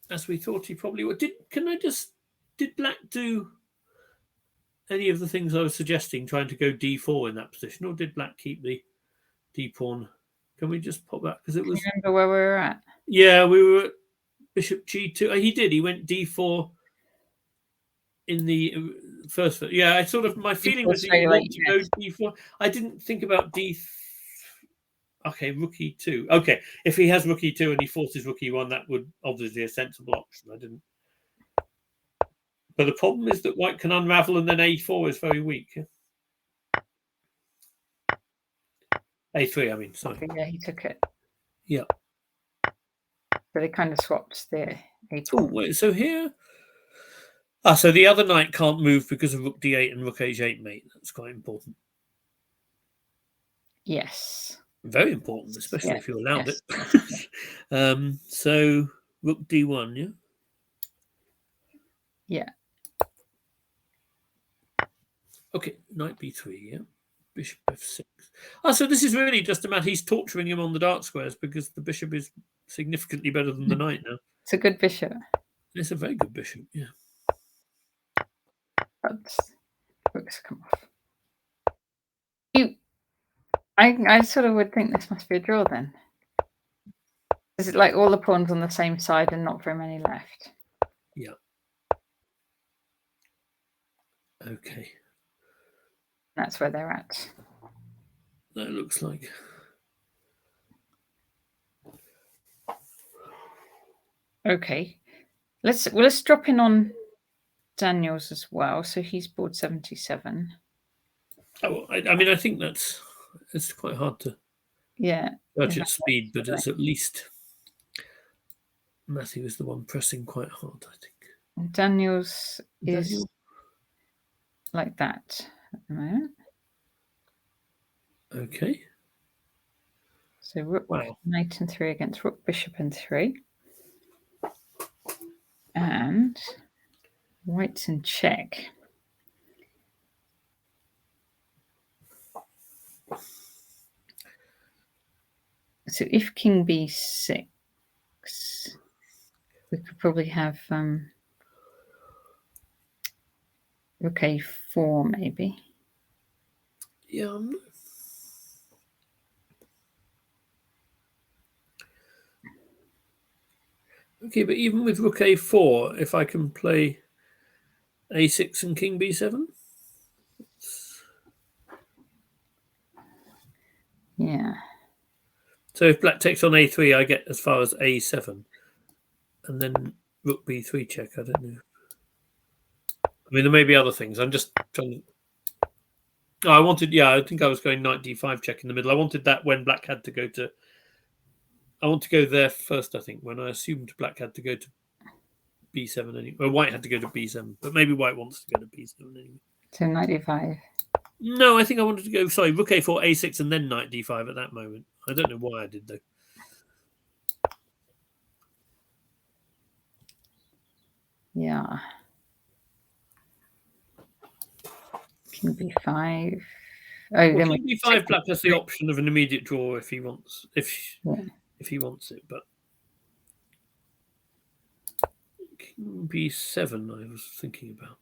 as we thought he probably would. Did black do any of the things I was suggesting, trying to go d4 in that position, or did black keep the d pawn? Can we just pop that? Because it was. Remember where we were at? Yeah, we were at bishop g2. He did. He went d4 in the first. Yeah, I sort of my feeling was he wanted to go d4. I didn't think about d. Okay, rook e2. Okay, if he has rook e2 and he forces rook e1, that would obviously be a sensible option. I didn't. But the problem is that white can unravel, and then a4 is very weak. a3, I mean, sorry. Yeah, he took it. Yeah. So they kind of swapped the a4. Oh, wait, so here. So the other knight can't move because of rook d8 and rook h8 mate. That's quite important. Yes. Very important, especially if you allowed it. So rook d1, yeah? Yeah. Okay, knight b3, yeah? Bishop f6. So this is really just a matter. He's torturing him on the dark squares because the bishop is significantly better than the knight now. It's a good bishop. It's a very good bishop, yeah. But books come off. I sort of would think this must be a draw then. Is it like all the pawns on the same side and not very many left? Yeah. Okay. That's where they're at. That looks like. Okay. Let's drop in on Daniel's as well. So he's board 77. Oh, I mean, I think it's quite hard to judge at speed, but it's at least Matthew is the one pressing quite hard, I think. And Daniel's is like that at the moment. Okay. So rook, knight and 3 against rook, bishop and 3. And white's in check. So if king b6, we could probably have rook a4 maybe. Yeah. Okay, but even with rook a4, if I can play a6 and king b7? Yeah. So if black takes on a3, I get as far as a7. And then rook b3 check, I don't know. I mean, there may be other things. I'm just trying to... Oh, I think I was going knight d5 check in the middle. I wanted that when black had to go to... I want to go there first, I think, when I assumed black had to go to b7 anyway. Well, white had to go to b7, but maybe white wants to go to b7 anyway. So knight d5. No, I think I wanted to go, rook a4, a6, and then knight d5 at that moment. I don't know why I did, though. Yeah. King b5. Oh, then king b5, black has the option of an immediate draw if he wants, if he wants it, but king b7 I was thinking about.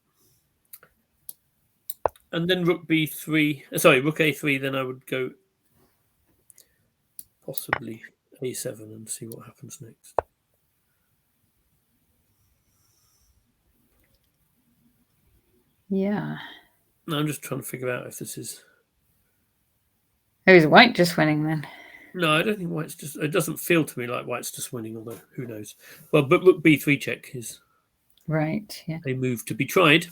And then rook b3, rook a3, then I would go possibly a7 and see what happens next. Yeah. No, I'm just trying to figure out if this is... Oh, is white just winning then? No, I don't think white's just... It doesn't feel to me like white's just winning, although who knows. Well, but rook b3 check is... Right, yeah. A move to be tried.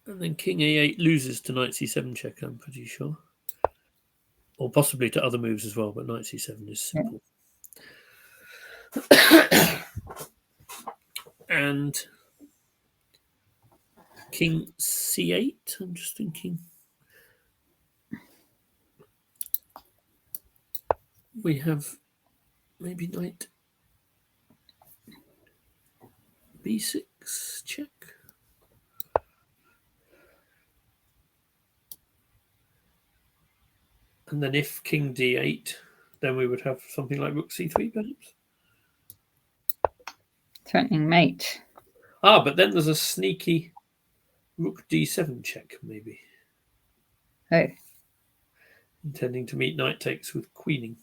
And then king a8 loses to knight c7 check, I'm pretty sure. Or possibly to other moves as well, but knight c7 is simple. Yeah. And king c8, I'm just thinking. We have maybe knight b6 check. And then if king d8, then we would have something like rook c3 perhaps. Threatening mate. Ah, but then there's a sneaky rook d7 check, maybe. Oh. Intending to meet knight takes with queening.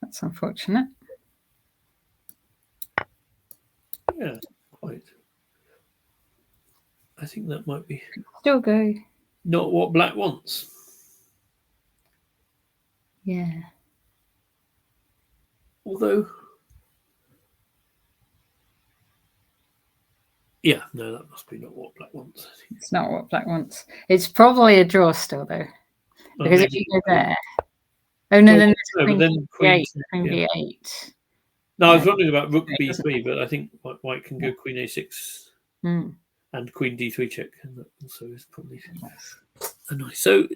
That's unfortunate. Yeah, quite. I think that might be... Still go. Not what black wants. Yeah. Although... Yeah, no, that must be not what black wants. I think. It's not what black wants. It's probably a draw still, though. Because if you go there... Oh, no, then there's queen b8. No, I was wondering about rook b3, but I think white can go queen a6 and queen d3 check. And that also is probably nice. So...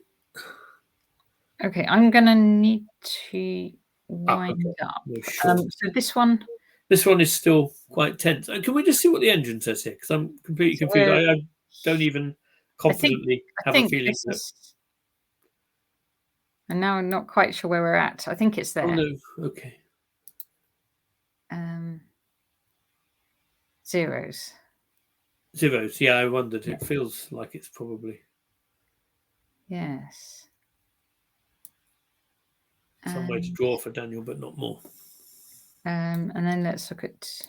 Okay, I'm going to need to wind up. No, sure. So this one... This one is still quite tense. Can we just see what the engine says here? Because I'm completely confused. I don't even confidently have a feeling that... And now I'm not quite sure where we're at. I think it's there. Oh, no. Okay. Zeros. Zeros. Yeah, I wondered. It feels like it's probably Yes. some way to draw for Daniel, but not more. And then let's look at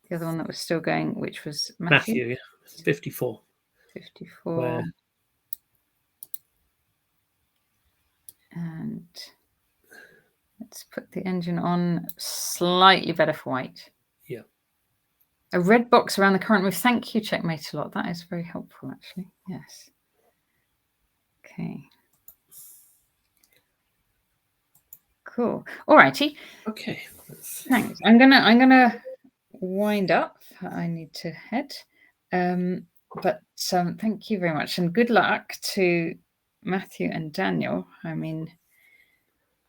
the other one that was still going, which was Matthew, yeah, 54. 54. Where... And let's put the engine on. Slightly better for white. Yeah. A red box around the current move. Thank you, Checkmate a lot. That is very helpful, actually. Yes. Okay. Cool. All righty. Okay. Thanks. I'm gonna wind up. I need to head. But thank you very much, and good luck to Matthew and Daniel. I mean,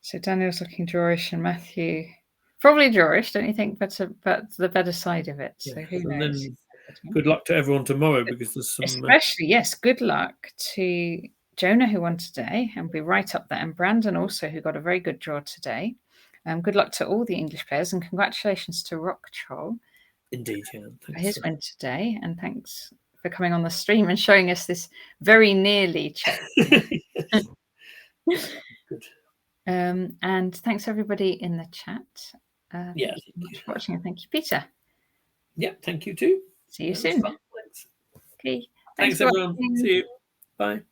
so Daniel's looking drawish, and Matthew probably drawish, don't you think? But the better side of it. Yeah. So who knows? Then good luck to everyone tomorrow, because there's some. Especially, yes, good luck to Jonah, who won today, and be right up there, and Brandon also, who got a very good draw today. Good luck to all the English players, and congratulations to Rock Troll. Indeed, yeah. For his win today, and thanks for coming on the stream and showing us this very nearly check. Good. And thanks everybody in the chat. Yeah, thank you so much for watching, and thank you, Peter. Yeah, thank you too. See you soon. Thanks. Okay. Thanks everyone. See you. Bye.